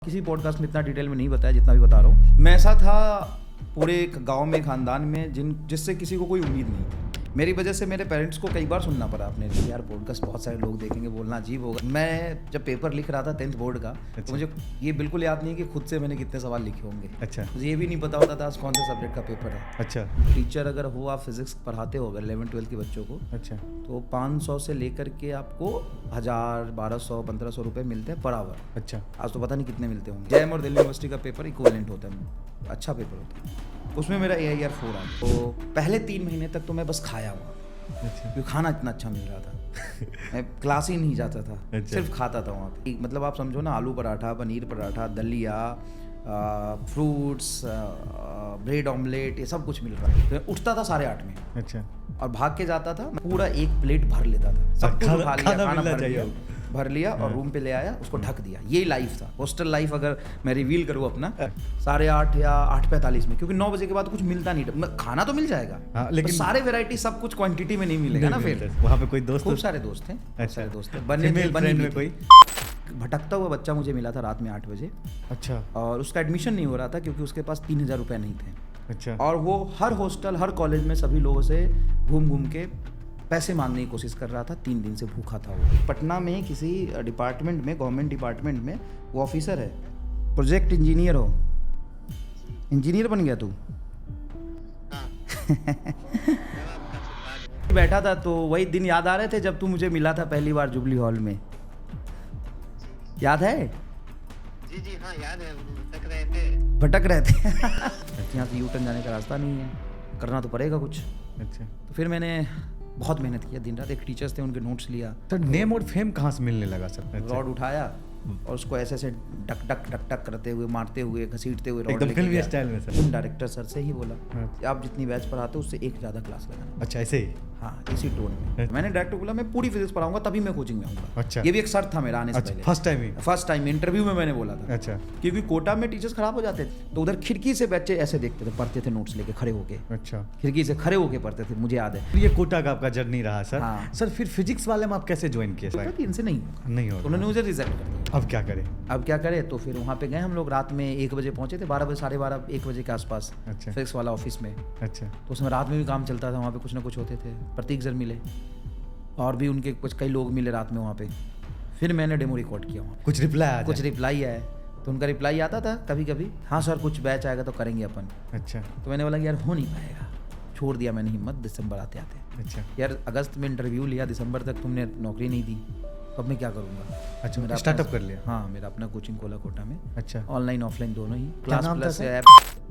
किसी पॉडकास्ट में इतना डिटेल में नहीं बताया जितना भी बता रहा हूँ। मैं ऐसा था पूरे एक गांव में, खानदान में, जिससे किसी को कोई उम्मीद नहीं थी। मेरी वजह से मेरे पेरेंट्स को कई बार सुनना पड़ा अपने लिए, यार पॉडकास्ट बहुत सारे लोग देखेंगे, बोलना अजीब होगा। मैं जब पेपर लिख रहा था 10th बोर्ड का, तो मुझे ये बिल्कुल याद नहीं कि खुद से मैंने कितने सवाल लिखे होंगे। अच्छा। मुझे ये भी नहीं पता होता था आज कौन से सब्जेक्ट का पेपर है। अच्छा। टीचर अगर हो, आप फिजिक्स पढ़ाते हो अगर 11th-12th के बच्चों को, अच्छा। तो 500 से लेकर के आपको 1000, 1200, 1500 रुपये मिलते हैं पर आवर। अच्छा। आज तो पता नहीं कितने मिलते होंगे। जैम और दिल्ली यूनिवर्सिटी का पेपर इक्विवेलेंट होता है, अच्छा पेपर होता है। उसमें मेरा AIR 4 आया। तो पहले 3 महीने तक तो मैं बस खाया हुआ, क्योंकि खाना इतना अच्छा मिल रहा था। मैं क्लास ही नहीं जाता था। अच्छा। सिर्फ खाता था वहाँ पे। मतलब आप समझो ना, आलू पराठा, पनीर पराठा, दलिया, फ्रूट्स, ब्रेड ऑमलेट, ये सब कुछ मिल रहा है। तो मैं उठता था 8:30 में। अच्छा। और भाग के जाता था, पूरा एक प्लेट भर लेता था, सब कुछ खा लिया, खाना भर लिया और रूम पे ले आया, उसको ढक दिया। यही लाइफ था, हॉस्टल लाइफ। अगर मैं रिवील करूँ अपना, 8:30 या 8:45 में, क्योंकि 9 बजे के बाद कुछ मिलता नहीं। खाना तो मिल जाएगा, लेकिन सारे वैरायटी सब कुछ क्वांटिटी में नहीं मिलेगा ना। फिर वहाँ पे कोई दोस्त, खूब सारे दोस्त थे। अच्छा। सारे दोस्त थे, बने में कोई भटकता हुआ बच्चा मुझे मिला था रात में 8 बजे। अच्छा। और उसका एडमिशन नहीं हो रहा था क्योंकि उसके पास 3000 रुपये नहीं थे। अच्छा। और वो हर हॉस्टल, हर कॉलेज में सभी लोगों से घूम घूम के पैसे मांगने की कोशिश कर रहा था। 3 दिन से भूखा था वो। पटना में किसी डिपार्टमेंट में, गवर्नमेंट डिपार्टमेंट में वो ऑफिसर है, प्रोजेक्ट इंजीनियर हो। इंजीनियर बन गया तू। बैठा था तो वही दिन याद आ रहे थे जब तू मुझे मिला था पहली बार जुबली हॉल में। याद है? जी हाँ याद है। भटक रहे थे। यहाँ से U-टर्न जाने का रास्ता नहीं है, करना तो पड़ेगा कुछ। अच्छा। तो फिर मैंने बहुत मेहनत किया दिन रात। एक टीचर्स थे, उनके नोट्स लिया। सर नेम और फेम कहाँ से मिलने लगा सर? रॉड उठाया और उसको ऐसे ऐसे डक डक डक डक करते हुए, मारते हुए, घसीटते हुए रॉड एकदम फिल्मी स्टाइल में सर। उन डायरेक्टर सर से ही बोला, आप जितनी बैच पढ़ाते हो उससे एक ज़्यादा क्लास लगाना। अच्छा, ऐसे ही? हाँ, इसी टोन में। मैंने डायरेक्टर बोला मैं पूरी फिजिक्स पढ़ाऊंगा तभी मैं कोचिंग में आऊँगा। अच्छा। ये भी एक शर्त था मेरा आने से पहले। फर्स्ट टाइम इंटरव्यू में मैंने बोला था। अच्छा। क्योंकि कोटा में टीचर्स खराब हो जाते थे, तो उधर खिड़की से बच्चे ऐसे देखते थे, पढ़ते थे नोट्स लेके खड़े होके। अच्छा। खिड़की से खड़े होके पढ़ते थे, मुझे याद है। ये कोटा का आपका जर्नी रहा सर। हाँ। सर फिर फिजिक्स वाले में आप कैसे ज्वाइन किए सर? इनसे नहीं हो उन्होंने मुझे रिजेक्ट कर दिया। अब क्या करें? तो फिर वहाँ पे गए हम लोग। रात में 1 बजे पहुँचे थे, 12 बजे, 12:30, 1 बजे के आसपास। अच्छा। फिजिक्स वाला ऑफिस में। अच्छा। तो उसमें रात में भी काम चलता था, वहाँ पे कुछ ना कुछ होते थे। प्रतीक सर मिले और भी उनके कुछ कई लोग मिले रात में वहाँ पे। फिर मैंने डेमो रिकॉर्ड किया वहाँ। कुछ रिप्लाई आया तो उनका रिप्लाई आता था कभी कभी, हाँ सर कुछ बैच आएगा तो करेंगे अपन। अच्छा। तो मैंने बोला कि यार हो नहीं पाएगा, छोड़ दिया मैंने हिम्मत। दिसंबर आते आते। अच्छा। यार अगस्त में इंटरव्यू लिया, दिसंबर तक तुमने नौकरी नहीं दी, तो अब मैं क्या करूँगा? अच्छा, मेरा स्टार्टअप कर लिया। हाँ, मेरा अपना कोचिंग खोला कोटा में। अच्छा। ऑनलाइन ऑफलाइन दोनों ही। क्लास प्लस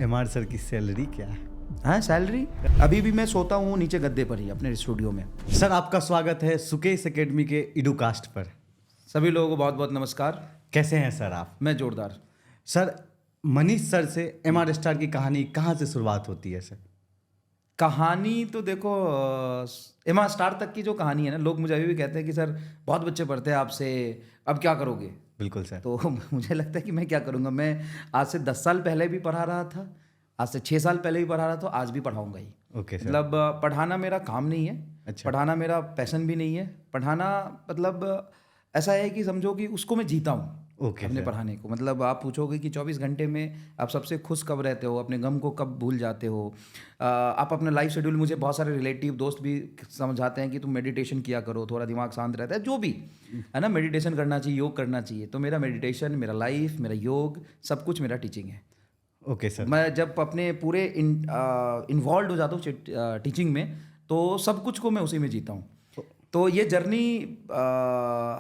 MR सर की सैलरी क्या है? हाँ, सैलरी अभी भी मैं सोता हूँ नीचे गद्दे पर ही अपने स्टूडियो में। सर आपका स्वागत है सुकेश एकेडमी के इडूकास्ट पर। सभी लोगों को बहुत बहुत नमस्कार। कैसे हैं सर आप? मैं जोरदार। सर मनीष सर से MR स्टार की कहानी कहाँ से शुरुआत होती है सर? कहानी तो देखो, MR स्टार तक की जो कहानी है ना, लोग मुझे अभी भी कहते हैं कि सर बहुत बच्चे पढ़ते हैं आपसे, अब क्या करोगे? बिल्कुल सर। तो मुझे लगता है कि मैं क्या करूँगा। मैं आज से 10 साल पहले भी पढ़ा रहा था, आज से 6 साल पहले भी पढ़ा रहा था, आज भी पढ़ाऊँगा ही। Okay sir. मतलब पढ़ाना मेरा काम नहीं है। अच्छा। पढ़ाना मेरा पैशन भी नहीं है। पढ़ाना मतलब ऐसा है कि समझो कि उसको मैं जीता हूँ। ओके अपने सर। पढ़ाने को। मतलब आप पूछोगे कि 24 घंटे में आप सबसे खुश कब रहते हो, अपने गम को कब भूल जाते हो। आप अपना लाइफ शेड्यूल, मुझे बहुत सारे रिलेटिव दोस्त भी समझाते हैं कि तुम मेडिटेशन किया करो, थोड़ा दिमाग शांत रहता है, जो भी है ना, मेडिटेशन करना चाहिए, योग करना चाहिए। तो मेरा मेडिटेशन, मेरा लाइफ, मेरा योग, सब कुछ मेरा टीचिंग है। Okay sir. मैं जब अपने पूरे इन्वॉल्व हो जाता हूँ टीचिंग में, तो सब कुछ को मैं उसी में जीता हूँ। तो ये जर्नी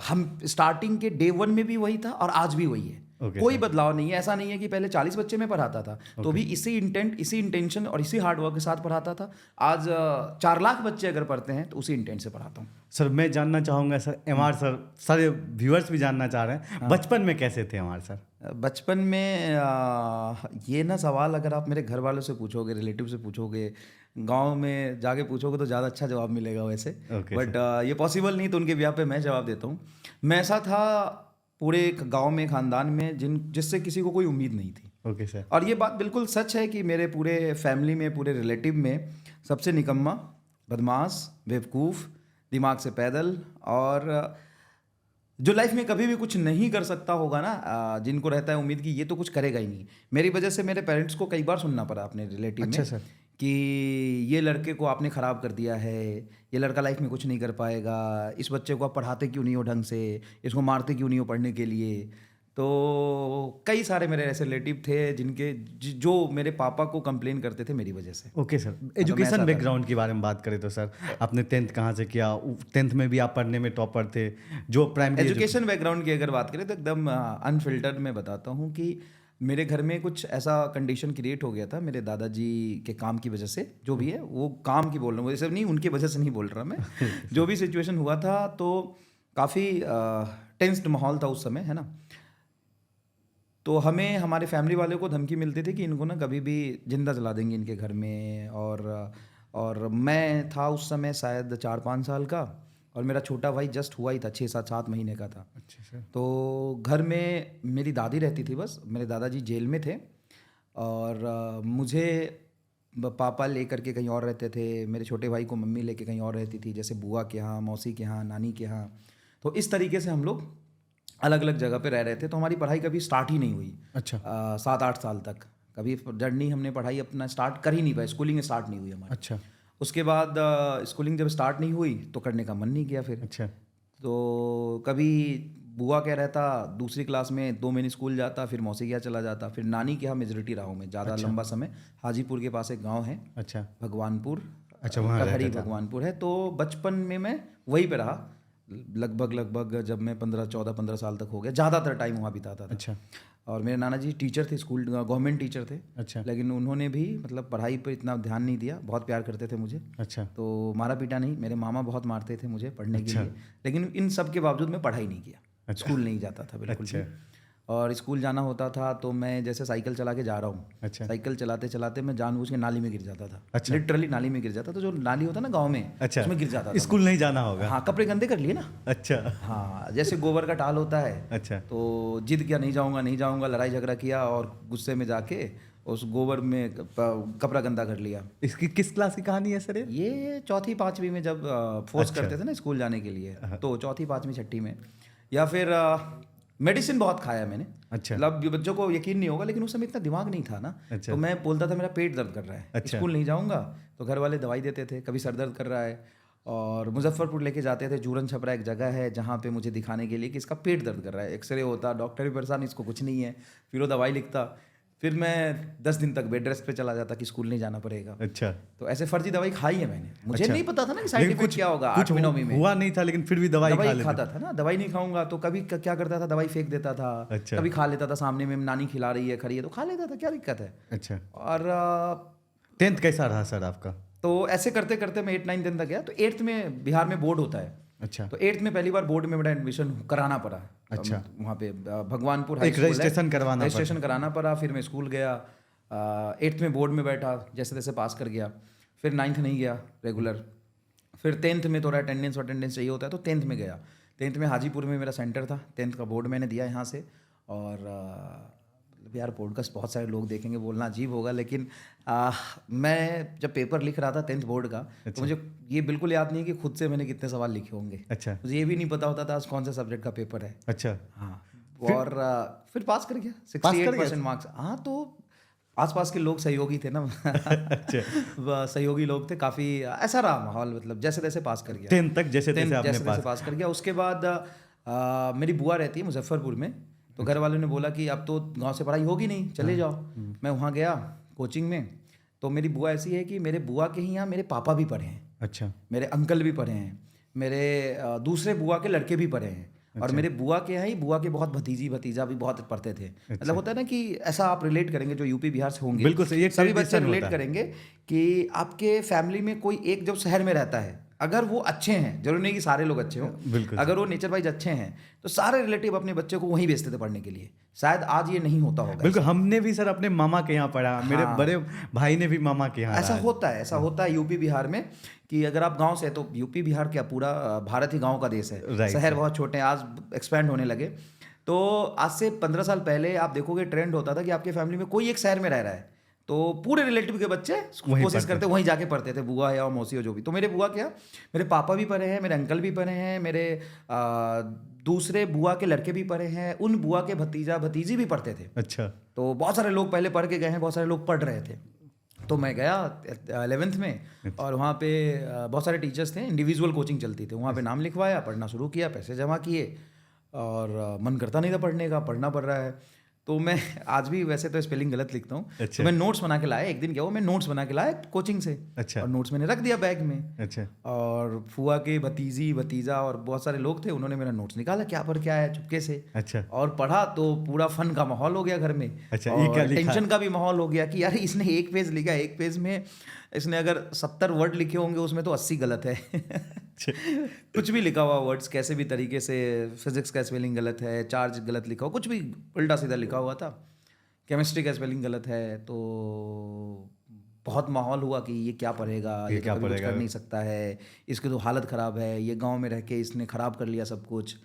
हम स्टार्टिंग के डे 1 में भी वही था और आज भी वही है। कोई बदलाव नहीं है। ऐसा नहीं है कि पहले 40 बच्चे में पढ़ाता था तो भी इसी इंटेंशन और इसी हार्डवर्क के साथ पढ़ाता था। आज 4 लाख बच्चे अगर पढ़ते हैं तो उसी इंटेंट से पढ़ाता हूँ। सर मैं जानना चाहूँगा सर, MR सर, सारे व्यूअर्स भी जानना चाह रहे हैं, बचपन में कैसे थे MR सर? बचपन में ये ना सवाल अगर आप मेरे घर वालों से पूछोगे, रिलेटिव से पूछोगे, गांव में जाके पूछोगे तो ज़्यादा अच्छा जवाब मिलेगा वैसे। बट ये पॉसिबल नहीं, तो उनके ब्याह पे मैं जवाब देता हूँ। मैं ऐसा था पूरे एक गांव में, खानदान में, जिससे किसी को कोई उम्मीद नहीं थी। Okay sir. और ये बात बिल्कुल सच है कि मेरे पूरे फैमिली में, पूरे रिलेटिव में सबसे निकम्मा, बदमाश, बेवकूफ़, दिमाग से पैदल और जो लाइफ में कभी भी कुछ नहीं कर सकता होगा ना, जिनको रहता है उम्मीद कि ये तो कुछ करेगा ही नहीं, मेरी वजह से मेरे पेरेंट्स को कई बार सुनना पड़ा अपने रिलेटिव अच्छा में सर। कि ये लड़के को आपने ख़राब कर दिया है, ये लड़का लाइफ में कुछ नहीं कर पाएगा, इस बच्चे को आप पढ़ाते क्यों नहीं हो ढंग से, इसको मारते क्यों नहीं हो पढ़ने के लिए। तो कई सारे मेरे ऐसे रिलेटिव थे जो मेरे पापा को कंप्लेन करते थे मेरी वजह से। ओके सर, ऐसा एजुकेशन था। बैकग्राउंड के बारे में बात करें तो सर, आपने 10th कहाँ से किया? 10th में भी आप पढ़ने में टॉपर थे, जो प्राइमरी एजुकेशन बैकग्राउंड की अगर बात करें तो एकदम अनफिल्टर्ड में बताता हूँ कि मेरे घर में कुछ ऐसा कंडीशन क्रिएट हो गया था मेरे दादाजी के काम की वजह से, जो भी है वो काम की बोल रहा हूँ, वैसे नहीं, उनकी वजह से नहीं बोल रहा मैं। जो भी सिचुएशन हुआ था तो काफ़ी टेंस्ड माहौल था उस समय, है ना। तो हमें हमारे फैमिली वाले को धमकी मिलती थी कि इनको ना कभी भी जिंदा जला देंगे इनके घर में। और मैं था उस समय शायद 4-5 साल का, और मेरा छोटा भाई जस्ट हुआ ही था, 6-7 महीने का था। अच्छा सर। तो घर में मेरी दादी रहती थी बस, मेरे दादाजी जेल में थे, और मुझे पापा लेकर के कहीं और रहते थे, मेरे छोटे भाई को मम्मी लेके कहीं और रहती थी, जैसे बुआ के यहाँ, मौसी के यहाँ, नानी के यहाँ। तो इस तरीके से हम लोग अलग अलग जगह पे रह रहे थे। तो हमारी पढ़ाई कभी स्टार्ट ही नहीं हुई। अच्छा। 7-8 साल तक कभी जर्नी हमने पढ़ाई अपना स्टार्ट कर ही नहीं पाए, स्कूलिंग स्टार्ट नहीं हुई हमारी। अच्छा। उसके बाद स्कूलिंग जब स्टार्ट नहीं हुई तो करने का मन नहीं किया फिर। अच्छा। तो कभी बुआ कह रहता, दूसरी क्लास में 2 महीने स्कूल जाता, फिर मौसी के यहाँ चला जाता, फिर नानी के यहाँ मेजोरिटी रहा हूँ मैं ज़्यादा लंबा समय। हाजीपुर के पास एक गांव है, अच्छा। भगवानपुर, अच्छा, वहाँ रहते कटहरी थे। भगवानपुर है। तो बचपन में मैं वहीं पे रहा लगभग जब मैं 14-15 साल तक हो गया, ज़्यादातर टाइम वहाँ बिताता था। अच्छा। और मेरे नाना जी टीचर थे, स्कूल गवर्नमेंट टीचर थे। अच्छा। लेकिन उन्होंने भी मतलब पढ़ाई पर इतना ध्यान नहीं दिया, बहुत प्यार करते थे मुझे। अच्छा। तो मारा पीटा नहीं, मेरे मामा बहुत मारते थे मुझे पढ़ने के अच्छा। लिए, लेकिन इन सब के बावजूद मैं पढ़ाई नहीं किया। अच्छा। स्कूल नहीं जाता था बिल्कुल अच्छा। भी। और स्कूल जाना होता था तो मैं जैसे साइकिल चला के जा रहा हूँ, अच्छा। साइकिल चलाते चलाते मैं जानबूझ के नाली में गिर जाता था। अच्छा। लिटरली नाली में गिर जाता था, जो नाली होता ना गाँव में, अच्छा, उसमें गिर जाता था। स्कूल नहीं जाना होगा। हाँ, कपड़े गंदे कर लिए ना। अच्छा। हाँ, जैसे गोबर का टाल होता है। अच्छा। तो जिद किया, नहीं जाऊँगा नहीं जाऊँगा, लड़ाई झगड़ा किया, और गुस्से में जाके उस गोबर में कपड़ा गंदा कर लिया। इसकी किस क्लास की कहानी है सर ये? ये 4th-5वीं में जब फोर्स अच्छा। करते थे ना स्कूल जाने के लिए, तो 4th, 5वीं, 6ठी में। या फिर मेडिसिन बहुत खाया मैंने। अच्छा। मतलब ये बच्चों को यकीन नहीं होगा, लेकिन उस समय इतना दिमाग नहीं था ना। अच्छा। तो मैं बोलता था मेरा पेट दर्द कर रहा है, अच्छा। स्कूल नहीं जाऊँगा। तो घर वाले दवाई देते थे, कभी सर दर्द कर रहा है, और मुजफ्फरपुर लेके जाते थे। जूरन छपरा एक जगह है जहाँ पे मुझे दिखाने के लिए कि इसका पेट दर्द कर रहा है। एक्सरे होता, डॉक्टर भी परेशान, इसको कुछ नहीं है, फिर वो दवाई लिखता। फिर मैं 10 दिन तक बेड रेस्ट पे चला जाता कि स्कूल नहीं जाना पड़ेगा। अच्छा। तो ऐसे फर्जी दवाई खाई है मैंने, मुझे अच्छा। नहीं पता था ना कि साइड लेकिन इफेक्ट क्या होगा। कुछ 8वीं-9वीं में हुआ नहीं था, लेकिन फिर भी दवाई खा लेते खाता था ना। दवाई नहीं खाऊंगा तो कभी क्या करता था, दवाई फेंक देता था। अच्छा। कभी खा लेता था, सामने में नानी खिला रही है, खड़ी है तो खा लेता था, क्या दिक्कत है। अच्छा। और 10th कैसा रहा सर आपका? तो ऐसे करते करते मैं 8, 9, 10 तक गया। तो 8th में बिहार में बोर्ड होता है। अच्छा। तो 8th में पहली बार बोर्ड में मेरा एडमिशन कराना पड़ा। अच्छा। वहाँ पे भगवानपुर हाई एक स्कूल है, रजिस्ट्रेशन करवाना पड़ा। रजिस्ट्रेशन कराना पड़ा। फिर मैं स्कूल गया, 8th में बोर्ड में बैठा, जैसे तैसे पास कर गया। फिर 9th नहीं गया रेगुलर। फिर 10th में थोड़ा अटेंडेंस चाहिए होता है, तो 10th में गया। 10th में हाजीपुर में मेरा सेंटर था, 10th का बोर्ड मैंने दिया यहाँ से। और यार पॉडकास्ट बहुत सारे लोग देखेंगे, बोलना अजीब होगा, लेकिन मैं जब पेपर लिख रहा था 10th बोर्ड का, तो मुझे ये बिल्कुल याद नहीं कि खुद से मैंने कितने सवाल लिखे होंगे। अच्छा। मुझे ये भी नहीं पता होता था आज कौन से सब्जेक्ट का पेपर है। अच्छा। हाँ। और फिर पास कर गया, पास कर 68% मार्क्स। हाँ, तो आसपास के लोग सहयोगी थे ना। अच्छा। सहयोगी लोग थे काफ़ी। ऐसा रहा माहौल, मतलब जैसे तैसे पास कर गया। 10th तक जैसे तैसे आपने पास कर गया। उसके बाद मेरी बुआ रहती है मुजफ्फरपुर में, तो घर वालों ने बोला कि अब तो गांव से पढ़ाई होगी नहीं, चले जाओ। मैं वहाँ गया कोचिंग में। तो मेरी बुआ ऐसी है कि मेरे बुआ के ही यहाँ मेरे पापा भी पढ़े हैं। अच्छा। मेरे अंकल भी पढ़े हैं, मेरे दूसरे बुआ के लड़के भी पढ़े हैं। और मेरे बुआ के यहाँ ही बुआ के बहुत भतीजा भी बहुत पढ़ते थे। मतलब होता है ना कि ऐसा आप रिलेट करेंगे, जो यूपी बिहार से होंगे बिल्कुल सही, सभी बच्चे रिलेट करेंगे कि आपके फैमिली में कोई एक जब शहर में रहता है, अगर वो अच्छे हैं, जरूरी नहीं कि सारे लोग अच्छे हों, बिल्कुल। अगर वो नेचर वाइज अच्छे हैं तो सारे रिलेटिव अपने बच्चे को वहीं भेजते थे पढ़ने के लिए। शायद आज ये नहीं होता होगा। बिल्कुल, हमने भी सर अपने मामा के यहाँ पढ़ा। मेरे बड़े भाई ने भी मामा के यहाँ ऐसा होता है यूपी बिहार में कि अगर आप गांव से, तो यूपी बिहार क्या पूरा भारत ही गांव का देश है। शहर बहुत छोटे हैं, आज एक्सपैंड होने लगे। तो आज से 15 साल पहले आप देखोगे ट्रेंड होता था कि आपके फैमिली में कोई एक शहर में रह रहा है, तो पूरे रिलेटिव के बच्चे कोशिश करते वहीं जाके पढ़ते थे, बुआ या मौसी हो जो भी। तो मेरे बुआ क्या, मेरे पापा भी पढ़े हैं, मेरे अंकल भी पढ़े हैं, मेरे दूसरे बुआ के लड़के भी पढ़े हैं, उन बुआ के भतीजा भतीजी भी पढ़ते थे। अच्छा। तो बहुत सारे लोग पहले पढ़ के गए हैं, बहुत सारे लोग पढ़ रहे थे। तो मैं गया 11th में, और वहाँ पे बहुत सारे टीचर्स थे, इंडिविजुअल कोचिंग चलती थी, वहाँ पे नाम लिखवाया, पढ़ना शुरू किया, पैसे जमा किए, और मन करता नहीं था पढ़ने का, पढ़ना पड़ रहा है। तो मैं आज भी वैसे तो स्पेलिंग गलत लिखता हूँ। अच्छा। तो मैं नोट्स बना के लाया, एक दिन क्या हुआ, मैं नोट्स बना के लाया कोचिंग से। अच्छा। और नोट्स मैंने रख दिया बैग में। अच्छा। और फुआ के भतीजी भतीजा और बहुत सारे लोग थे, उन्होंने मेरा नोट्स निकाला, क्या पर क्या है, चुपके से। अच्छा। और पढ़ा तो पूरा फन का माहौल हो गया घर में। अच्छा, ये क्या और लिखा? टेंशन का भी माहौल हो गया कि यार इसने एक पेज लिखा, एक पेज में इसने अगर 70 वर्ड लिखे होंगे, उसमें तो 80 गलत है। कुछ भी लिखा हुआ वर्ड्स कैसे भी तरीके से, फिजिक्स का स्पेलिंग गलत है, चार्ज गलत लिखा हुआ, कुछ भी उल्टा सीधा लिखा हुआ था, केमिस्ट्री का स्पेलिंग गलत है। तो बहुत माहौल हुआ कि ये क्या पढ़ेगा, ये क्या तो कभी कुछ पढ़ेगा? कर नहीं सकता है, इसकी तो हालत ख़राब है, ये गांव में रह के इसने ख़राब कर लिया सब कुछ।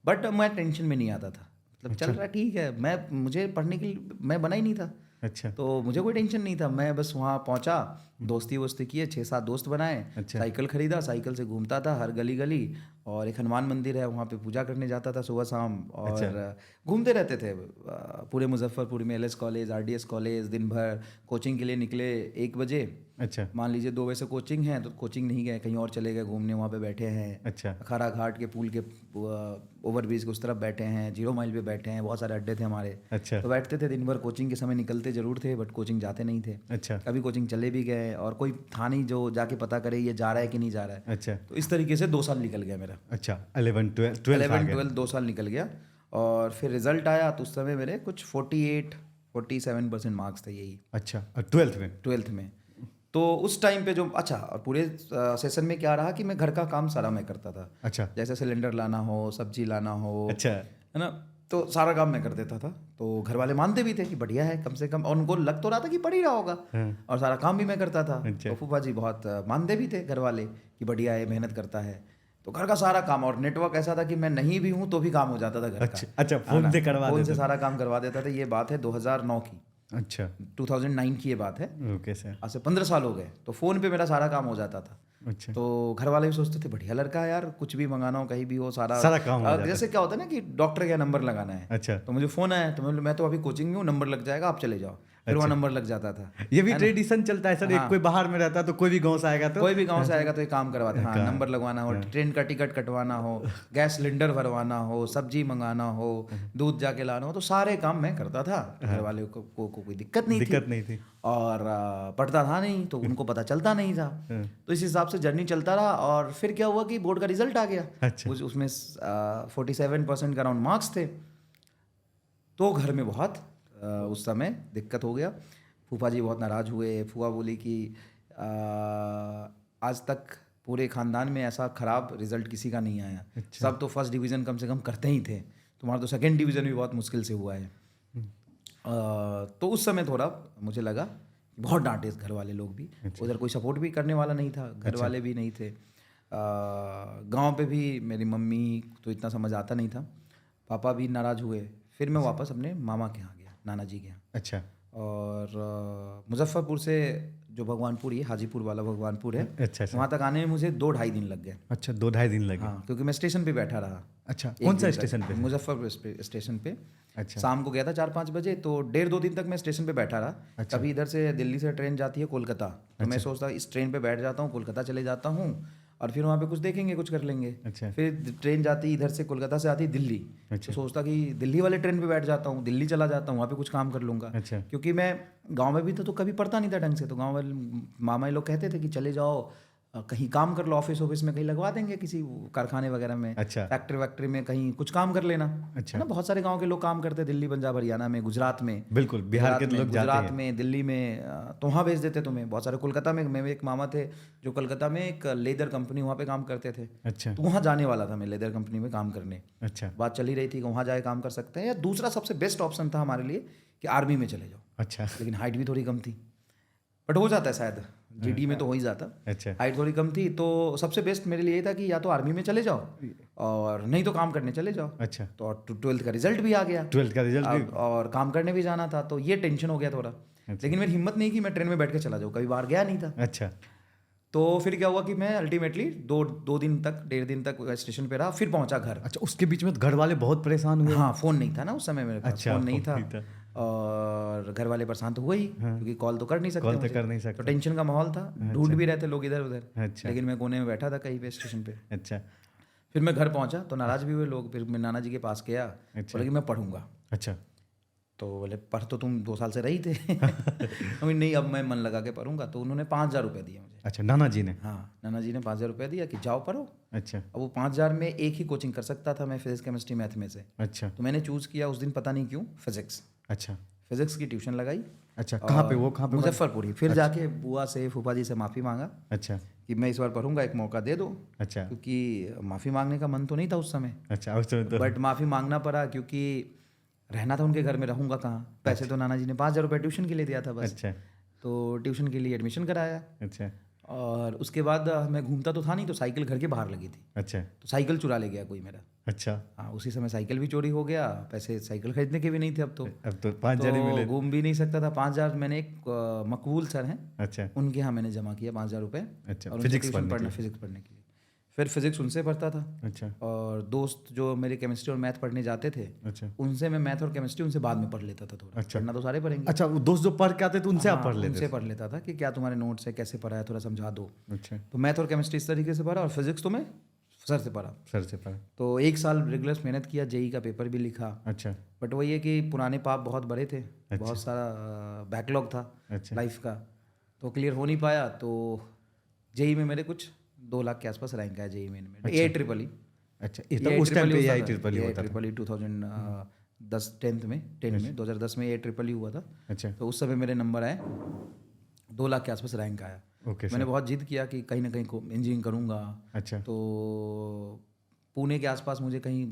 बट मैं टेंशन में नहीं आता था, मतलब चल रहा ठीक है, मुझे पढ़ने के लिए मैं बना ही नहीं था। अच्छा। तो मुझे कोई टेंशन नहीं था, मैं बस वहाँ पहुँचा, दोस्ती वोस्ती किए, 6-7 दोस्त बनाए। अच्छा। साइकिल खरीदा, साइकिल से घूमता था हर गली गली, और एक हनुमान मंदिर है, वहाँ पे पूजा करने जाता था सुबह शाम, और घूमते रहते थे पूरे मुजफ्फरपुर में, LS कॉलेज, RDS कॉलेज, दिन भर। कोचिंग के लिए निकले 1 बजे, अच्छा। मान लीजिए 2 बजे से कोचिंग है, तो कोचिंग नहीं गए, कहीं और चले गए घूमने, वहाँ पे बैठे हैं। अच्छा। अखाड़ा घाट के पुल के ओवरब्रिज के उस तरफ बैठे हैं, 0 माइल पे बैठे हैं, बहुत सारे अड्डे थे हमारे। अच्छा। तो बैठते थे दिन भर, कोचिंग के समय निकलते जरूर थे, बट कोचिंग जाते नहीं थे। अच्छा। कभी कोचिंग चले भी गए, और कोई था नहीं जो जाके पता करे ये जा रहा है कि नहीं जा रहा है। अच्छा। तो इस तरीके से 2 साल निकल गया मेरा। अच्छा। 11 12 2 साल निकल गया, और फिर रिजल्ट आया तो उस समय मेरे कुछ 47% मार्क्स थे, यही अच्छा। और 12th में? 12th में। तो उस टाइम पे जो अच्छा, और पूरे सेशन में क्या रहा कि मैं घर का काम सारा मैं करता था। अच्छा। जैसे सिलेंडर लाना हो, सब्जी लाना हो, अच्छा। है ना, तो सारा काम मैं कर देता था। तो घर वाले मानते भी थे कि बढ़िया है, कम से कम, और उनको लग तो रहा था कि पढ़ ही रहा होगा, और सारा काम भी मैं करता था। अच्छा। तो फूफा जी बहुत मानते भी थे घर वाले कि बढ़िया है, मेहनत करता है। तो घर का सारा काम, और नेटवर्क ऐसा था कि मैं नहीं भी हूँ तो भी काम हो जाता था घर का। अच्छा, फोन से करवा फोन देते से सारा काम करवा देता था। ये बात है 2009 की। अच्छा। 2009 की ये बात है, ओके सर। आज से 15 साल हो गए। तो फ़ोन पे मेरा सारा काम हो जाता था। अच्छा। तो घर वाले भी सोचते थे बढ़िया लड़का है यार, कुछ भी मंगाना हो, कहीं भी हो, सारा काम हो जाता है। जैसे क्या होता है ना कि डॉक्टर का नंबर लगाना है। अच्छा। तो मुझे फ़ोन आया, तो मैं तो अभी कोचिंग में हूँ, नंबर लग जाएगा, आप चले जाओ। फिर वहाँ नंबर लग जाता था। ये भी ट्रेडिशन चलता है सर, एक कोई बाहर में रहता है तो कोई भी गांव से आएगा तो कोई भी गांव से आएगा तो ये काम करवाते हैं। हाँ, नंबर लगवाना हो, ट्रेन का टिकट कटवाना हो, गैस सिलेंडर भरवाना हो, सब्जी मंगाना हो, दूध जाके लाना हो, तो सारे काम मैं करता था। घर वाले को कोई दिक्कत नहीं थी। और पढ़ता था नहीं, तो उनको पता चलता नहीं था। तो इस हिसाब से जर्नी चलता रहा। और फिर क्या हुआ कि बोर्ड का रिजल्ट आ गया। अच्छा। उसमें 47% का अराउंड मार्क्स थे। तो घर में बहुत उस समय दिक्कत हो गया। फूफा जी बहुत नाराज़ हुए। फूफा बोली कि आज तक पूरे ख़ानदान में ऐसा ख़राब रिजल्ट किसी का नहीं आया। अच्छा। सब तो फर्स्ट डिवीज़न कम से कम करते ही थे, तुम्हारा तो सेकंड डिवीज़न भी बहुत मुश्किल से हुआ है। तो उस समय थोड़ा मुझे लगा, बहुत डांटे घर वाले लोग भी। अच्छा। उधर कोई सपोर्ट भी करने वाला नहीं था, घर वाले भी नहीं थे। गांव पे भी मेरी मम्मी तो इतना समझ आता नहीं था, पापा भी नाराज़ हुए। फिर मैं वापस अपने मामा के यहाँ गया, नाना जी के यहाँ। अच्छा। और मुजफ्फरपुर से जो भगवानपुर, ये हाजीपुर वाला भगवानपुर है, अच्छा। वहाँ तक आने में मुझे 2-2.5 दिन लग गए। अच्छा, 2-2.5 दिन लगे। हाँ, क्योंकि मैं स्टेशन पे बैठा रहा। अच्छा, कौन सा स्टेशन पे? मुजफ्फरपुर स्टेशन पे। अच्छा। शाम को गया था 4-5 बजे, तो 1.5-2 दिन तक मैं स्टेशन पे बैठा रहा। अच्छा। कभी इधर से दिल्ली से ट्रेन जाती है कोलकाता, तो मैं सोचता इस ट्रेन पे बैठ जाता हूँ, कोलकाता चले जाता हूँ, और फिर वहाँ पे कुछ देखेंगे, कुछ कर लेंगे। अच्छा। फिर ट्रेन जाती इधर से, कोलकाता से आती दिल्ली। अच्छा। तो सोचता कि दिल्ली वाले ट्रेन पे बैठ जाता हूँ, दिल्ली चला जाता हूँ, वहाँ पे कुछ काम कर लूँगा। अच्छा। क्योंकि मैं गाँव में भी था तो कभी पढ़ता नहीं था ढंग से। तो गाँव वाले मामा लोग कहते थे कि चले जाओ, कहीं काम कर लो, ऑफिस में कहीं लगवा देंगे, किसी कारखाने वगैरह में, अच्छा। फैक्ट्री में कहीं कुछ काम कर लेना। अच्छा। है ना, बहुत सारे गांव के लोग काम करते, दिल्ली, पंजाब, हरियाणा में, गुजरात में। बिल्कुल, बिहार के लोग जाते हैं। गुजरात में, दिल्ली में, तो वहाँ भेज देते तुम्हें। बहुत सारे कोलकाता में, मेरे एक मामा थे जो कोलकाता में एक लेदर कंपनी, वहाँ पे काम करते थे। अच्छा। तो वहाँ जाने वाला था मैं, लेदर कंपनी में काम करने। अच्छा। बात चली रही थी कि वहाँ जाके काम कर सकते हैं, या दूसरा सबसे बेस्ट ऑप्शन था हमारे लिए कि आर्मी में चले जाओ। अच्छा। लेकिन हाइट भी थोड़ी कम थी, बट हो जाता है शायद, GD में तो हो ही जाता। अच्छा। हाइट थोड़ी कम थी, तो सबसे बेस्ट मेरे लिए ये था कि या तो आर्मी में चले जाओ, और नहीं तो काम करने चले जाओ। अच्छा। तो 12th का रिजल्ट भी आ गया, 12th का रिजल्ट भी, और काम करने भी जाना था, तो ये टेंशन हो गया थोड़ा। लेकिन मेरी हिम्मत नहीं कि मैं ट्रेन में बैठ के चला जाऊँ, कभी बाहर गया नहीं था। अच्छा। तो फिर क्या हुआ कि मैं अल्टीमेटली 1.5 दिन तक स्टेशन पे रहा, फिर पहुंचा घर। अच्छा, उसके बीच में तो घर वाले बहुत परेशान हुए। हाँ, फ़ोन नहीं था ना उस समय मेरे पास, अच्छा, फ़ोन नहीं फ़ोन नहीं था। और घर वाले परेशान तो हुए ही, क्योंकि कॉल तो कर नहीं सकते कॉल तो मुझे। कर नहीं सकते। तो टेंशन का माहौल था, ढूंढ भी रहे थे लोग इधर उधर, अच्छा। लेकिन मैं कोने में बैठा था कहीं पे स्टेशन पे। अच्छा फिर मैं घर पहुंचा तो नाराज़ भी हुए लोग, फिर मैं नाना जी के पास गया, अच्छा। बोले कि मैं पढ़ूंगा। अच्छा तो बोले पढ़ तो तुम 2 साल से रही थे। अभी नहीं, अब मैं मन लगा के पढ़ूंगा। तो उन्होंने 5,000 रुपये दिए मुझे। अच्छा, नाना जी ने। हाँ, नाना जी ने 5,000 रुपये दिया कि जाओ पढ़ो। अच्छा अब वो 5,000 में एक ही कोचिंग कर सकता था मैं, फिजिक्स केमिस्ट्री मैथ में से। अच्छा तो मैंने चूज़ किया उस दिन, पता नहीं क्यों, फिजिक्स। अच्छा फिजिक्स की ट्यूशन लगाई। अच्छा। कहाँ पे वो, कहाँ पे? मुजफ्फरपुर ही। फिर जाके बुआ से, फूफा जी से माफ़ी मांगा अच्छा कि मैं इस बार पढ़ूंगा, एक मौका दे दो। अच्छा क्योंकि माफ़ी मांगने का मन तो नहीं था उस समय, अच्छा। उस समय तो बट माफ़ी मांगना पड़ा क्योंकि रहना था उनके घर में, रहूंगा कहाँ। पैसे तो नाना जी ने 5,000 रुपये ट्यूशन के लिए दिया था बस। अच्छा तो ट्यूशन के लिए एडमिशन कराया। अच्छा और उसके बाद मैं घूमता तो था नहीं, तो साइकिल घर के बाहर लगी थी, अच्छा तो साइकिल चुरा ले गया कोई मेरा। अच्छा। हाँ, उसी समय साइकिल भी चोरी हो गया, पैसे साइकिल खरीदने के भी नहीं थे अब तो। अब तो 5,000 ही मिले। घूम भी नहीं सकता था। 5,000 मैंने एक मकबूल सर हैं, अच्छा उनके यहाँ मैंने जमा किया 5,000 रुपये। अच्छा। और फिजिक्स ट्यूशन पढ़ने के पढ़ना, लिए। फिजिक्स पढ़ने के लिए। फिर फिजिक्स उनसे पढ़ता था। अच्छा और दोस्त जो मेरे केमिस्ट्री और मैथ पढ़ने जाते थे, अच्छा उनसे मैं मैथ और केमिस्ट्री उनसे बाद में पढ़ लेता था थोड़ा। अच्छा। पढ़ना तो सारे पढ़ेंगे। अच्छा, वो दोस्त जो पढ़ के आते थे उनसे आप हाँ, पढ़ लेते उनसे पढ़ लेता था कि क्या तुम्हारे नोट्स है, कैसे पढ़ा है, थोड़ा समझा दो। थे? अच्छा। तो मैथ और केमिस्ट्री इस तरीके से पढ़ा, और फिजिक्स तो मैं सर से पढ़ा। सर से पढ़ा। तो 1 साल रेगुलर मेहनत किया, जेई का पेपर भी लिखा। अच्छा बट वही है कि पुराने पाप बहुत बड़े थे, बहुत सारा बैकलॉग था अच्छा लाइफ का, तो क्लियर हो नहीं पाया। तो जेई में मेरे कुछ 2 लाख के आसपास रैंक आया जेई में। ए ट्रिपल ई। अच्छा। ये तो उस टाइम पे AI ट्रिपल ही होता था। ट्रिपल ई 2010 10 में 2010 में ए ट्रिपल ई हुआ था। अच्छा तो उस समय मेरे नंबर आए, 2 लाख के आसपास रैंक आया। ओके मैंने बहुत जिद किया कि कहीं ना कहीं इंजीनियरिंग करूँगा। अच्छा तो पुणे के आसपास मुझे कहीं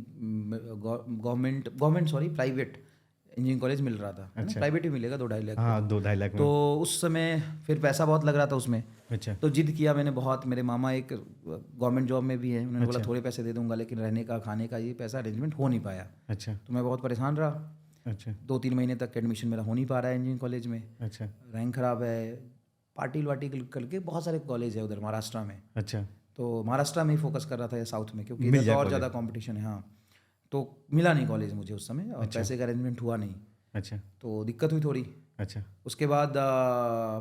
प्राइवेट इंजीनियरिंग कॉलेज मिल रहा था। अच्छा। प्राइवेट ही मिलेगा 2-2.5 लाख। हाँ, 2-2.5 लाख में। तो उस समय फिर पैसा बहुत लग रहा था उसमें, अच्छा तो जिद किया मैंने बहुत। मेरे मामा एक गवर्नमेंट जॉब में भी है, उन्होंने बोला थोड़े पैसे दे दूंगा, लेकिन रहने का, खाने का, ये पैसा अरेंजमेंट हो नहीं पाया। अच्छा तो मैं बहुत परेशान रहा। अच्छा 2-3 महीने तक एडमिशन मेरा हो नहीं पा रहा है इंजीनियरिंग कॉलेज में, अच्छा रैंक खराब है। पार्टी वार्टी करके बहुत सारे कॉलेज है उधर महाराष्ट्र में, अच्छा तो महाराष्ट्र में ही फोकस कर रहा था या साउथ में, क्योंकि मिल इधर जाए तो और कॉलेज। ज़्यादा कंपटीशन है। हाँ, तो मिला नहीं कॉलेज मुझे उस समय, और पैसे का अरेंजमेंट हुआ नहीं, अच्छा तो दिक्कत हुई थोड़ी। अच्छा उसके बाद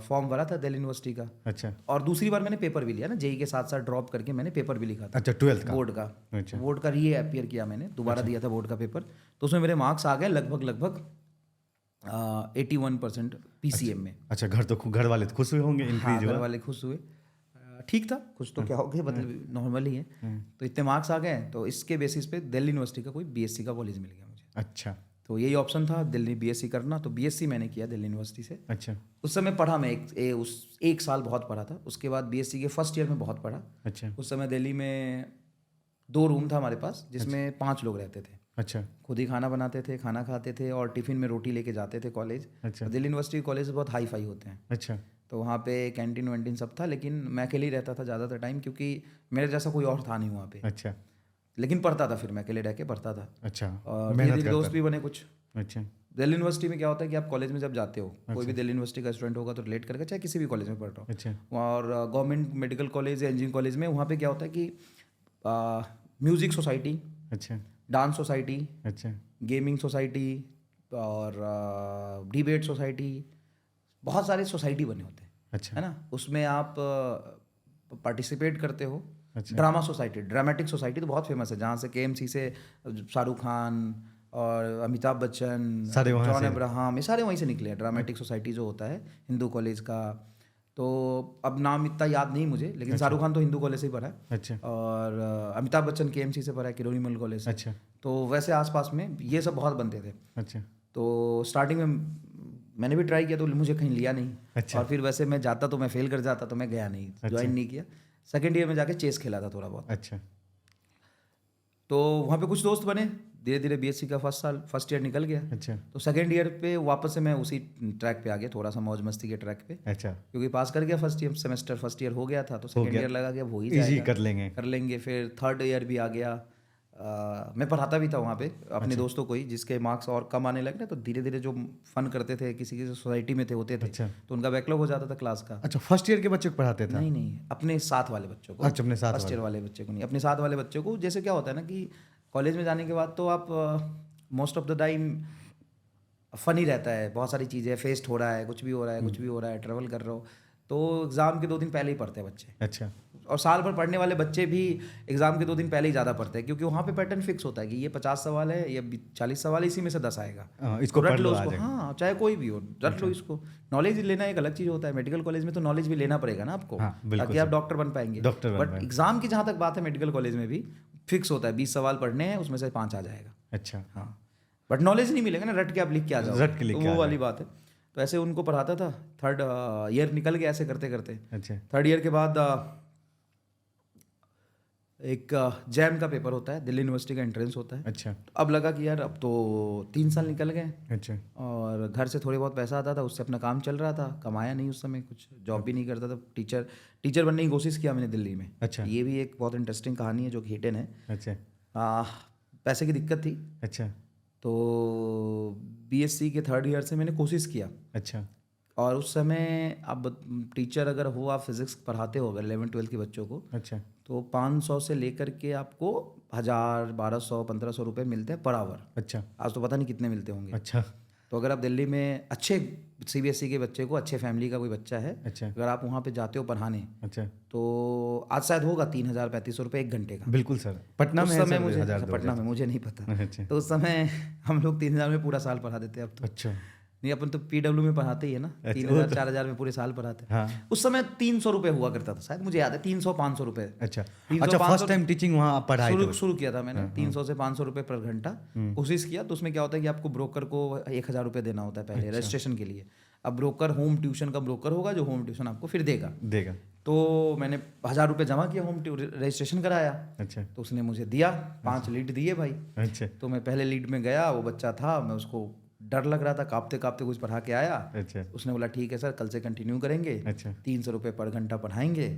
फॉर्म भरा था दिल्ली यूनिवर्सिटी का, अच्छा और दूसरी बार मैंने पेपर भी लिया ना, जेई के साथ साथ ड्रॉप करके मैंने पेपर भी लिखा था अच्छा 12th का। बोर्ड का। अच्छा बोर्ड का री अपीयर किया मैंने, दोबारा दिया था बोर्ड का पेपर। तो उसमें मेरे मार्क्स आ गए लगभग 81% पीसीएम में। अच्छा। घर वाले तो खुश हुए होंगे, हाँ, इंक्रीज घर हुआ। वाले खुश हुए। ठीक था, कुछ तो क्या हो गया, मतलब नॉर्मल ही है। तो इतने मार्क्स आ गए, तो इसके बेसिस पे दिल्ली यूनिवर्सिटी का कोई बीएससी का कॉलेज मिल गया मुझे। अच्छा तो यही ऑप्शन था, दिल्ली बीएससी करना। तो बीएससी मैंने किया दिल्ली यूनिवर्सिटी से। अच्छा उस समय पढ़ा मैं एक साल बहुत पढ़ा था। उसके बाद बीएससी के फर्स्ट ईयर में बहुत पढ़ा। अच्छा उस समय दिल्ली में 2 रूम था हमारे पास, जिसमें 5 लोग रहते थे। अच्छा खुद ही खाना बनाते थे, खाना खाते थे, और टिफिन में रोटी लेके जाते थे कॉलेज। अच्छा दिल्ली यूनिवर्सिटी कॉलेज बहुत हाई फाई होते हैं, अच्छा तो वहाँ पे कैंटीन वैंटीन सब था, लेकिन मैं अकेले ही रहता था ज़्यादातर टाइम, क्योंकि मेरे जैसा कोई और था नहीं वहाँ पे। अच्छा लेकिन पढ़ता था, फिर मैं अकेले रह के पढ़ता था, अच्छा। और मेहनत धीरे-धीरे दोस्त करता भी बने कुछ। अच्छा दिल्ली यूनिवर्सिटी में क्या होता है कि आप कॉलेज में जब जाते हो, कोई भी दिल्ली यूनिवर्सिटी का स्टूडेंट होगा तो रिलेट करके, चाहे किसी भी कॉलेज में पढ़ रहा हो, अच्छा और गवर्नमेंट मेडिकल कॉलेज या इंजीनियरिंग कॉलेज में, वहाँ पे क्या होता है कि म्यूज़िक सोसाइटी, अच्छा डांस सोसाइटी, अच्छा गेमिंग सोसाइटी, और डिबेट सोसाइटी, बहुत सारे सोसाइटी बने होते हैं, अच्छा है ना। उसमें आप पार्टिसिपेट करते हो। अच्छा ड्रामा सोसाइटी, ड्रामेटिक सोसाइटी तो बहुत फेमस है, जहाँ से केएमसी से शाहरुख खान और अमिताभ बच्चन, सारे वहाँ जॉन से। अब्राहम, ये सारे वहीं से निकले हैं। ड्रामेटिक सोसाइटी जो होता है हिंदू कॉलेज का, तो अब नाम इतना याद नहीं मुझे, लेकिन शाहरुख खान तो हिंदू कॉलेज से ही पढ़ा है, अच्छा और अमिताभ बच्चन केएमसी से पढ़ा है, किरोड़ीमल कॉलेज से। अच्छा तो वैसे आसपास में ये सब बहुत बनते थे। अच्छा तो स्टार्टिंग में मैंने भी ट्राई किया, तो मुझे कहीं लिया नहीं। अच्छा। और फिर वैसे मैं जाता तो मैं फेल कर जाता, तो मैं गया नहीं, ज्वाइन नहीं किया। सेकेंड ईयर में जाके चेस खेला था थोड़ा बहुत। अच्छा तो वहाँ पे कुछ दोस्त बने, धीरे धीरे बीएससी का फर्स्ट ईयर निकल गया। अच्छा तो सेकेंड ईयर पे वापस से मैं उसी ट्रैक पे आ गया, थोड़ा सा मौज मस्ती के ट्रैक पे, अच्छा। क्योंकि पास कर गया फर्स्ट ईयर हो गया था, तो सेकेंड गया। ईयर लगा कि अब हो ही इजी जाएगा, कर लेंगे। फिर थर्ड ईयर भी आ गया, मैं पढ़ाता भी था वहाँ पे अपने दोस्तों को ही, जिसके मार्क्स और कम आने लगे ना, तो धीरे धीरे जो फन करते थे, किसी की सोसाइटी में थे होते थे, अच्छा। तो उनका बैकलॉग हो जाता था क्लास का। अच्छा, फर्स्ट ईयर के बच्चे को पढ़ाते थे? नहीं नहीं, अपने साथ वाले बच्चों को। अच्छा, अपने साथ फर्स्ट ईयर वाले बच्चे को नहीं, अपने साथ वाले बच्चों को। जैसे क्या होता है ना कि कॉलेज में जाने के बाद तो आप most of the time funny रहता है, बहुत सारी चीज़ें, फेस्ट हो रहा है, कुछ भी हो रहा है, कुछ भी हो रहा है, ट्रैवल कर रहे हो, तो एग्ज़ाम के 2 दिन पहले ही पढ़ते हैं बच्चे। अच्छा। और साल भर पढ़ने वाले बच्चे भी एग्ज़ाम के 2 दिन पहले ही ज़्यादा पढ़ते हैं, क्योंकि वहाँ पे पैटर्न फिक्स होता है कि ये 50 सवाल है, ये 40 सवाल है, इसी में से 10 आएगा, इसको तो रट पढ़ लो लो, आ उसको। जाएगा। हाँ, चाहे कोई भी हो, रट लो इसको। नॉलेज लेना एक अलग चीज़ होता है, मेडिकल कॉलेज में तो नॉलेज भी लेना पड़ेगा ना आपको, हाँ, बिल्कुल ताकि आप सर। डॉक्टर बन पाएंगे। डॉक्टर बन बट पाएंगे। एग्ज़ाम की जहाँ तक बात है, मेडिकल कॉलेज में भी फिक्स होता है, 20 सवाल पढ़ने हैं, उसमें से 5 आ जाएगा। अच्छा। हाँ, बट नॉलेज नहीं मिलेगा ना, रट के आप लिख के आ जाओ, रट के लिख तो के वो आ वाली बात है। तो ऐसे उनको पढ़ाता था। 3rd ईयर निकल गया ऐसे करते करते। अच्छा। 3rd ईयर के बाद एक जैम का पेपर होता है, दिल्ली यूनिवर्सिटी का एंट्रेंस होता है। अच्छा। तो अब लगा कि यार अब तो 3 साल निकल गए, अच्छा। और घर से थोड़े बहुत पैसा आता था, उससे अपना काम चल रहा था, कमाया नहीं उस समय, कुछ जॉब भी नहीं करता था। टीचर बनने की कोशिश किया मैंने दिल्ली में। अच्छा। ये भी एक बहुत इंटरेस्टिंग कहानी है जो कि हिडन है। अच्छा। पैसे की दिक्कत थी, अच्छा। तो बीएससी के 3rd ईयर से मैंने कोशिश किया। अच्छा। और उस समय अब टीचर अगर हो, आप फिजिक्स पढ़ाते हो अगर 11th-12th के बच्चों को, अच्छा। तो 500 से लेकर के आपको 1000, 1200, 1500 रुपये मिलते हैं पर आवर। अच्छा। आज तो पता नहीं कितने मिलते होंगे। अच्छा। तो अगर आप दिल्ली में अच्छे सीबीएसई के बच्चे को, अच्छे फैमिली का कोई बच्चा है, अच्छा। अगर आप वहाँ पे जाते हो पढ़ाने, अच्छा। तो आज शायद होगा 3000-3500 रुपये 1 घंटे का। बिल्कुल सर, पटना उस में है समय सर, मुझे, 1000, अच्छा, पटना 2000। में मुझे नहीं पता। अच्छा। तो उस समय हम लोग 3000 में पूरा साल पढ़ा देते। अब तो अच्छा। नहीं, अपन तो पीडब्ल्यू में पढ़ाते ही है ना, 3000-4000 में पूरे साल पढ़ाते हैं। हाँ। उस समय 300 रुपये हुआ करता था, शायद मुझे याद है, 300-500 रुपये। अच्छा। 300, अच्छा, 500 फर्स्ट टाइम टीचिंग वहाँ आप पढ़ाई थे? शुरू किया था मैंने। 300 से 500 रुपये पर घंटा कोशिश किया। तो उसमें क्या होता है कि आपको ब्रोकर को 1000 रुपये देना होता है पहले रजिस्ट्रेशन के लिए। अब ब्रोकर होम ट्यूशन का ब्रोकर होगा जो होम ट्यूशन आपको फिर देगा। तो मैंने 1000 रुपये जमा किया, होम रजिस्ट्रेशन कराया। अच्छा। तो उसने मुझे दिया 5 लीड दिए भाई। अच्छा। तो मैं पहले लीड में गया, वो बच्चा था, मैं उसको डर लग रहा था, काँपते काँपते कुछ पढ़ा के आया। अच्छा। उसने बोला ठीक है सर, कल से कंटिन्यू करेंगे, अच्छा। 300 रुपये पर घंटा पढ़ाएंगे।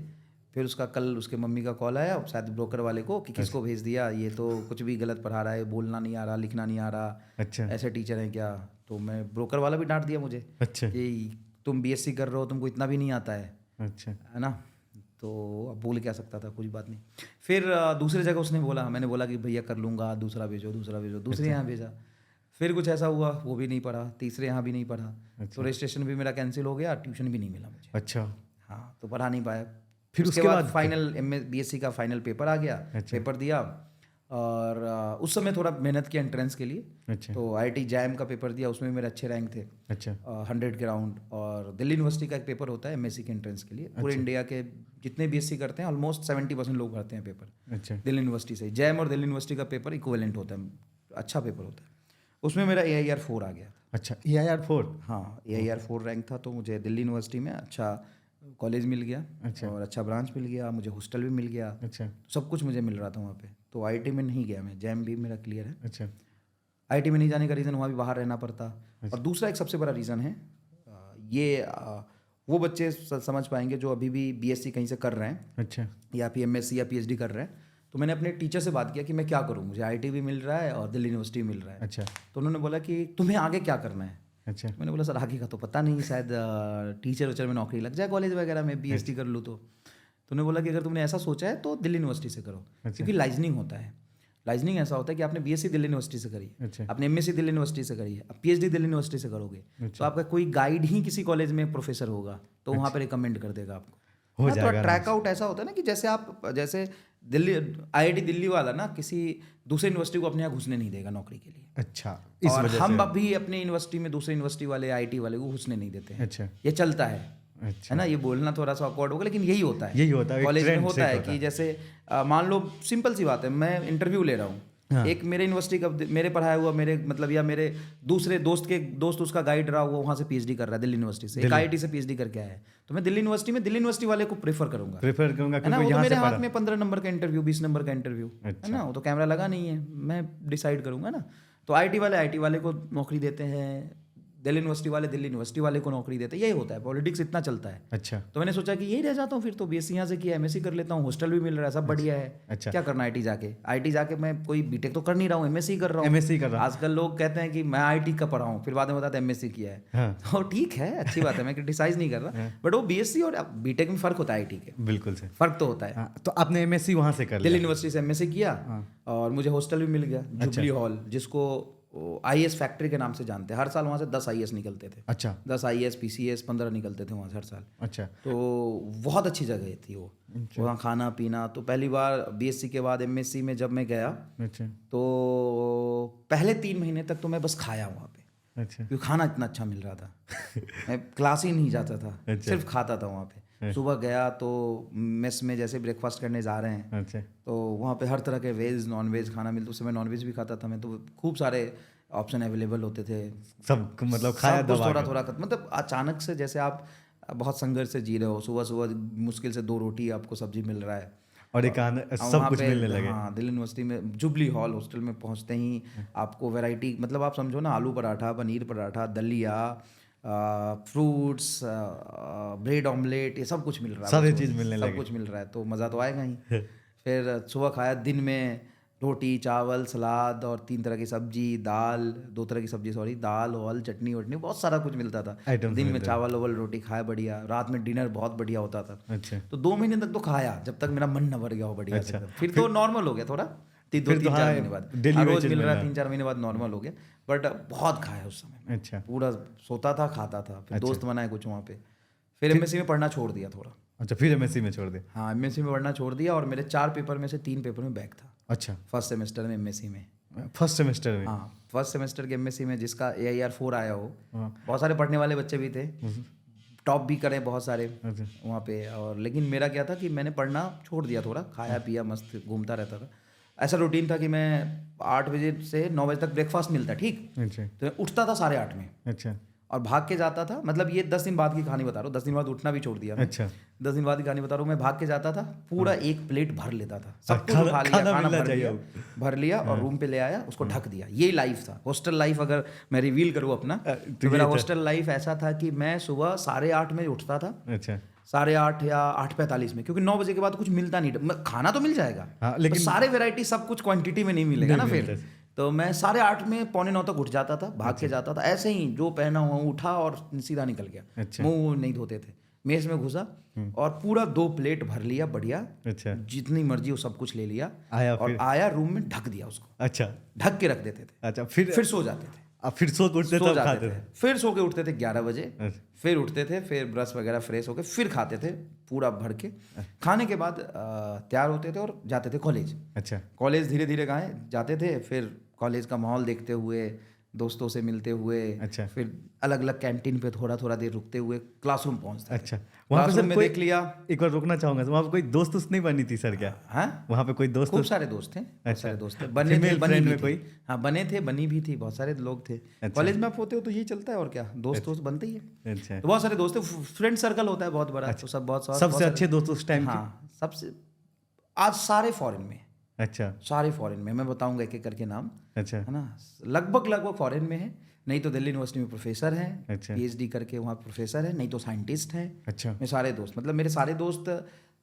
फिर उसका कल उसके मम्मी का कॉल आया शायद ब्रोकर वाले को कि किसको भेज दिया, ये तो कुछ भी गलत पढ़ा रहा है, बोलना नहीं आ रहा, लिखना नहीं आ रहा, अच्छा। ऐसे टीचर हैं क्या। तो मैं, ब्रोकर वाला भी डांट दिया मुझे अच्छा। कि तुम बीएससी कर रहे हो, तुमको इतना भी नहीं आता है, अच्छा। है ना। तो अब बोल क्या सकता था, कुछ बात नहीं। फिर दूसरी जगह उसने बोला, मैंने बोला कि भैया कर लूँगा, दूसरा भेजो, दूसरे यहाँ भेजा। फिर कुछ ऐसा हुआ, वो भी नहीं पढ़ा, तीसरे यहाँ भी नहीं पढ़ा। तो रजिस्ट्रेशन भी मेरा कैंसिल हो गया, ट्यूशन भी नहीं मिला मुझे। अच्छा। हाँ, तो पढ़ा नहीं पाया। फिर उसके बाद फाइनल बीएससी का फाइनल पेपर आ गया। अच्छा। पेपर दिया, और उस समय थोड़ा मेहनत किया एंट्रेंस के लिए। अच्छा। तो आईआईटी जैम का पेपर दिया, उसमें मेरे अच्छे रैंक थे। अच्छा। 100 के राउंड। और दिल्ली यूनिवर्सिटी का एक पेपर होता है एमएससी के एंट्रेंस के लिए। पूरे इंडिया के जितने बीएससी करते हैं ऑलमोस्ट 70% लोग भरते हैं पेपर अच्छा। दिल्ली यूनिवर्सिटी से। जैम और दिल्ली यूनिवर्सिटी का पेपर इक्विवेलेंट होता है, अच्छा पेपर होता है। उसमें मेरा AIR 4 आ गया था। अच्छा, AIR 4? हाँ, AIR 4 रैंक था, तो मुझे दिल्ली यूनिवर्सिटी में अच्छा कॉलेज मिल गया। अच्छा। और अच्छा ब्रांच मिल गया, मुझे हॉस्टल भी मिल गया। अच्छा। सब कुछ मुझे मिल रहा था वहाँ पे। तो आईआईटी में नहीं गया मैं, जैम भी मेरा क्लियर है। अच्छा। आईआईटी में नहीं जाने का रीज़न, वहाँ भी बाहर रहना पड़ता। और दूसरा एक सबसे बड़ा रीज़न है, वो बच्चे समझ पाएंगे जो अभी भी बीएससी कहीं से कर रहे हैं, अच्छा। या फिर एमएससी या पीएचडी कर रहे हैं। तो मैंने अपने टीचर से बात किया कि मैं क्या करूँ, मुझे आईआईटी भी मिल रहा है और दिल्ली यूनिवर्सिटी भी मिल रहा है। अच्छा। तो उन्होंने बोला कि तुम्हें आगे क्या करना है। अच्छा। मैंने बोला सर आगे का तो पता नहीं, शायद टीचर उचर में नौकरी लग जाए कॉलेज वगैरह में, बीएसटी कर लूँ। तो उन्होंने बोला कि अगर तुमने ऐसा सोचा है तो दिल्ली यूनिवर्सिटी से करो। क्योंकि लाइजनिंग होता है। लाइजनिंग ऐसा होता है कि आपने बीएससी दिल्ली यूनिवर्सिटी से करी, अच्छा। आपने एमएससी दिल्ली यूनिवर्सिटी से करी है, अब पीएचडी दिल्ली यूनिवर्सिटी से करोगे, तो आपका कोई गाइड ही किसी कॉलेज में प्रोफेसर होगा, तो वहाँ पर रिकमेंड कर देगा आपको। हो तो जाएगा। ट्रैक आउट ऐसा होता है ना कि जैसे दिल्ली आईआईटी दिल्ली वाला ना किसी दूसरे यूनिवर्सिटी को अपने यहाँ घुसने नहीं देगा नौकरी के लिए। अच्छा, इस और वजह हम से। अभी अपनी यूनिवर्सिटी में दूसरे यूनिवर्सिटी वाले आईटी वाले को घुसने नहीं देते हैं। अच्छा। ये चलता है। अच्छा। है ना, ये बोलना थोड़ा सा ऑकवर्ड होगा, लेकिन यही होता है। यही होता है, एक कॉलेज में trend होता set है होता कि है। जैसे मान लो सिंपल सी बात है, मैं इंटरव्यू ले रहा हूँ, हाँ। एक मेरे यूनिवर्सिटी का, मेरे पढ़ाया हुआ, मेरे मतलब, या मेरे दूसरे दोस्त उसका गाइड रहा हुआ, वहाँ से पीएचडी कर रहा है दिल्ली यूनिवर्सिटी से, एक आईआईटी से पीएचडी करके आया है, तो मैं दिल्ली यूनिवर्सिटी वाले को प्रेफर करूंगा। प्रेफर करूंगा है ना, क्योंकि वो तो यहाँ मेरे से हाथ पढ़ा। में 15 नंबर का इंटरव्यू, 20 नंबर का इंटरव्यू, है ना, वो तो कैमरा लगा नहीं है, मैं डिसाइड करूंगा ना। तो आईटी वाले को नौकरी देते हैं दिल्ली यूनिवर्सिटी वाले को नौकरी देते, यही होता है, पॉलिटिक्स इतना चलता है। अच्छा तो मैंने सोचा कि यही रह जाता हूँ फिर, तो बीएससी यहाँ से किया, एमएससी कर लेता हूँ, हॉस्टल भी मिल रहा है, सब बढ़िया है। अच्छा। क्या करना आईटी जाके मैं कोई बीटेक तो कर नहीं रहा हूँ, एमएससी कर रहा हूँ। एमएससी कर रहा हूँ। आजकल लोग कहते हैं कि मैं आईटी का पढ़ा हूँ, फिर बाद में बताते हैं एमएससी किया है। हाँ। तो ठीक है, अच्छी बात है, मैं क्रिटिसाइज नहीं कर रहा, बट वो बीएससी और बीटेक में फर्क होता है, आईटी के बिल्कुल से। फर्क तो होता है। हाँ, तो आपने एमएससी वहाँ से कर दिल्ली लिया? यूनिवर्सिटी से एमएससी किया और मुझे हॉस्टल भी मिल गया, जुबली हॉल, जिसको आईएएस फैक्ट्री के नाम से जानते हैं। हर साल वहाँ से 10 आईएएस निकलते थे। अच्छा 10 आईएएस पीसीएस 15 निकलते थे वहाँ से हर साल। अच्छा तो बहुत अच्छी जगह थी वो, वहाँ खाना पीना। तो पहली बार बीएससी के बाद एमएससी में जब मैं गया, अच्छा तो पहले 3 महीने तक तो मैं बस खाया वहाँ पे, अच्छा क्योंकि खाना इतना अच्छा मिल रहा था। मैं क्लास ही नहीं जाता था, अच्छा। सिर्फ खाता था वहाँ पे। सुबह गया तो मेस में जैसे ब्रेकफास्ट करने जा रहे हैं, अच्छा तो वहाँ पे हर तरह के वेज नॉन वेज खाना मिलता। उस समय नॉन वेज भी खाता था मैं, तो खूब सारे ऑप्शन अवेलेबल होते थे। सब मतलब खाया सब कुछ दबा थोड़ा के। थोड़ा मतलब अचानक से, जैसे आप बहुत संघर्ष से जी रहे हो, सुबह सुबह मुश्किल से 2 रोटी आपको सब्जी मिल रहा है, और एक आने और सब वहाँ कुछ पे, मिलने लगे। हाँ, दिल्ली यूनिवर्सिटी में जुबली हॉल हॉस्टल में पहुँचते ही आपको वैरायटी, मतलब आप समझो ना, आलू पराठा, पनीर पराठा, दलिया, फ्रूट्स, ब्रेड ऑमलेट, ये सब कुछ मिल रहा है। सारी बस चीज़ मिलने सब लगे। कुछ मिल रहा है, तो मज़ा तो आएगा ही। फिर सुबह खाया, दिन में रोटी चावल सलाद और 3 तरह की सब्जी, दाल, 2 तरह की सब्जी, सॉरी, दाल वाल चटनी वटनी, बहुत सारा कुछ मिलता था। Items दिन में मिलते थे। चावल वावल रोटी खाया बढ़िया, रात में डिनर बहुत बढ़िया होता था। अच्छा तो 2 महीने तक तो खाया, जब तक मेरा मन न भर गया हो बढ़िया से। अच्छा। फिर तो नॉर्मल हो गया थोड़ा, फिर तो 2-3-4 हाँ, महीने बाद daily रोज wages मिल रहा है, मिलना। 3-4 महीने बाद नॉर्मल हो गया। बट बहुत खाया उस समय, अच्छा पूरा सोता था, खाता था। फिर अच्छा। दोस्त बनाए कुछ वहाँ पे। फिर एमएससी में पढ़ना छोड़ दिया थोड़ा। अच्छा फिर एमएससी में छोड़ दे। हाँ, एमएससी में पढ़ना छोड़ दिया, और मेरे 4 पेपर में से 3 पेपर में बैक था अच्छा फर्स्ट सेमेस्टर में एमएससी में। फर्स्ट सेमेस्टर में? हाँ, फर्स्ट सेमेस्टर के एमएससी में जिसका AIR 4 आया हो, हाँ। बहुत सारे पढ़ने वाले बच्चे भी थे, टॉप भी करे बहुत सारे अच्छा वहाँ पे। और लेकिन मेरा क्या था कि मैंने पढ़ना छोड़ दिया थोड़ा, खाया पिया मस्त घूमता रहता था। ऐसा रूटीन था कि मैं 8 बजे से 9 बजे तक ब्रेकफास्ट मिलता, ठीक, अच्छा तो मैं उठता था 8:30 में अच्छा और भाग के जाता था। मतलब ये 10 दिन बाद की कहानी बता रहा हूँ, 10 दिन बाद उठना भी छोड़ दिया मैं। अच्छा 10 दिन बाद की कहानी बता रहा हूँ। मैं भाग के जाता था, पूरा 1 प्लेट भर लेता था, सब कुछ खाना- उठा लिया, खाना खाना मिलना भर चाहिए लिया, भर लिया और रूम पे ले आया, उसको ढक दिया। ये लाइफ था हॉस्टल लाइफ। अगर मैं रिवील करूँ अपना, तो मेरा ये था। हॉस्टल लाइफ ऐसा था कि मैं सुबह 8:30 में उठता था, अच्छा 8:30 या 8:45 में, क्योंकि 9 बजे के बाद कुछ मिलता नहीं। खाना तो मिल जाएगा, हाँ, लेकिन लेकिन- सारे वैरायटी सब कुछ क्वांटिटी में नहीं मिलेगा नहीं ना फिर। मिलता। तो मैं 8:30 में 8:45 तक उठ जाता था, भाग के जाता था, ऐसे ही जो पहना हुआ उठा और सीधा निकल गया। अच्छा। मुंह नहीं धोते थे, मेज में घुसा और पूरा 2 प्लेट भर लिया बढ़िया, अच्छा जितनी मर्जी वो सब कुछ ले लिया, आया और फिर? आया रूम में ढक दिया उसको, अच्छा ढक के रख देते थे। अच्छा फिर फिर सो जाते थे, अब फिर सो के उठते सो तब जाते खाते थे, थे? फिर सो के उठते थे 11 बजे, अच्छा। फिर उठते थे, फिर ब्रश वगैरह फ्रेश होके फिर खाते थे पूरा भर के। खाने के बाद तैयार होते थे और जाते थे कॉलेज। अच्छा कॉलेज धीरे धीरे गाए जाते थे, फिर कॉलेज का माहौल देखते हुए, दोस्तों से मिलते हुए, अच्छा। फिर अलग अलग कैंटीन पे थोड़ा थोड़ा देर रुकते हुए क्लासरूम पहुंचते थे। अच्छा वहाँ पे क्लासरूम सर में कोई देख लिया। एक बार रोकना चाहूंगा, वहाँ पे कोई दोस्त उस्त नहीं बनी थी सर क्या? हाँ, वहाँ पे कोई दोस्त खूब सारे दोस्त थे, बहुत अच्छा। सारे दोस्त थे, बने थे, Female बनी friend भी में थी। कोई? हाँ, बने थे, बनी भी थी, बहुत सारे लोग थे। अच्छा। कॉलेज में आप होते हो तो यही चलता है, और क्या, दोस्त बनते ही है। अच्छा तो बहुत सारे दोस्त थे, फ्रेंड सर्कल होता है बहुत बड़ा, तो सब बहुत बहुत सबसे सारे- अच्छे दोस्त उस टाइम के? हाँ, सबसे आज सारे फॉरेन में, अच्छा सारे फॉरेन में, मैं बताऊंगा एक एक करके नाम, अच्छा है ना। लगभग फॉरेन में है, नहीं तो दिल्ली यूनिवर्सिटी में प्रोफेसर हैं, अच्छा। PhD करके वहाँ प्रोफेसर है, नहीं तो साइंटिस्ट हैं। अच्छा मेरे सारे दोस्त, मतलब मेरे सारे दोस्त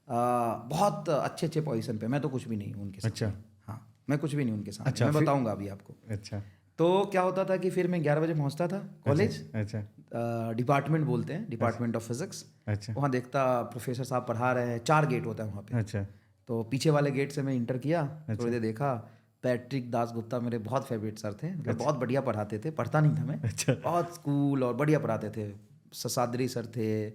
बहुत अच्छे अच्छे पोजीशन पे, मैं तो कुछ भी नहीं हूँ उनके सामने। अच्छा। हाँ, मैं कुछ भी नहीं उनके सामने, अच्छा, मैं फिर- बताऊंगा अभी आपको। अच्छा तो क्या होता था कि फिर मैं 11 बजे पहुँचता था कॉलेज, अच्छा डिपार्टमेंट बोलते हैं, डिपार्टमेंट ऑफ फिजिक्स। अच्छा वहाँ देखता प्रोफेसर साहब पढ़ा रहे हैं, 4 गेट होता है वहाँ पे। अच्छा तो पीछे वाले गेट से मैं इंटर किया, थोड़ी देर देखा। पैट्रिक दास गुप्ता मेरे बहुत फेवरेट सर थे, मतलब बहुत बढ़िया पढ़ाते थे, पढ़ता नहीं था मैं, अच्छा बहुत कूल और बढ़िया पढ़ाते थे। ससाद्री सर थे,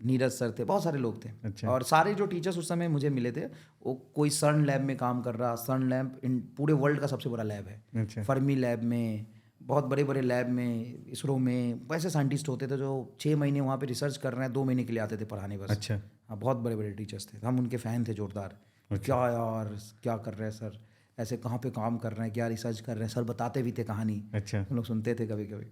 नीरज सर थे, बहुत सारे लोग थे। अच्छा। और सारे जो टीचर्स उस समय मुझे मिले थे, वो कोई सर्न लैब में काम कर रहा, सर्न लैब इन पूरे वर्ल्ड का सबसे बड़ा लैब है, अच्छा फर्मी लैब में, बहुत बड़े बड़े लैब में, इसरो में, वैसे साइंटिस्ट होते थे जो 6 महीने वहाँ पे रिसर्च कर रहे हैं, 2 महीने के लिए आते थे पढ़ाने बस। अच्छा हाँ, बहुत बड़े बड़े टीचर्स थे, हम उनके फ़ैन थे जोरदार। क्या यार, क्या कर रहे हैं सर, ऐसे कहाँ पे काम कर रहे हैं, क्या रिसर्च कर रहे हैं सर, बताते भी थे कहानी, अच्छा हम लोग सुनते थे कभी कभी।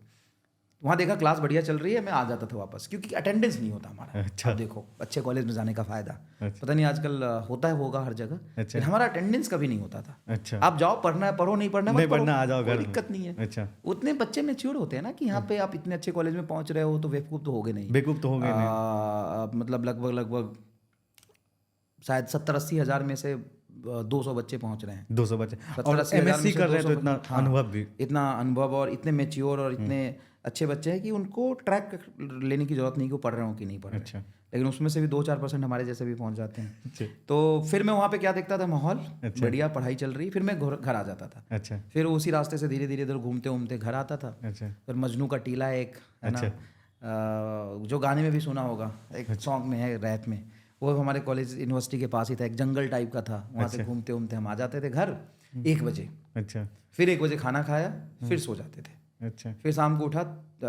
वहाँ देखा क्लास बढ़िया चल रही है, मैं आ जाता था वापस, क्योंकि अटेंडेंस नहीं होता हमारा। अच्छा। अब देखो अच्छे कॉलेज में जाने का फायदा, अच्छा। पता नहीं आजकल होता है होगा हर जगह, अच्छा। लेकिन हमारा अटेंडेंस कभी नहीं होता था। अच्छा। आप जाओ, पढ़ना है पढ़ो, नहीं पढ़ना है नहीं मत पढ़ो, पढ़ना, आ जाओ कोई घर में। दिक्कत नहीं है। अच्छा। उतने बच्चे मैच्योर होते हैं ना कि यहाँ पे आप इतने अच्छे कॉलेज में पहुंच रहे हो, तो बेवकूफ़ तो हो गए नहीं। बेवकूफ़ तो हो गए नहीं। मतलब लगभग शायद 70-80 हज़ार में से 200 बच्चे पहुंच रहे हैं। 200 बच्चे, 70-80 और हज़ार में एमएससी से कर रहे हैं तो 200 इतना हाँ, अनुभव भी। इतना अनुभव और इतने मेच्योर और इतने अच्छे बच्चे हैं कि उनको ट्रैक लेने की जरूरत नहीं कि वो पढ़ रहे हो कि नहीं पढ़ रहे। अच्छा। लेकिन उसमें से भी 2-4% हमारे जैसे भी पहुंच जाते हैं। अच्छा। तो फिर मैं वहाँ पे क्या देखता था, माहौल अच्छा। बढ़िया, पढ़ाई चल रही, फिर मैं घर आ जाता था। अच्छा। फिर उसी रास्ते से धीरे धीरे इधर घूमते घूमते घर आता था। अच्छा। फिर मजनू का टीला एक है ना, अच्छा। जो गाने में भी सुना होगा, एक सॉन्ग में है, रैप में, वो हमारे कॉलेज यूनिवर्सिटी के पास ही था, एक जंगल टाइप का था। वहाँ से घूमते घूमते हम आ जाते थे घर 1 बजे। अच्छा। फिर 1 बजे खाना खाया, फिर सो जाते थे। अच्छा। फिर शाम को उठा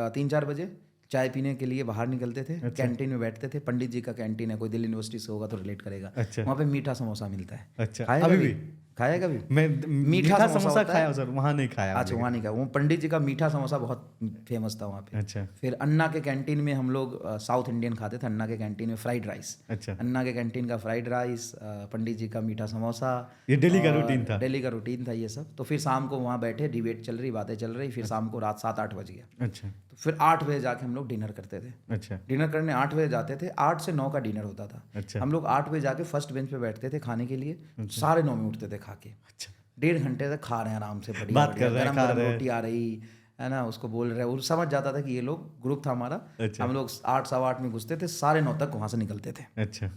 3-4 बजे चाय पीने के लिए बाहर निकलते थे। अच्छा। कैंटीन में बैठते थे, पंडित जी का कैंटीन है, कोई दिल्ली यूनिवर्सिटी से होगा तो रिलेट करेगा। अच्छा। वहाँ पे मीठा समोसा मिलता है। अच्छा। खाया अभी कभी? भी खाया कभी? मैं मीठा समोसा होता है। खाया सर, वहाँ नहीं खाया। अच्छा, वहाँ नहीं खाया। वो पंडित जी का मीठा समोसा बहुत फेमस था वहाँ पे। अच्छा। फिर अन्ना के कैंटीन में हम लोग साउथ इंडियन खाते थे। अन्ना के कैंटीन में फ्राइड राइस। अच्छा। अन्ना के कैंटीन का फ्राइड राइस, पंडित जी का मीठा समोसा, ये डेली का और रूटीन था। डेली का रूटीन था ये सब। तो फिर शाम को वहाँ बैठे, डिबेट चल रही, बातें चल रही, फिर शाम को रात 7-8 बज गया। अच्छा। तो फिर 8 बजे जाके हम लोग डिनर करते थे। अच्छा। डिनर करने 8 बजे जाते थे, 8 से 9 का डिनर होता था। अच्छा। हम लोग 8 बजे जाके फर्स्ट बेंच पे बैठते थे खाने के लिए, 9:30 में उठते थे खा के। अच्छा। 1.5 घंटे तक खा रहे हैं आराम से, बढ़िया बात कर रहे हैं, खा गरम रहे हैं। रोटी आ रही है ना, उसको बोल रहे हैं। वो समझ जाता था कि ये लोग, ग्रुप था हमारा। अच्छा। हम लोग 8 सवा 8 में घुसते थे, 9:30 तक वहाँ से निकलते थे, अच्छा।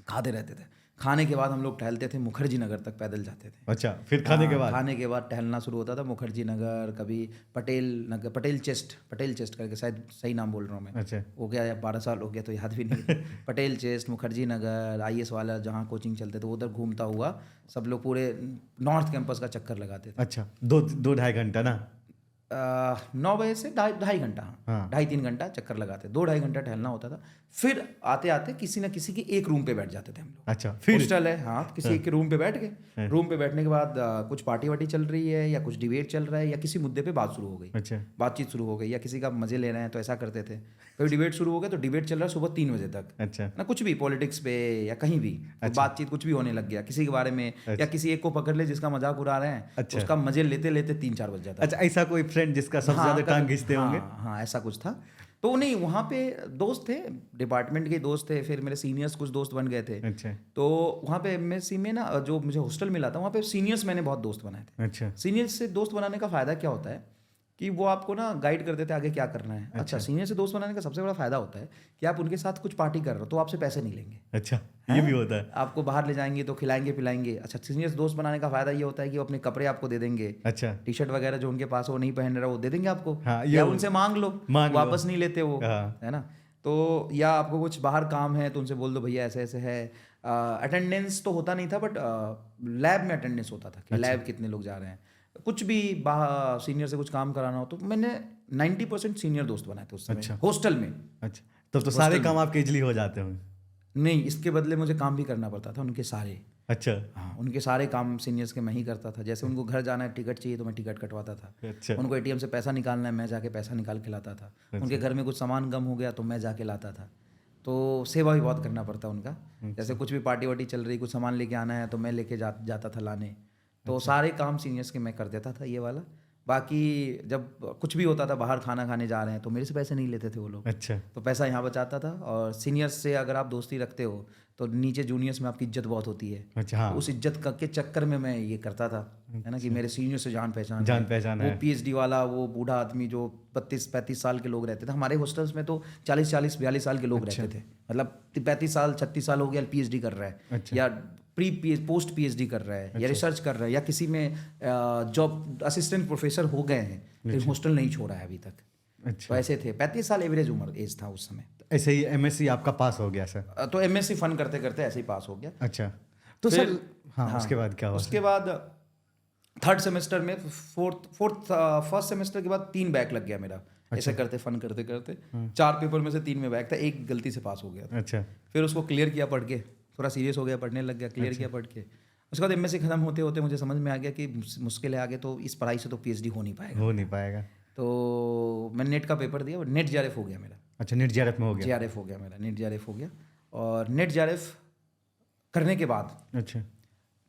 खाते रहते थे। खाने के बाद हम लोग टहलते थे, मुखर्जी नगर तक पैदल जाते थे। अच्छा। फिर खाने के बाद? खाने के बाद टहलना शुरू होता था, मुखर्जी नगर, कभी पटेल नगर, पटेल चेस्ट करके, शायद सही नाम बोल रहा हूँ मैं। अच्छा। हो गया या 12 साल हो गया तो याद भी नहीं। पटेल चेस्ट, मुखर्जी नगर, IAS वाला जहाँ कोचिंग चलते थे उधर घूमता हुआ सब लोग पूरे नॉर्थ कैंपस का चक्कर लगाते थे। अच्छा। 2-2.5 घंटा ना? 9 बजे से 2.5 घंटा, हाँ। 2.5-3 घंटा चक्कर लगाते, 2-2.5 घंटा टहलना होता था। फिर आते आते किसी न किसी के एक रूम पे बैठ जाते थे हम लोग। अच्छा। फिर हॉस्टल है, हाँ, किसी एक के रूम पे बैठ गए। रूम पे बैठने के बाद कुछ पार्टी वार्टी चल रही है, या कुछ डिबेट चल रहा है, या किसी मुद्दे पे बात शुरू हो गई, अच्छा। बातचीत शुरू हो गई, या किसी का मजे ले रहे हैं तो ऐसा करते थे। कभी डिबेट शुरू हो गया तो डिबेट चल रहा है सुबह 3 बजे तक अच्छा। ना, कुछ भी पॉलिटिक्स पे या कहीं भी बातचीत कुछ भी होने लग गया किसी के बारे में, या किसी एक को पकड़ ले जिसका मजाक उड़ा रहे हैं, अच्छा। उसका मजे लेते लेते 3-4 बज जाता। अच्छा, ऐसा कोई फ्रेंड जिसका सबसे हाँ, ज्यादा टांग खींचते होंगे? हाँ, ऐसा कुछ था। तो नहीं, वहाँ पे दोस्त थे, डिपार्टमेंट के दोस्त थे, फिर मेरे सीनियर्स कुछ दोस्त बन गए थे। अच्छा। तो वहाँ पे MSc में ना, जो मुझे हॉस्टल मिला था, वहाँ पे सीनियर्स मैंने बहुत दोस्त बनाए थे। अच्छा। सीनियर्स से दोस्त बनाने का फायदा क्या होता है कि वो आपको ना गाइड कर देते हैं आगे क्या करना है। अच्छा, सीनियर से दोस्त बनाने का सबसे बड़ा फायदा होता है कि आप उनके साथ कुछ पार्टी कर रहे हो तो आपसे पैसे नहीं लेंगे। अच्छा, ये भी होता है। आपको बाहर ले जाएंगे तो खिलाएंगे पिलाएंगे। अच्छा, सीनियर से दोस्त बनाने का फायदा ये होता है कि वो अपने कपड़े आपको दे देंगे। अच्छा। T-शर्ट वगैरह जो उनके पास वो नहीं पहन रहा वो दे देंगे आपको, हाँ, या उनसे मांग लो, वापस नहीं लेते वो, हाँ। है ना। तो या आपको कुछ बाहर काम है तो उनसे बोल दो भैया ऐसे ऐसे है। अटेंडेंस तो होता नहीं था, बट लैब में अटेंडेंस होता था कि लैब कितने लोग जा रहे हैं। कुछ भी बाहर सीनियर से कुछ काम कराना हो तो मैंने 90% सीनियर दोस्त बनाए थे उस समय। अच्छा। हॉस्टल में। अच्छा, तब तो सारे काम आपके इजली हो जाते होंगे। नहीं, इसके बदले मुझे काम भी करना पड़ता था उनके सारे। अच्छा। हाँ, उनके सारे काम सीनियर्स के मैं ही करता था। जैसे उनको घर जाना है, टिकट चाहिए तो मैं टिकट कटवाता था। अच्छा। उनको ATM से पैसा निकालना है, मैं जाके पैसा निकाल के लाता था। उनके घर में कुछ सामान गम हो गया तो मैं जाके लाता था। तो सेवा भी बहुत करना पड़ता उनका। जैसे कुछ भी पार्टी वार्टी चल रही, कुछ सामान लेके आना है तो मैं लेके जाता था लाने। तो सारे काम सीनियर्स के मैं कर देता था ये वाला। बाकी जब कुछ भी होता था, बाहर खाना खाने जा रहे हैं तो मेरे से पैसे नहीं लेते थे वो लोग। अच्छा। तो पैसा यहाँ बचाता था। और सीनियर्स से अगर आप दोस्ती रखते हो तो नीचे जूनियर्स में आपकी इज्जत बहुत होती है। अच्छा। हाँ। तो उस इज्जत के चक्कर में मैं ये करता था, है ना, कि मेरे सीनियर से जान पहचान है। वो PhD वाला, वो बूढ़ा आदमी जो 32-35 साल के लोग रहते थे। हमारे हॉस्टल्स में तो 40-42 साल के लोग रहते थे। मतलब 35 साल 36 साल हो गया, PhD कर रहा है। अच्छा। या पोस्ट PhD कर रहा है, या रिसर्च कर रहा है, या किसी में जॉब असिस्टेंट प्रोफेसर हो गए हैं, लेकिन हॉस्टल नहीं छोड़ा है अभी तक। अच्छा। तो ऐसे थे। 35 साल एवरेज उम्र एज था उस समय। ऐसे ही MSc आपका पास हो गया सर? तो MSc फन करते करते ऐसे ही पास हो गया। अच्छा। तो सर हाँ, उसके बाद क्या हुआ? उसके बाद 3rd सेमेस्टर में फर्स्ट सेमेस्टर के बाद 3 बैक लग गया मेरा। ऐसे करते फन करते करते 4 पेपर में से 3 में बैक था, 1 गलती से पास हो गया था। अच्छा। फिर उसको क्लियर किया पढ़ के, थोड़ा सीरियस हो गया, पढ़ने लग गया, क्लियर किया पढ़ के। उसके बाद MSc खत्म होते होते मुझे समझ में आ गया कि मुश्किल है आगे, तो इस पढ़ाई से तो PhD हो नहीं पाएगा। हो नहीं पाएगा। तो मैंने नेट का पेपर दिया, नेट JRF हो गया मेरा, अच्छा, नेट JRF में हो गया। JRF हो गया मेरा, नेट JRF हो गया। और नेट JRF करने के बाद अच्छा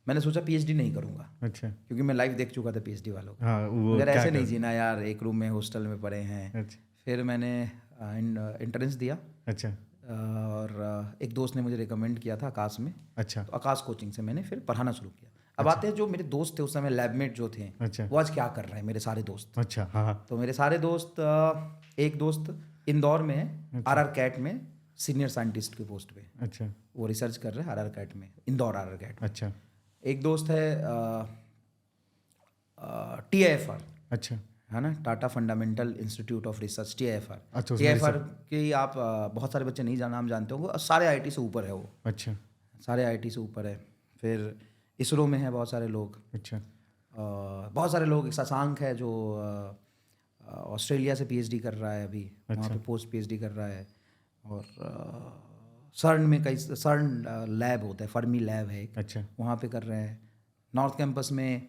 मैंने सोचा PhD नहीं करूँगा, अच्छा क्योंकि मैं लाइव देख चुका था PhD वालों को। हाँ, वो अगर क्या ऐसे नहीं कर- जीना यार, एक रूम में हॉस्टल में पड़े हैं। अच्छा फिर मैंने एंट्रेंस दिया, अच्छा और एक दोस्त ने मुझे रिकमेंड किया था आकाश में, अच्छा तो आकाश कोचिंग से मैंने फिर पढ़ाना शुरू किया। अब आते हैं जो मेरे दोस्त थे उस समय, लैबमेट जो थे, अच्छा वो आज क्या कर रहे हैं, मेरे सारे दोस्त। अच्छा हाँ हाँ तो मेरे सारे दोस्त, एक दोस्त इंदौर में है, RR कैट में सीनियर साइंटिस्ट की पोस्ट पे, अच्छा वो रिसर्च कर रहे हैं RR कैट में, इंदौर RR कैट में। अच्छा एक दोस्त है TIFR, अच्छा है ना, Tata fundamental institute of research, TIFR। अच्छा, उसमें TIFR की आप बहुत सारे बच्चे नहीं नाम जानते होंगे, सारे IIT से ऊपर है वो, अच्छा सारे IIT से ऊपर है। फिर इसरो में है बहुत सारे लोग, अच्छा बहुत सारे लोग। एक शशांक है जो ऑस्ट्रेलिया से PhD कर रहा है अभी, वहाँ पे पोस्ट PhD कर रहा है। और सर्न में कई सर्न लैब होता है, फर्मी लैब है एक, अच्छा वहाँ पे कर रहे हैं। नॉर्थ कैंपस में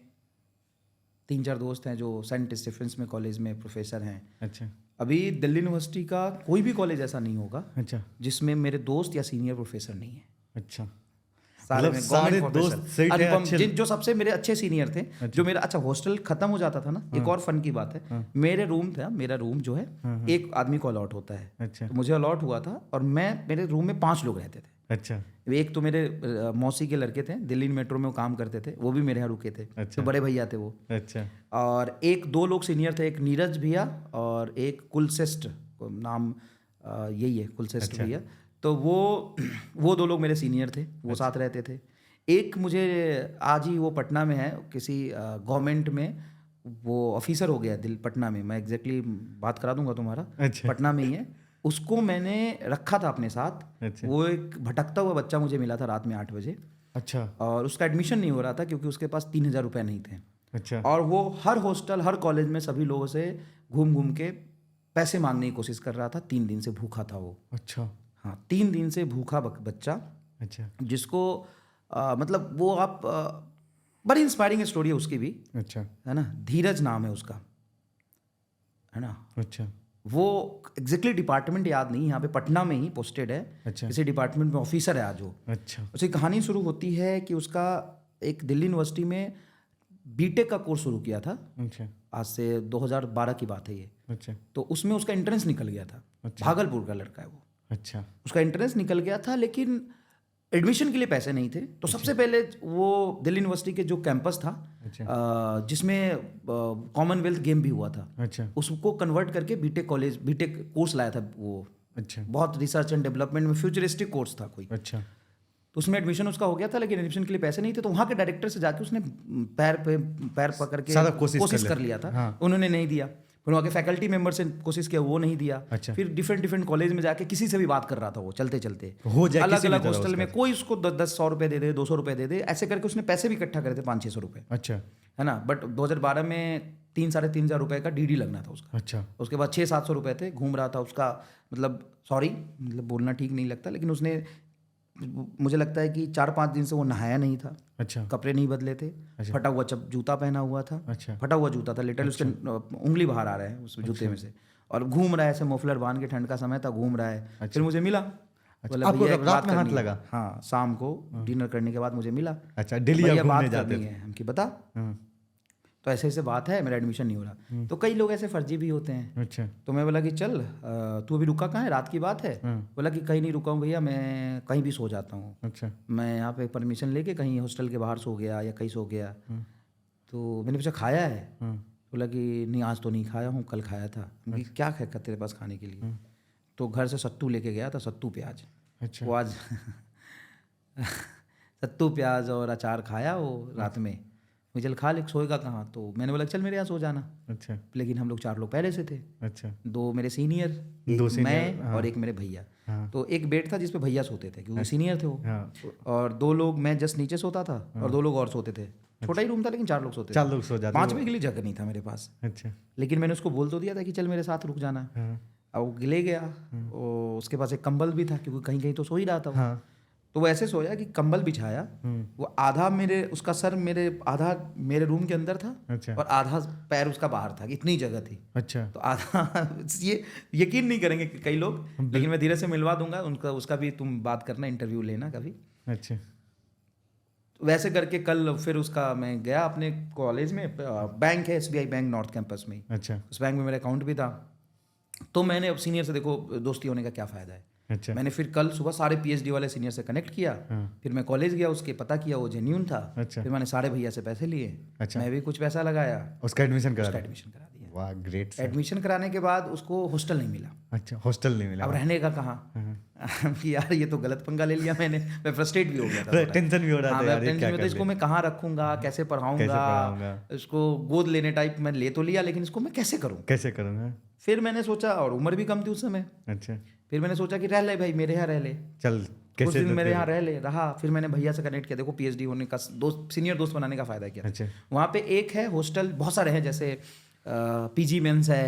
3-4 दोस्त हैं जो सेंट स्टीफेंस में कॉलेज में प्रोफेसर हैं। अच्छा अभी दिल्ली यूनिवर्सिटी का कोई भी कॉलेज ऐसा नहीं होगा अच्छा जिसमें मेरे दोस्त या सीनियर प्रोफेसर नहीं है। अच्छा सारे मतलब में सारे गवर्नमेंट दोस्त प्रोफेसर, सही थे, अनुपम, अच्छे- जो सबसे मेरे अच्छे सीनियर थे, जो मेरा अच्छा हॉस्टल खत्म हो जाता था ना, एक और फन की बात है, मेरे रूम था, मेरा रूम जो है एक आदमी को अलॉट होता है, अच्छा तो मुझे अलॉट हुआ था, और मैं, मेरे रूम में 5 लोग रहते थे। अच्छा एक तो मेरे मौसी के लड़के थे, दिल्ली मेट्रो में वो काम करते थे, वो भी मेरे यहाँ रुके थे, अच्छा। तो बड़े भैया थे वो। अच्छा और 1-2 लोग सीनियर थे, एक नीरज भैया और एक कुलश्रेष्ठ, नाम यही है, कुलश्रेष्ठ भैया। तो वो 2 लोग मेरे सीनियर थे, वो साथ रहते थे। एक मुझे आज ही वो पटना में है, किसी गवर्नमेंट में वो ऑफिसर हो गया पटना में, मैं एग्जैक्टली बात करा दूंगा तुम्हारा, अच्छा पटना में ही है। उसको मैंने रखा था अपने साथ। अच्छा वो एक भटकता हुआ बच्चा मुझे मिला था रात में 8 बजे, अच्छा और उसका एडमिशन नहीं हो रहा था क्योंकि उसके पास 3,000 रुपये नहीं थे। अच्छा और वो हर हॉस्टल, हर कॉलेज में सभी लोगों से घूम घूम के पैसे मांगने की कोशिश कर रहा था। 3 दिन से भूखा था वो। अच्छा हाँ, 3 दिन से भूखा बच्चा, अच्छा जिसको मतलब वो आप बड़ी इंस्पायरिंग स्टोरी है उसकी भी, अच्छा है ना। धीरज नाम है उसका, है ना। अच्छा वो एग्जैक्टली डिपार्टमेंट याद नहीं, यहाँ पे पटना में ही पोस्टेड है, अच्छा किसी डिपार्टमेंट में ऑफिसर है आज वो। अच्छा उसकी कहानी शुरू होती है कि उसका एक दिल्ली यूनिवर्सिटी में BTech का कोर्स शुरू किया था, अच्छा आज से 2012 की बात है ये। अच्छा तो उसमें उसका एंट्रेंस निकल गया था, अच्छा। भागलपुर का लड़का है वो। अच्छा उसका एंट्रेंस निकल गया था, लेकिन एडमिशन के लिए पैसे नहीं थे। तो सबसे पहले वो दिल्ली यूनिवर्सिटी के जो कैंपस था, अच्छा जिसमें कॉमनवेल्थ गेम भी हुआ था, अच्छा उसको कन्वर्ट करके BTech कोर्स लाया था वो। अच्छा बहुत रिसर्च एंड डेवलपमेंट में फ्यूचरिस्टिक कोर्स था कोई। अच्छा तो उसमें एडमिशन उसका हो गया था, लेकिन एडमिशन के लिए पैसे नहीं थे। तो वहाँ के डायरेक्टर से जाके उसने पैर पकड़ के सारा कोशिश कर लिया था। हाँ। उन्होंने नहीं दिया। फिर वहाँ के फैकल्टी मेंबर से कोशिश किया, वो नहीं दिया। अच्छा। फिर डिफरेंट कॉलेज में जाके किसी से भी बात कर रहा था वो, चलते चलते हो जाए अलग किसी भी अलग तरह हॉस्टल में, उसका। कोई उसको 10-100 रुपये दे दे, 200 रुपये दे दे, ऐसे करके उसने पैसे भी इकट्ठा करे थे, 500-600 रुपये, अच्छा है ना। बट 2012 में 3-3.5 हज़ार रुपये का DD लगना था उसका। अच्छा उसके बाद 600-700 रुपये थे। घूम रहा था उसका, मतलब सॉरी, मतलब बोलना ठीक नहीं लगता, लेकिन उसने, मुझे लगता है कि 4-5 दिन से वो नहाया नहीं था, अच्छा कपड़े नहीं बदले थे, फटा हुआ जूता पहना हुआ था, अच्छा फटा हुआ जूता था लिटरली, उसके उंगली बाहर आ रहा है उस जूते में से, और घूम रहा है ऐसे मफलर बांध के, ठंड का समय था, घूम रहा है। फिर मुझे मिला, बोला आपको भैया कब एक रात बात में हाथ करनी है। लगा? हाँ, शाम को डिनर करने के बाद मुझे मिला। अच्छा डेली भैया आप बात घूमने जाते करनी थे? है, हम कि बता। हाँ, तो ऐसे ऐसे बात है, मेरा एडमिशन नहीं हो रहा। तो कई लोग ऐसे फर्जी भी होते हैं। अच्छा तो मैं बोला कि चल, तू अभी रुका कहाँ है, रात की बात है। हाँ। बोला कि कहीं नहीं रुका हूँ भैया, मैं कहीं भी सो जाता हूँ। अच्छा मैं यहाँ पे परमिशन लेके कहीं हॉस्टल के बाहर सो गया या कहीं सो गया। तो मैंने पूछा खाया है? हाँ बोला कि नहीं, आज तो नहीं खाया हूँ, कल खाया था। मैंने कहा, क्या है तेरे पास खाने के लिए? तो घर से सत्तू लेके गया था, सत्तू प्याज। अच्छा वो आज सत्तू प्याज और अचार खाया वो रात में। मुझे चल खा ले, सोएगा कहाँ? तो मैंने बोला चल मेरे यहाँ सो जाना। अच्छा लेकिन हम लोग 4 लोग पहले से थे, अच्छा 2 मेरे सीनियर, दो एक senior, मैं हाँ। और एक मेरे भैया। हाँ तो एक बेड था जिसपे भैया सोते थे क्योंकि सीनियर थे वो, हाँ और 2 लोग, मैं जस्ट नीचे सोता था और 2 लोग और सोते थे। छोटा ही रूम था लेकिन 4 लोग सोते 4 थे। लोग सो जाते 5वें के लिए जगह नहीं था मेरे पास, अच्छा लेकिन मैंने उसको बोल तो दिया था कि चल मेरे साथ रुक जाना। हाँ अब वो ले गया। उसके पास एक कंबल भी था क्योंकि कहीं कहीं तो सो ही रहा था वो। हाँ तो वो ऐसे सोया कि कंबल बिछाया, वो आधा उसका सर आधा मेरे रूम के अंदर था अच्छा और आधा पैर उसका बाहर था, इतनी जगह थी। अच्छा तो आधा ये यकीन नहीं करेंगे कई लोग, लेकिन मैं धीरे से मिलवा दूंगा उसका भी तुम बात करना, इंटरव्यू लेना कभी। अच्छा तो वैसे करके कल फिर उसका मैं गया अपने कॉलेज में, बैंक है SBI बैंक नॉर्थ कैंपस में ही, अच्छा उस बैंक में मेरा अकाउंट भी था। तो मैंने अब सीनियर से, देखो दोस्ती होने का क्या फ़ायदा है, अच्छा मैंने फिर कल सुबह सारे PhD वाले सीनियर से कनेक्ट किया। फिर मैं कॉलेज गया, उसके पता किया वो जेन्यून था। अच्छा। फिर मैंने सारे भैया से पैसे लिए, अच्छा। मैं भी कुछ पैसा लगाया, उसका एडमिशन करा उसका दिया। एडमिशन करा दिया। वाह ग्रेट सर। एडमिशन कराने के बाद उसको हॉस्टल नहीं मिला। अच्छा हॉस्टल नहीं मिला। अब रहने का कहाँ कि यार ये तो गलत पंगा ले लिया मैंने। मैं फ्रस्ट्रेट भी हो गया था थोड़ा। टेंशन भी हो रहा हाँ, था मैं यार, ये टेंशन क्या में, तो कर इसको मैं कहाँ रखूंगा, कैसे पढ़ाऊंगा, पढ़ाऊंगा? इसको गोद लेने टाइप मैं ले तो लिया, लेकिन इसको मैं कैसे करूँ। कैसे करूँगा। फिर मैंने सोचा, और उम्र भी कम थी उस समय, अच्छा फिर मैंने सोचा कि रह ले भाई, मेरे यहाँ रह ले, चल कुछ कैसे दिन तो मेरे फिर- यहाँ रह ले। रहा, फिर मैंने भैया से कनेक्ट किया, देखो PhD होने का दोस्त, सीनियर दोस्त बनाने का फ़ायदा क्या। अच्छा वहाँ पे एक है हॉस्टल, बहुत सारे हैं, जैसे PG मेंस है,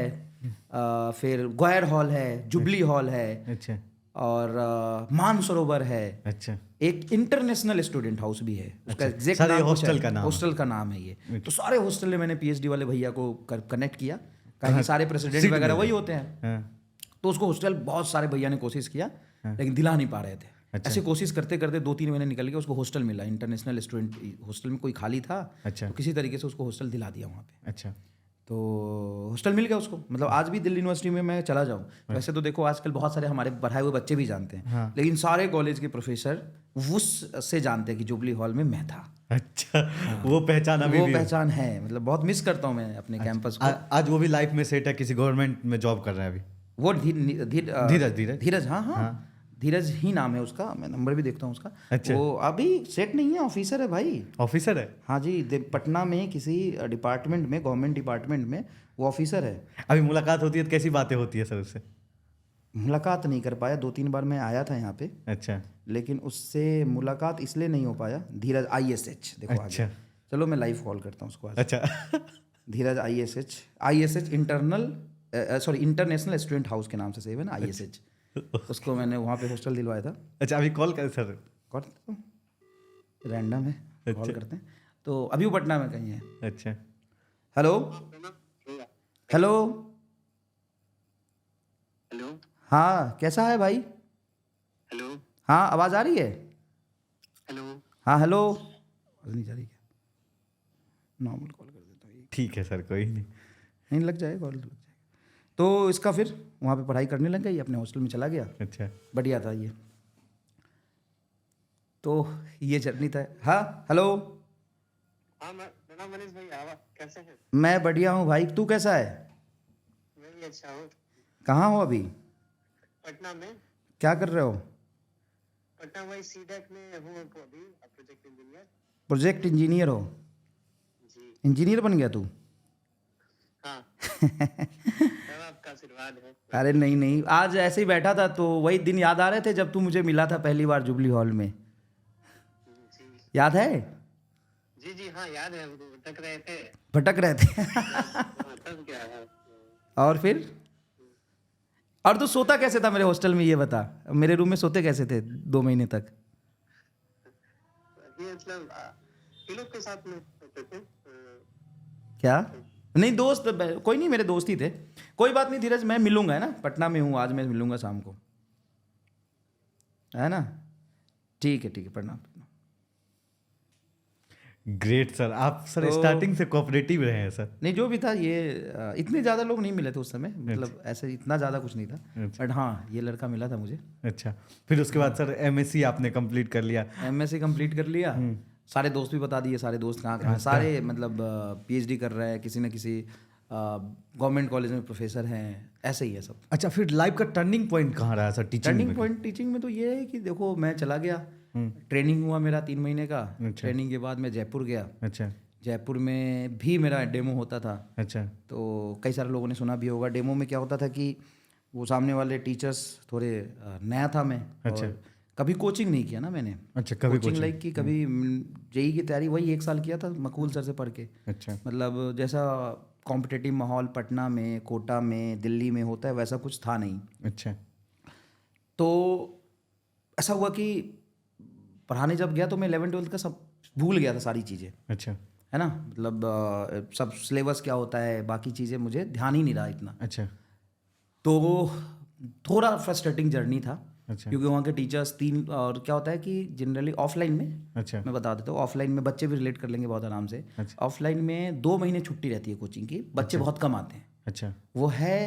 फिर गौहर हॉल है, जुबली हॉल है, अच्छा और मानसरोवर है, अच्छा एक इंटरनेशनल स्टूडेंट हाउस भी है, उसका अच्छा, एग्जैक्ट सारे नाम कुछ हॉस्टल है, का नाम है। हॉस्टल का नाम है ये। तो सारे हॉस्टल में मैंने PhD वाले भैया को कनेक्ट किया, कहा हाँ, कि सारे प्रेसिडेंट सीट वगैरह मिल वही गई। होते हैं। हाँ तो उसको हॉस्टल बहुत सारे भैया ने कोशिश किया, लेकिन दिला नहीं पा रहे थे। अच्छा। ऐसे कोशिश करते करते 2-3 महीने निकल गए, उसको हॉस्टल मिला, इंटरनेशनल स्टूडेंट हॉस्टल में कोई खाली था, अच्छा तो किसी तरीके से उसको हॉस्टल दिला दिया वहाँ पे। अच्छा तो हॉस्टल मिल गया उसको, मतलब आज भी दिल्ली यूनिवर्सिटी में मैं चला जाऊँ, वैसे तो देखो आजकल बहुत सारे हमारे पढ़ाए हुए बच्चे भी जानते हैं, हाँ। लेकिन सारे कॉलेज के प्रोफेसर उस से जानते हैं कि जुबली हॉल में मैं था। अच्छा वो पहचान अभी वो भी है। पहचान है, मतलब बहुत मिस करता हूँ मैं अपने कैंपस को। आज वो भी लाइफ में सेट है, किसी गवर्नमेंट में जॉब कर रहा है अभी। वो धीरज। धीरज, हाँ, धीरज ही नाम है उसका, मैं नंबर भी देखता हूँ उसका। अच्छा। वो अभी सेट नहीं है, ऑफिसर है भाई। ऑफिसर है हाँ जी, पटना में किसी डिपार्टमेंट में, गवर्नमेंट डिपार्टमेंट में वो ऑफिसर है। अभी मुलाकात होती है तो कैसी बातें होती है सर उससे। मुलाकात नहीं कर पाया, 2-3 बार मैं आया था यहाँ पे, अच्छा लेकिन उससे मुलाकात इसलिए नहीं हो पाया। धीरज ISH, देखो अच्छा। आगे, चलो मैं लाइव कॉल करता हूँ उसको आज। अच्छा धीरज ISH इंटरनेशनल स्टूडेंट हाउस के नाम से सेव है ना, ISH। उसको मैंने वहाँ पे हॉस्टल दिलवाया था। अच्छा अभी कॉल कर सर। कॉल रैंडम है, कॉल अच्छा। करते हैं। तो अभी वो पटना में कहीं है। अच्छा हेलो हेलो, हेलो हाँ कैसा है भाई? हेलो हाँ आवाज़ आ रही है? हेलो हाँ हेलो, आवाज़ नहीं जा रही क्या? नॉर्मल कॉल कर देता हूँ, ठीक है सर कोई नहीं। नहीं लग जाएगा, कॉल लग जाएगा। तो इसका फिर वहाँ पे पढ़ाई करने लग गई, अपने हॉस्टल में चला गया, अच्छा बढ़िया था ये। तो ये जर्नी था। हाँ हेलो, हाँ मैं प्रणाम मनीष भाई, आवाज कैसे हैं? मैं बढ़िया हूँ भाई, तू कैसा है? मैं भी अच्छा हूँ। कहाँ हो अभी? पटना में, क्या कर रहे हो? पटना वही CDEC में हूँ अभी, प्रोजेक्ट इंजीनियर। प्रोजेक्ट इंजीनियर हो? जी इंजीनियर बन गया तू? हाँ सब आपका आशीर्वाद है। अरे नहीं नहीं, आज ऐसे ही बैठा था तो वही दिन याद आ रहे थे जब तू मुझे मिला था पहली बार जुबली हॉल में, जी याद है? जी जी हाँ याद है, वो भटक रहे थे। भटक रहे थे। हाँ, तब क्या है। और फिर, और तू सोता कैसे था मेरे हॉस्टल में, ये बता। मेरे रूम में सोते कैसे थे 2 महीने तक? ये मतलब ये लोग के साथ में होते थे। क्या? नहीं दोस्त, कोई नहीं, मेरे दोस्त ही थे। कोई बात नहीं धीरज, मैं मिलूंगा, है ना, पटना में हूँ आज, मैं मिलूंगा शाम को, है ना? ठीक है प्रणाम। ग्रेट सर, आप सर तो- स्टार्टिंग से कोऑपरेटिव रहे हैं सर। नहीं जो भी था ये, इतने ज़्यादा लोग नहीं मिले थे उस समय, मतलब ऐसे इतना ज़्यादा कुछ नहीं था, अच्छा। बट हाँ ये लड़का मिला था मुझे। अच्छा फिर उसके बाद सर MSc आपने कंप्लीट कर लिया। MSc कंप्लीट कर लिया, सारे दोस्त भी बता दिए, सारे दोस्त कहाँ कहाँ हैं, सारे मतलब PhD कर रहे हैं, किसी न किसी गवर्नमेंट कॉलेज में प्रोफेसर हैं, ऐसे ही है सब। अच्छा फिर लाइफ का टर्निंग पॉइंट कहाँ रहा सर टीचिंग टर्निंग में? पॉइंट टीचिंग में तो ये है कि देखो मैं चला गया, ट्रेनिंग हुआ मेरा 3 महीने का। ट्रेनिंग के बाद मैं जयपुर गया। अच्छा जयपुर में भी मेरा डेमो होता था, अच्छा तो कई सारे लोगों ने सुना भी होगा। डेमो में क्या होता था कि वो सामने वाले टीचर्स थोड़े नया था मैं, अच्छा। और कभी कोचिंग नहीं किया ना मैंने। अच्छा कभी कोचिंग लाइक की कभी JEE की तैयारी वही 1 साल किया था मकबूल सर से पढ़ के। अच्छा मतलब जैसा कॉम्पिटिटिव माहौल पटना में, कोटा में, दिल्ली में होता है वैसा कुछ था नहीं। अच्छा तो ऐसा हुआ कि पढ़ाने जब गया तो मैं 11th-12th का सब भूल गया था सारी चीज़ें, अच्छा है ना, मतलब सब सिलेबस क्या होता है, बाकी चीज़ें मुझे ध्यान ही नहीं रहा इतना। अच्छा तो थोड़ा फ्रस्ट्रेटिंग जर्नी था, अच्छा क्योंकि वहाँ के टीचर्स 3, और क्या होता है कि जनरली ऑफलाइन में, अच्छा मैं बता देता हूँ, ऑफलाइन में बच्चे भी रिलेट कर लेंगे बहुत आराम से। अच्छा। ऑफलाइन में 2 महीने छुट्टी रहती है कोचिंग की, बच्चे बहुत कम आते हैं। अच्छा वो है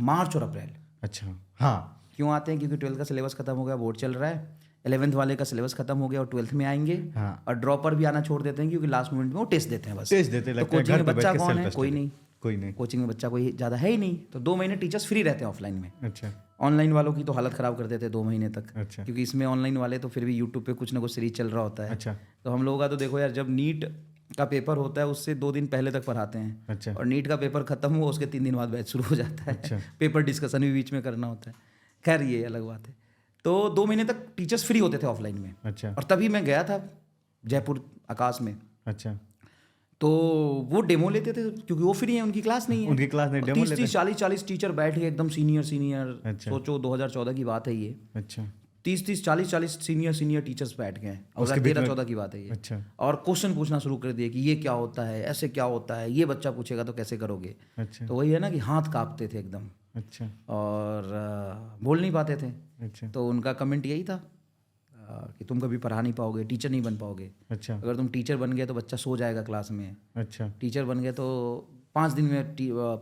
मार्च और अप्रैल। अच्छा। हाँ क्यों आते हैं? क्योंकि 12th का सिलेबस खत्म हो गया, बोर्ड चल रहा है, 11th वाले का सिलेबस खत्म हो गया और 12th में आएंगे। हाँ। और ड्रॉपर भी आना छोड़ देते हैं, क्योंकि लास्ट मोमेंट में वो टेस्ट देते हैं बस। टेस्ट देते तो लगता है, कोचिंग घर में पे बच्चा बैठ के कौन है? self कोई study। नहीं। कोई नहीं। कोचिंग में बच्चा कोई ज़्यादा है ही नहीं, तो 2 महीने टीचर्स फ्री रहते हैं ऑफलाइन में। अच्छा ऑनलाइन वालों की तो हालत ख़राब कर देते हैं 2 महीने तक, अच्छा क्योंकि इसमें ऑनलाइन वाले तो फिर भी यूट्यूब पे कुछ ना कुछ सीरीज चल रहा होता है। अच्छा तो हम लोगों का तो देखो यार, जब नीट का पेपर होता है उससे 2 दिन पहले तक पढ़ाते हैं, अच्छा और नीट का पेपर खत्म हुआ उसके 3 दिन बाद बैच शुरू हो जाता है। अच्छा। पेपर डिस्कशन भी बीच में करना होता है। खैर ये अलग बात है। तो 2 महीने तक टीचर्स फ्री होते थे ऑफलाइन में, अच्छा और तभी मैं गया था जयपुर आकाश में। अच्छा। तो वो डेमो लेते थे, क्योंकि वो फ्री है, उनकी क्लास नहीं है। उनकी क्लास नहीं, डेमो लेते 30-40 टीचर बैठ के एकदम सीनियर। अच्छा। सोचो 2014 की बात है ये। अच्छा 30-40 सीनियर टीचर्स बैठ गए हैं, उसके बीच में- 2013-14 की बात है ये। अच्छा और क्वेश्चन पूछना शुरू कर दिए कि ये क्या होता है, ऐसे क्या होता है, ये बच्चा पूछेगा तो कैसे करोगे। अच्छा तो वही है ना कि हाथ कांपते थे एकदम, अच्छा और बोल नहीं पाते थे। अच्छा तो उनका कमेंट यही था कि तुम कभी पढ़ा नहीं पाओगे, टीचर नहीं बन पाओगे। अच्छा अगर तुम टीचर बन गए तो बच्चा सो जाएगा क्लास में, अच्छा टीचर बन गए तो 5 दिन में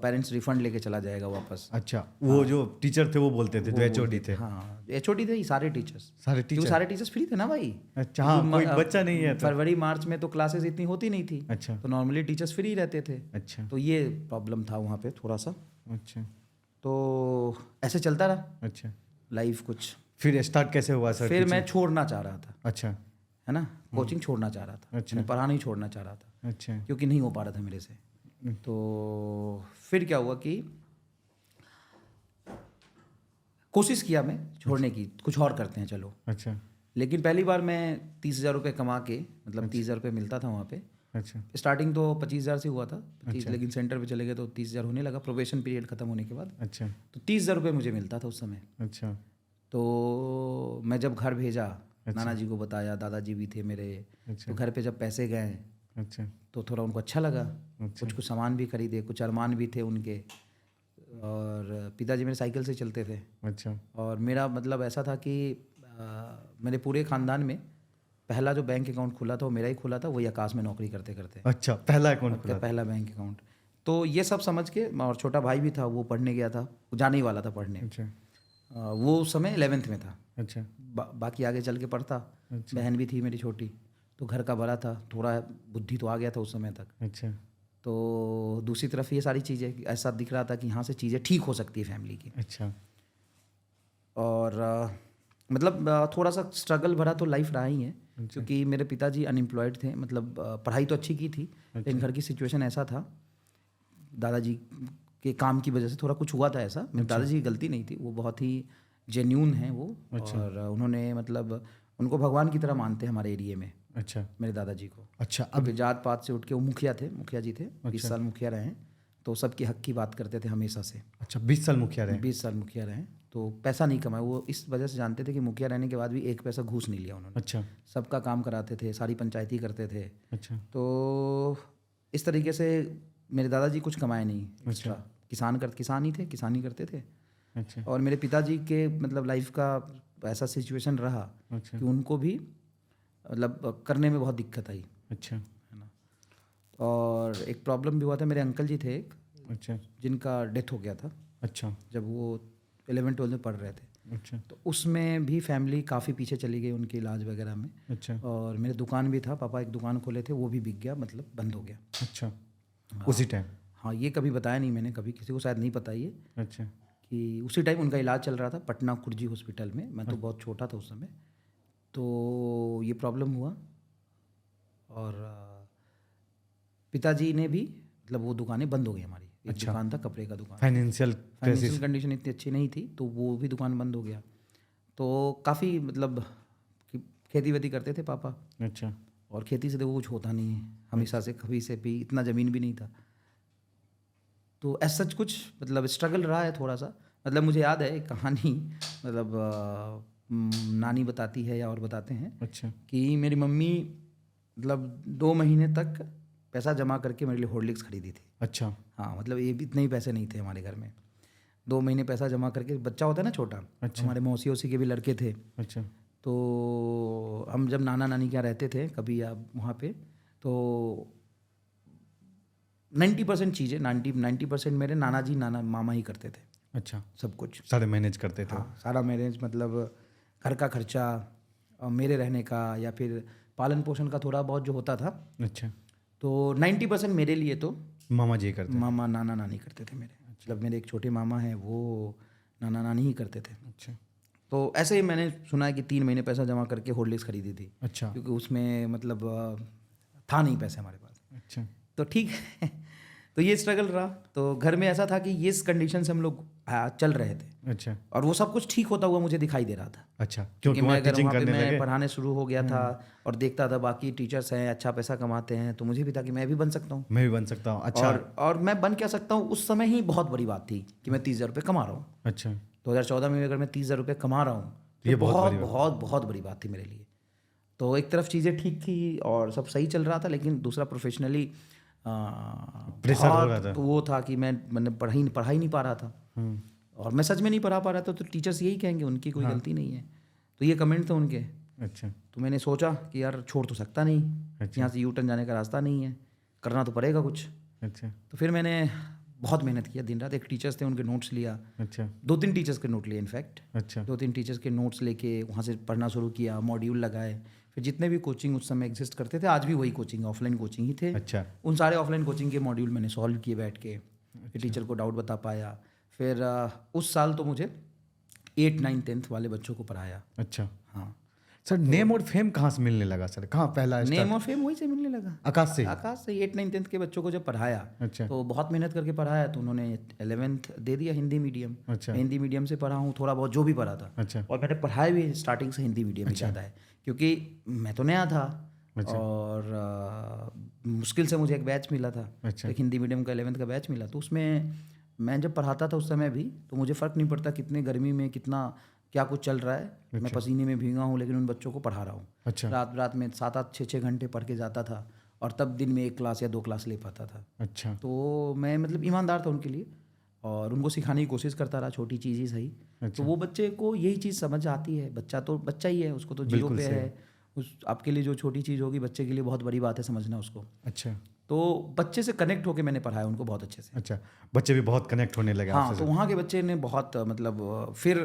पेरेंट्स रिफंड लेके चला जाएगा वापस। अच्छा। वो जो टीचर थे वो बोलते थे, जो एचओडी थे। हाँ, एचओडी थे ही सारे टीचर्स, सारे क्योंकि टीचर। सारे टीचर्स फ्री थे ना भाई। अच्छा हाँ, क्योंकि कोई बच्चा नहीं है तो। फरवरी मार्च में तो क्लासेस इतनी होती नहीं थी, अच्छा तो नॉर्मली टीचर्स फ्री रहते थे। अच्छा तो ये प्रॉब्लम था वहाँ पे थोड़ा सा। अच्छा तो ऐसे चलता रहा अच्छा। लाइफ कुछ। फिर स्टार्ट कैसे हुआ सर? फिर मैं छोड़ना चाह रहा था, अच्छा है ना, कोचिंग छोड़ना चाह रहा था, अच्छा। मैं पढ़ाना ही छोड़ना चाह रहा था, अच्छा क्योंकि नहीं हो पा रहा था मेरे से। तो फिर क्या हुआ कि कोशिश किया मैं छोड़ने की, कुछ और करते हैं चलो। अच्छा लेकिन पहली बार मैं 30,000 रुपये कमा के, मतलब 30,000 रुपये मिलता था वहाँ पे। अच्छा स्टार्टिंग तो 25,000 से हुआ था, 25, लेकिन सेंटर पे चले गए तो 30,000 होने लगा प्रोबेशन पीरियड खत्म होने के बाद। अच्छा तो 30,000 रुपये मुझे मिलता था उस समय। अच्छा तो मैं जब घर भेजा, नाना जी को बताया, दादाजी भी थे मेरे, अच्छा तो घर पे जब पैसे गए अच्छा तो थोड़ा उनको अच्छा लगा। अच्छा कुछ सामान भी खरीदे, कुछ अरमान भी थे उनके। और पिताजी मेरे साइकिल से चलते थे, अच्छा और मेरा मतलब ऐसा था कि मेरे पूरे ख़ानदान में पहला जो बैंक अकाउंट खुला था वो मेरा ही खुला था, वही आकाश में नौकरी करते करते। अच्छा। पहला अकाउंट खुला था। पहला बैंक अकाउंट। तो ये सब समझ के, और छोटा भाई भी था, वो पढ़ने गया था, वो जाने ही वाला था पढ़ने। अच्छा वो उस समय 11th में था, अच्छा बाकी आगे चल के पढ़ता। अच्छा बहन भी थी मेरी छोटी, तो घर का बड़ा था, थोड़ा बुद्धि तो आ गया था उस समय तक। अच्छा तो दूसरी तरफ ये सारी चीज़ें, ऐसा दिख रहा था कि यहाँ से चीज़ें ठीक हो सकती है फैमिली की। अच्छा और मतलब थोड़ा सा स्ट्रगल भरा तो लाइफ रहा ही है, क्योंकि मेरे पिताजी अनएम्प्लॉयड थे, मतलब पढ़ाई तो अच्छी की थी, लेकिन घर की सिचुएशन ऐसा था, दादाजी के काम की वजह से थोड़ा कुछ हुआ था ऐसा। मेरे दादाजी की गलती नहीं थी, वो बहुत ही जेन्यून हैं वो। और उन्होंने मतलब उनको भगवान की तरह मानते हैं हमारे एरिया में, अच्छा मेरे दादाजी को। अच्छा। अब जात पात से उठ के वो मुखिया जी थे, 20 साल मुखिया रहे हैं, तो सबके हक की बात करते थे हमेशा से। अच्छा 20 साल मुखिया रहे। 20 साल मुखिया रहे, तो पैसा नहीं कमाया वो, इस वजह से जानते थे कि मुखिया रहने के बाद भी एक पैसा घूस नहीं लिया उन्होंने। अच्छा सबका काम कराते थे, सारी पंचायती करते थे। अच्छा तो इस तरीके से मेरे दादाजी कुछ कमाए नहीं एक्स्ट्रा। किसान ही थे, किसानी करते थे। अच्छा और मेरे पिताजी के मतलब लाइफ का ऐसा सिचुएशन रहा अच्छा कि उनको भी मतलब करने में बहुत दिक्कत आई, अच्छा है ना। और एक प्रॉब्लम भी हुआ था, मेरे अंकल जी थे एक, अच्छा जिनका डेथ हो गया था अच्छा जब वो 11th-12th में पढ़ रहे थे। अच्छा तो उसमें भी फैमिली काफ़ी पीछे चली गई उनके इलाज वगैरह में। अच्छा और मेरे दुकान भी था, पापा एक दुकान खोले थे, वो भी बिक गया, मतलब बंद हो गया। अच्छा। उसी टाइम? हाँ, ये कभी बताया नहीं मैंने, कभी किसी को शायद नहीं पता ये, अच्छा कि उसी टाइम उनका इलाज चल रहा था पटना खुर्जी हॉस्पिटल में। मैं तो बहुत छोटा था उस समय, तो ये प्रॉब्लम हुआ। और पिताजी ने भी मतलब वो दुकानें बंद हो गई हमारी। एक अच्छा। दुकान था, कपड़े का दुकान। फाइनेंशियल कंडीशन इतनी अच्छी नहीं थी, तो वो भी दुकान बंद हो गया। तो काफ़ी मतलब खेती वेती करते थे पापा, अच्छा और खेती से तो कुछ होता नहीं है हमेशा से, कभी से भी इतना ज़मीन भी नहीं था। तो ऐसा सच कुछ मतलब स्ट्रगल रहा है थोड़ा सा। मतलब मुझे याद है एक कहानी, मतलब नानी बताती है या और बताते हैं अच्छा कि मेरी मम्मी मतलब 2 महीने तक पैसा जमा करके मेरे लिए हॉर्लिक्स खरीदी थी। अच्छा हाँ, मतलब ये भी इतने ही पैसे नहीं थे हमारे घर में। 2 महीने पैसा जमा करके, बच्चा होता है ना छोटा, अच्छा। हमारे मौसी वौसी के भी लड़के थे, अच्छा तो हम जब नाना नानी के यहाँ रहते थे कभी आप वहाँ पे, तो 90% चीज़ें 90% मेरे नाना जी नाना मामा ही करते थे अच्छा, सब कुछ। सारे मैनेज करते थे। हाँ, सारा मैनेज, मतलब घर का खर्चा और मेरे रहने का या फिर पालन पोषण का थोड़ा बहुत जो होता था, अच्छा, तो 90% मेरे लिए तो मामा जी करते। मामा नाना नानी करते थे मेरे। मतलब मेरे एक छोटे मामा हैं, वो नाना नानी ही करते थे। अच्छा तो ऐसे ही मैंने सुना है कि 3 महीने पैसा जमा करके हॉर्लिक्स खरीदी थी, अच्छा क्योंकि उसमें मतलब था नहीं पैसे हमारे पास। अच्छा तो ठीक है तो ये स्ट्रगल रहा। तो घर में ऐसा था कि इस कंडीशन से हम लोग चल रहे थे, अच्छा और वो सब कुछ ठीक होता हुआ मुझे दिखाई दे रहा था। अच्छा, क्योंकि क्योंकि मैं वहाँ अगर टीचिंग वहाँ पे करने मैं लगे। पढ़ाने शुरू हो गया था और देखता था बाकी टीचर्स हैं अच्छा पैसा कमाते हैं, तो मुझे भी था कि मैं भी बन सकता हूँ। मैं भी बन सकता हूँ। अच्छा और मैं बन क्या सकता हूँ, उस समय ही बहुत बड़ी बात थी कि मैं 30,000 रुपये कमा रहा हूँ। अच्छा 2014 में अगर मैं 30,000 रुपये कमा रहा हूँ तो ये बहुत बहुत बड़ी बात। बहुत बहुत बड़ी बात थी मेरे लिए। तो एक तरफ चीज़ें ठीक थी और सब सही चल रहा था, लेकिन दूसरा प्रोफेशनली प्रेशर हो रहा बहुत था। वो था कि मैंने पढ़ा ही नहीं पा रहा था, और मैं सच में नहीं पढ़ा पा रहा था। तो टीचर्स यही कहेंगे उनकी कोई गलती नहीं है, तो ये कमेंट थे उनके। अच्छा तो मैंने सोचा कि यार छोड़ तो सकता नहीं, अच्छा यहाँ से यू टर्न जाने का रास्ता नहीं है, करना तो पड़ेगा कुछ। अच्छा तो फिर मैंने बहुत मेहनत किया दिन रात। एक टीचर्स थे, उनके नोट्स लिया, अच्छा 2-3 टीचर्स के नोट लिए इनफैक्ट, अच्छा 2-3 टीचर्स के नोट्स लेके वहाँ से पढ़ना शुरू किया, मॉड्यूल लगाए। फिर जितने भी कोचिंग उस समय एग्जिस्ट करते थे, आज भी वही कोचिंग ऑफलाइन कोचिंग ही थे, अच्छा उन सारे ऑफलाइन कोचिंग के मॉड्यूल मैंने सॉल्व किए बैठ के, फिर टीचर को डाउट बता पाया। फिर उस साल तो मुझे 8, 9, 10th वाले बच्चों को पढ़ाया। अच्छा। हाँ, सर नेम और फेम कहाँ से मिलने लगा सर? कहाँ पहला नेम और फेम वहीं से मिलने लगा, आकाश से? आकाश से। 8, 9, 10th के बच्चों को जब पढ़ाया अच्छा तो बहुत मेहनत करके पढ़ाया, तो उन्होंने 11th दे दिया हिंदी मीडियम। अच्छा मैं हिंदी मीडियम से पढ़ा हूँ थोड़ा बहुत जो भी पढ़ा था, अच्छा और मैंने पढ़ाया भी स्टार्टिंग से हिंदी मीडियम ही ज़्यादा है, क्योंकि मैं तो नया था। अच्छा। और मुश्किल से मुझे एक बैच मिला था, अच्छा एक हिंदी मीडियम का 11th का बैच मिला। तो उसमें मैं जब पढ़ाता था उस समय भी, तो मुझे फ़र्क नहीं पड़ता कितने गर्मी में कितना क्या कुछ चल रहा है, मैं पसीने में भीगा हूँ, लेकिन उन बच्चों को पढ़ा रहा हूँ। अच्छा रात में 7-8, 6-6 घंटे पढ़ के जाता था, और तब दिन में 1 क्लास या 2 क्लास ले पाता था। अच्छा तो मैं मतलब ईमानदार था उनके लिए, और उनको सिखाने की कोशिश करता रहा, छोटी चीज़ ही सही। तो वो बच्चे को यही चीज़ समझ आती है, बच्चा तो बच्चा ही है, उसको तो जीरो बिल्कुल पे सही। है। उस आपके लिए जो छोटी चीज़ होगी बच्चे के लिए बहुत बड़ी बात है समझना उसको। अच्छा तो बच्चे से कनेक्ट होके मैंने पढ़ाया उनको बहुत अच्छे से। अच्छा, बच्चे भी बहुत कनेक्ट होने लगे हाँ, आपसे तो सर? वहाँ के बच्चे ने बहुत मतलब फिर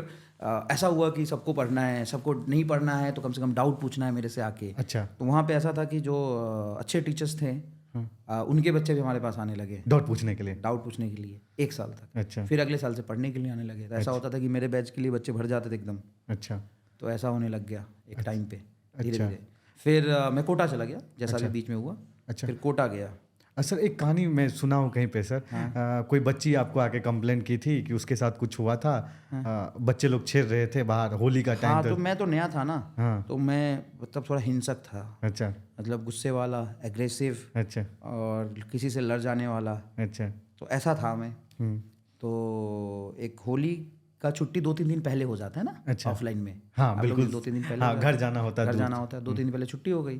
ऐसा हुआ कि सबको पढ़ना है, सबको नहीं पढ़ना है तो कम से कम डाउट पूछना है मेरे से आके। अच्छा तो वहाँ पे ऐसा था कि जो अच्छे टीचर्स थे उनके बच्चे भी हमारे पास आने लगे डाउट पूछने के लिए? डाउट पूछने के लिए 1 साल तक। अच्छा फिर अगले साल से पढ़ने के लिए आने लगे। तो ऐसा होता था कि मेरे बैच के लिए बच्चे भर जाते थे एकदम। अच्छा तो ऐसा होने लग गया एक टाइम पे, धीरे अच्छा। धीरे। फिर मैं कोटा चला गया, जैसा अच्छा। भी बीच में हुआ। अच्छा। फिर कोटा गया। सर एक कहानी मैं सुना हूँ कहीं पे सर, कोई बच्ची आपको आके कंप्लेंट की थी कि उसके साथ कुछ हुआ था। बच्चे लोग छेड़ रहे थे बाहर, होली का टाइम हाँ, था। तो मैं तो नया था ना, हाँ तो मैं मतलब थोड़ा हिंसक था, अच्छा मतलब गुस्से वाला, एग्रेसिव, अच्छा और किसी से लड़ जाने वाला। अच्छा तो ऐसा था मैं। तो एक होली का छुट्टी 2-3 दिन पहले हो जाता है ना, अच्छा। ऑफलाइन में। हाँ आप लोग बिल्कुल। 2-3 दिन पहले हाँ हो जाता घर जाना होता है, घर दूर। जाना होता है। 2-3 दिन पहले छुट्टी हो गई,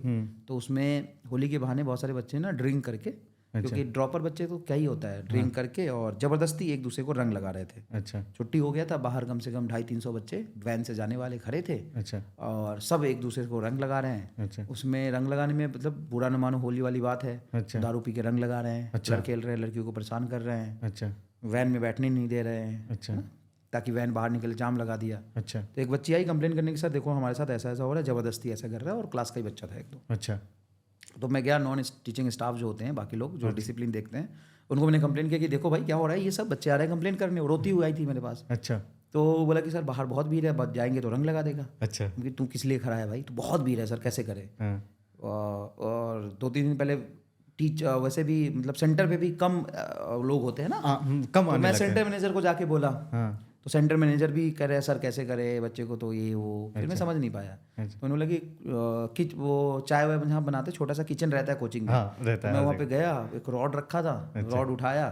तो उसमें होली के बहाने बहुत सारे बच्चे ना ड्रिंक करके, क्योंकि ड्रॉपर बच्चे तो क्या ही होता है, ड्रिंक करके और ज़बरदस्ती एक दूसरे को रंग लगा रहे थे। अच्छा छुट्टी हो गया था, बाहर कम से कम 250-300 बच्चे वैन से जाने वाले खड़े थे, अच्छा और सब एक दूसरे को रंग लगा रहे हैं। अच्छा उसमें रंग लगाने में मतलब बुरा न मानो, होली वाली बात है। अच्छा दारू पी के रंग लगा रहे हैं, अच्छा। लड़के खेल रहे हैं, लड़कियों को परेशान कर रहे हैं, अच्छा वैन में बैठने नहीं दे रहे हैं, अच्छा ताकि वैन बाहर निकले, जाम लगा दिया। अच्छा तो एक बच्ची आई कंप्लेन करने के साथ, देखो हमारे साथ ऐसा ऐसा हो रहा है, ज़बरदस्ती ऐसा कर रहा है, और क्लास का ही बच्चा था एक दो। अच्छा तो मैं गया, नॉन टीचिंग स्टाफ जो होते हैं, बाकी लोग जो डिसिप्लिन देखते हैं, उनको मैंने कंप्लेन किया कि देखो भाई क्या हो रहा है, ये सब बच्चे आ रहे हैं कंप्लेन करने। रोती हुई आई थी मेरे पास। अच्छा तो बोला कि सर बाहर बहुत भीड़ है, बस जाएंगे तो रंग लगा देगा। अच्छा क्योंकि तू किस लिए खड़ा है भाई, तो बहुत भीड़ है सर, कैसे करे। हाँ और 2-3 दिन पहले वैसे भी मतलब सेंटर पे भी कम लोग होते हैं ना, कम तो आने मैं लगते सेंटर मैनेजर को जाके बोला, हाँ तो सेंटर मैनेजर भी कह रहे हैं सर कैसे करे बच्चे को, तो ये वो। फिर मैं समझ नहीं पाया। अच्छा। तो उन्होंने लगी वो चाय वाय जहाँ बनाते, छोटा सा किचन रहता है कोचिंग में। हाँ रहता तो है मैं हर वहाँ पे गया, एक रॉड रखा था, अच्छा। रॉड उठाया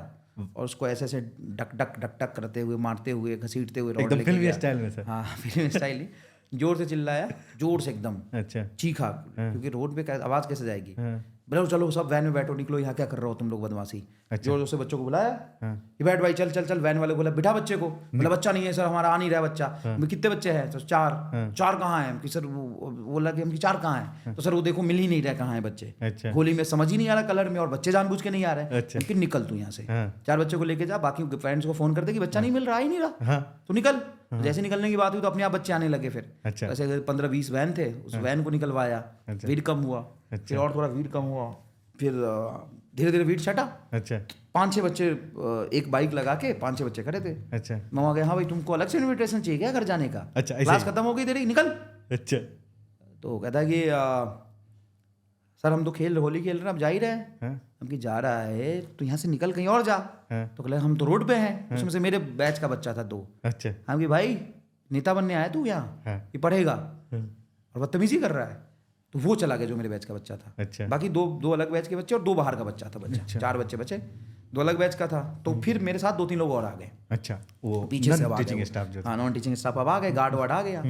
और उसको ऐसे ऐसे डक डक डक डक करते हुए, मारते हुए, घसीटते हुए रॉड एकदम लेके फिल्मी गया। स्टाइल में सर। हाँ फिल्मी स्टाइल ही। जोर से चिल्लाया, जोर से एकदम अच्छा चीखा, क्योंकि रोड पे आवाज कैसे जाएगी। हाँ बोला चलो सब वैन में बैठो, निकलो, यहाँ क्या कर रहे हो तुम लोग बदमाशी। जोर जोर से बच्चों को बुलाया कि बैठ भाई, चल चल चल। वैन वाले को बोला बिठा बच्चे को। बोला बच्चा नहीं है सर, हमारा आ नहीं रहा बच्चा। कितने बच्चे हैं? तो चार कहाँ हैं? कि सर वो बोला कि हम 4 कहाँ हैं? तो सर वो देखो मिल ही नहीं रहा कहाँ है बच्चे। अच्छा होली में समझ ही नहीं आ रहा कलर में, और बच्चे जानबूझ के नहीं आ रहे। अच्छा। कि निकल तू यहाँ से, हाँ 4 बच्चों को लेके जा, बाकी फ्रेंड्स को फोन कर दे कि बच्चा नहीं मिल रहा, आ ही नहीं रहा, हाँ तो निकल। जैसे निकलने की बात हुई तो अपने आप बच्चे आने लगे। फिर अच्छा ऐसे 15-20 वैन थे, उस वैन को निकलवाया, अच्छा। भीड़ कम हुआ, फिर और थोड़ा भीड़ कम हुआ, फिर धीरे धीरे भीड़ छटा। अच्छा 5-6 बच्चे, एक बाइक लगा के 5-6 बच्चे खड़े थे। अच्छा मैं वहाँ गया, हाँ भाई तुमको अलग से इन्विटेशन चाहिए क्या घर जाने का? अच्छा, ऐसे क्लास ही? खत्म हो गई तेरी, निकल। अच्छा तो कहता है कि सर हम तो होली खेल रहे हैं, अब जा ही रहे हैं। हाँ हम कि जा रहा है तो यहाँ से निकल कहीं और जा। हाँ तो कहले हम तो रोड पे हैं। उसमें से मेरे बैच का बच्चा था 2। अच्छा हम कि भाई नेता बनने आया तू यहाँ, हाँ ये पढ़ेगा हाँ, और बदतमीजी कर रहा है। तो वो चला गया जो मेरे बैच का बच्चा था। अच्छा बाकी दो अलग बैच के बच्चे और 2 बाहर का बच्चा था बच्चा। अच्छा। 4 बच्चे बचे, 2 अलग बैच का था। तो फिर मेरे साथ 2-3 लोग और आ गए अच्छा वो पीछे से। अब आ टीचिंग गए स्टाफ जो था। हाँ, नॉन टीचिंग स्टाफ अब आ गए, गार्ड वार्ड आ गया,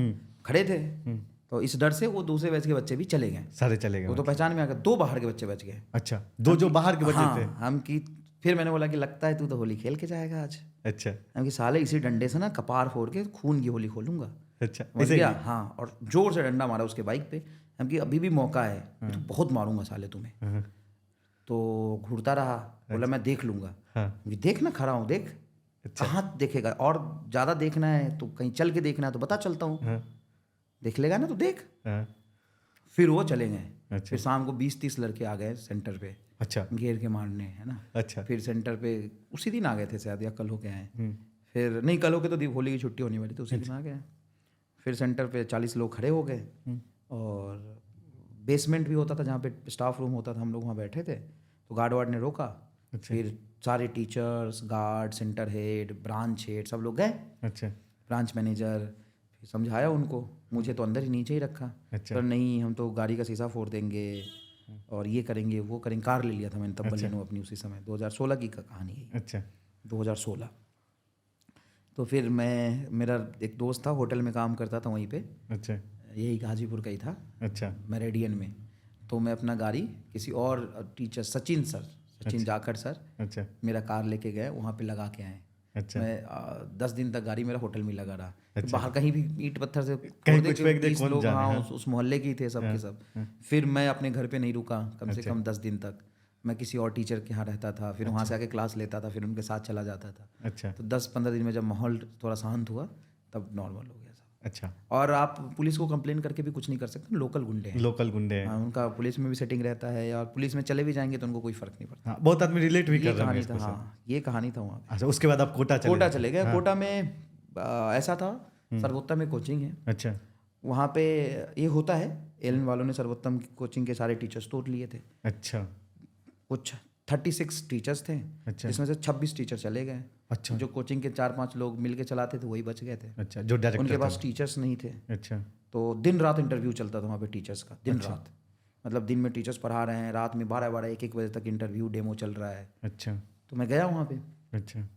खड़े थे। तो इस डर से वो दूसरे बैच के बच्चे भी चले गए। सारे चले वो गए। तो पहचान में आ गए, 2 बाहर के बच्चे बच गए। अच्छा 2 जो बाहर के बच्चे हाँ, थे। हम की फिर मैंने बोला कि लगता है तू तो होली खेल के जाएगा आज। अच्छा हम कि साले इसी डंडे से ना कपार फोड़ के खून की होली खोलूंगा। अच्छा समझ ऐसे गया? ही? हाँ, और जोर से डंडा मारा उसके बाइक पे। हम कि अभी भी मौका है, मैं तो बहुत मारूंगा साले तुम्हें। हाँ तो घूरता रहा, बोला मैं देख लूंगा। हाँ हम कि देख ना, खड़ा हूँ देख। अच्छा। कहाँ देखेगा? और ज़्यादा देखना है तो कहीं चल के देखना है तो बता चलता हूँ। हाँ देख लेगा ना तो देख। हाँ फिर वो चले गए। अच्छा फिर शाम को 20-30 लड़के आ गए सेंटर पे अच्छा घेर के मारने, है ना। अच्छा फिर सेंटर पे उसी दिन आ गए थे शायद, या कल हो के आए। फिर नहीं, कल हो के तो होली की छुट्टी होने वाली थी, उसी दिन आ गए। फिर सेंटर पे 40 लोग खड़े हो गए, और बेसमेंट भी होता था जहाँ पे स्टाफ रूम होता था, हम लोग वहाँ बैठे थे। तो गार्ड वार्ड ने रोका। अच्छा। फिर सारे teachers, guard, centre head, branch head सब लोग गए, अच्छा ब्रांच मैनेजर। फिर समझाया उनको, मुझे तो अंदर ही नीचे ही रखा। अच्छा पर नहीं, हम तो गाड़ी का शीशा फोड़ देंगे और ये करेंगे वो करेंगे। कार ले लिया था मैंने तब अच्छा। बलेनो अपनी उसी समय, 2016 की कहानी है। अच्छा 2016। तो फिर मेरा एक दोस्त था, होटल में काम करता था वहीं पे, अच्छा यही गाजीपुर का ही था, अच्छा मेरेडियन में। तो मैं अपना गाड़ी किसी और टीचर, सचिन जाखड़ सर, अच्छा मेरा कार लेके गए, वहाँ पे लगा के आए। अच्छा मैं 10 दिन तक गाड़ी मेरा होटल में लगा रहा। अच्छा। बाहर कहीं भी ईंट पत्थर से कहीं फोड़ दे कुछ के फेंक दे, 20 कौन लोग, जाने, हाँ, हाँ। उस मोहल्ले की थे सब के सब। फिर मैं अपने घर पे नहीं रुका कम से अच्छा। कम 10 दिन तक। मैं किसी और टीचर के यहाँ रहता था, फिर वहाँ से आके क्लास लेता था, फिर उनके साथ चला जाता था। अच्छा तो 10-15 दिन में जब माहौल थोड़ा शांत हुआ तब नॉर्मल हो गया सब। अच्छा और आप पुलिस को कंप्लेन करके भी कुछ नहीं कर सकते, लोकल गुंडे हैं। लोकल गुंडे हैं। हाँ, उनका पुलिस में भी सेटिंग रहता है, और पुलिस में चले भी जाएंगे तो उनको कोई फर्क नहीं पड़ता। हाँ बहुत आदमी रिलेट भी कर ये रहे हैं कहानी इसको था, सर। हाँ, ये कहानी था वहाँ पे। अच्छा उसके बाद आप कोटा चले गए। कोटा में ऐसा था, सर्वोत्तम में कोचिंग है अच्छा वहाँ पे। ये होता है, एलन वालों ने सर्वोत्तम की कोचिंग के सारे टीचर्स तोड़ लिए थे। अच्छा कुछ 36 टीचर्स थे, अच्छा जिसमें से 26 टीचर चले गए। अच्छा जो कोचिंग के 4-5 लोग मिल के चलाते थे वही बच गए थे। अच्छा जो डायरेक्टर उनके पास टीचर्स नहीं थे। अच्छा तो दिन रात इंटरव्यू चलता था वहाँ पे टीचर्स का, दिन रात। मतलब दिन में टीचर्स पढ़ा रहे हैं, रात में 12-12, 1-1 बजे तक इंटरव्यू डेमो चल रहा है। अच्छा तो मैं गया वहाँ पे। अच्छा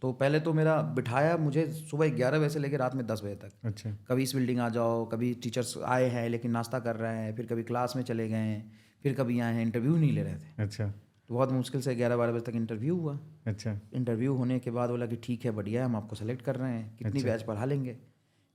तो पहले तो मेरा बिठाया मुझे सुबह 11 बजे से लेकर रात में 10 बजे तक। अच्छा कभी इस बिल्डिंग आ जाओ, कभी टीचर्स आए हैं लेकिन नाश्ता कर रहे हैं, फिर कभी क्लास में चले गए हैं, फिर कभी आए हैं, इंटरव्यू नहीं ले रहे थे। अच्छा तो बहुत मुश्किल से 11-12 बजे तक इंटरव्यू हुआ। अच्छा इंटरव्यू होने के बाद बोला कि ठीक है, बढ़िया है, हम आपको सेलेक्ट कर रहे हैं, कितनी बैच पढ़ा लेंगे।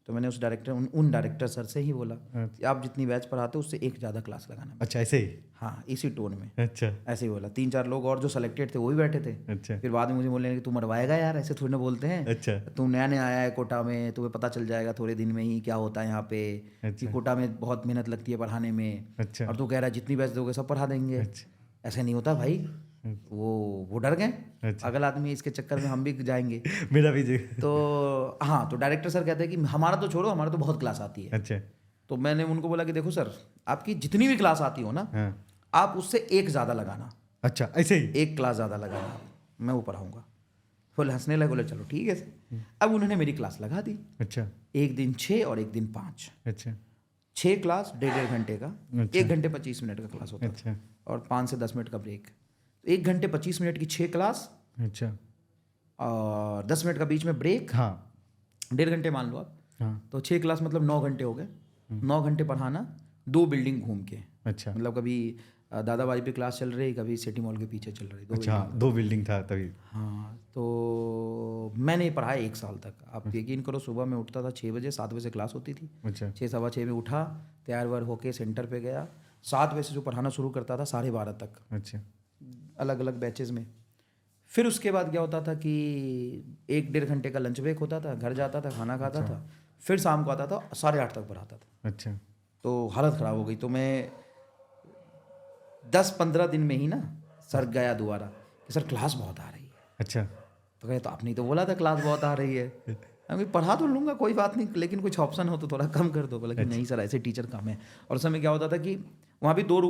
तो मैंने उस डायरेक्टर उन डायरेक्टर सर से ही बोला कि आप जितनी बैच पढ़ाते हो उससे एक ज़्यादा क्लास लगाना। अच्छा ऐसे ही हाँ, इसी टोन में अच्छा ऐसे ही बोला। 3-4 लोग और जो सेलेक्टेड थे वो भी बैठे थे। अच्छा फिर बाद में मुझे बोलने लगे तू मरवाएगा यार, ऐसे थोड़ी ना बोलते हैं। अच्छा तू नया नया आया है कोटा में, तुम्हें पता चल जाएगा थोड़े दिन में ही क्या होता है यहाँ पे, कि कोटा में बहुत मेहनत लगती है पढ़ाने में। अच्छा और तू कह रहा है जितनी बैच दोगे सब पढ़ा देंगे। अच्छा ऐसे नहीं होता भाई। वो डर गए, अच्छा। अगला आदमी इसके चक्कर में हम भी जाएंगे। मेरा भी तो हाँ, तो डायरेक्टर सर कहते हैं कि हमारा तो छोड़ो, हमारा तो बहुत क्लास आती है। अच्छा तो मैंने उनको बोला कि देखो सर, आपकी जितनी भी क्लास आती हो ना, हाँ आप उससे एक ज़्यादा लगाना। अच्छा ऐसे ही एक क्लास ज़्यादा लगाना, मैं वो पढ़ाऊँगा। बोले, हंसने लगे, बोले चलो ठीक है सर। अब उन्होंने मेरी क्लास लगा दी। अच्छा एक दिन 6 और एक दिन 5। अच्छा 6 क्लास 1.5 घंटे का, अच्छा। 1 घंटे 25 मिनट का क्लास होता अच्छा था, और 5 से 10 मिनट का ब्रेक। 1 घंटे 25 मिनट की 6 क्लास, अच्छा और 10 मिनट का बीच में ब्रेक, हाँ 1.5 घंटे मान लो आप। हाँ। तो 6 क्लास मतलब 9 घंटे हो गए। 9 घंटे पढ़ाना, 2 बिल्डिंग घूम के। अच्छा मतलब कभी दादाबाई पे क्लास चल रही, कभी सिटी मॉल के पीछे चल रही, 2 अच्छा, 2 बिल्डिंग था तभी। हाँ। तो मैंने पढ़ाया 1 साल तक। आप यकीन करो, सुबह में उठता था 6 बजे, 7 बजे क्लास होती थी। अच्छा 6 सवा 6 में उठा, तैयार वार होके सेंटर पे गया। 7 बजे से जो पढ़ाना शुरू करता था 12:30 तक, अच्छा अलग अलग बैचेस में। फिर उसके बाद क्या होता था कि 1-1.5 घंटे का लंच ब्रेक होता था, घर जाता था, खाना खाता था, फिर शाम को आता था, 8:30 तक पढ़ाता था। अच्छा तो हालत ख़राब हो गई। तो मैं 10-15 दिन में ही ना सर गया दोबारा कि सर क्लास बहुत आ रही है। अच्छा तो कहे तो आपने तो बोला था क्लास बहुत आ रही है। मैं पढ़ा तो लूँगा, कोई बात नहीं, लेकिन कुछ ऑप्शन हो तो थोड़ा कम कर दो। बोला कि नहीं सर, ऐसे टीचर कम है। और उस समय क्या होता था कि वहाँ भी 2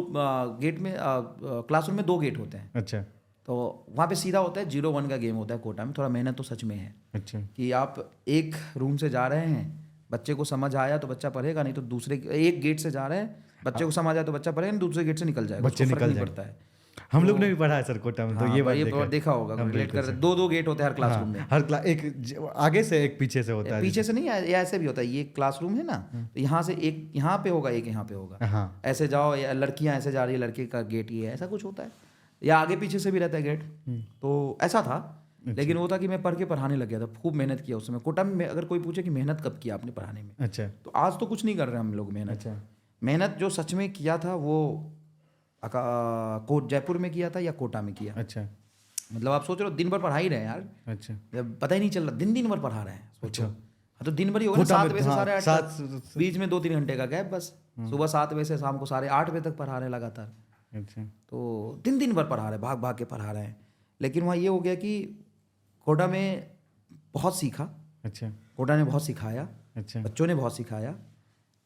गेट में, क्लासरूम में 2 गेट होते हैं। अच्छा तो वहाँ पे सीधा होता है 0-1 का गेम होता है कोटा में। थोड़ा मेहनत तो सच में है अच्छा कि आप एक रूम से जा रहे हैं, बच्चे को समझ आया तो बच्चा पढ़ेगा, नहीं तो दूसरे एक गेट से जा रहे हैं, बच्चे को समझ आया तो बच्चा पढ़ेगा, नहीं दूसरे गेट से निकल जाएगा, बच्चे उसको फर्क निकल नहीं जाएंगे। पड़ता है। हम लोग ने भी पढ़ा है सर कोटा में, तो हाँ, ये बात ये देखा होगा, हम रिलेट बिल्कुल कर 2-2 गेट होते हैं हर क्लासरूम में। हर क्लास एक आगे से एक पीछे से होता है। पीछे से नहीं, ये ऐसे भी होता है। ये क्लासरूम है ना, तो यहाँ से एक यहाँ पे होगा, एक यहाँ पे होगा। हाँ ऐसे जाओ, या लड़कियाँ ऐसे जा रही है, लड़के का गेट ये है, ऐसा कुछ होता है, या आगे पीछे से भी रहता है गेट। तो ऐसा था। लेकिन वो था कि मैं पढ़ के पढ़ाने लग गया था, खूब मेहनत किया उस समय। कोटा में अगर कोई पूछे कि मेहनत कब किया आपने पढ़ाने में, अच्छा तो आज तो कुछ नहीं कर रहे हम लोग मेहनत। अच्छा मेहनत जो सच में किया था वो जयपुर में किया था या कोटा में किया। अच्छा मतलब आप सोच रहे हो, दिन भर पढ़ा ही रहे हैं यार, अच्छा जब पता ही नहीं चल रहा, दिन भर पढ़ा रहे हैं। सोचो, अच्छा। हाँ, तो दिन भर ही होगा ना, कोटा 7 में, बजे से हाँ, 8:30 सात- तक, बीच में 2-3 घंटे का गैप बस। सुबह 7 बजे से शाम को 8:30 बजे तक पढ़ा रहे हैं लगातार। अच्छा तो दिन भर पढ़ा रहे हैं, भाग भाग के पढ़ा रहे हैं। लेकिन वहाँ ये हो गया कि कोटा में बहुत सीखा, अच्छा कोटा ने बहुत सिखाया, अच्छा बच्चों ने बहुत सिखाया।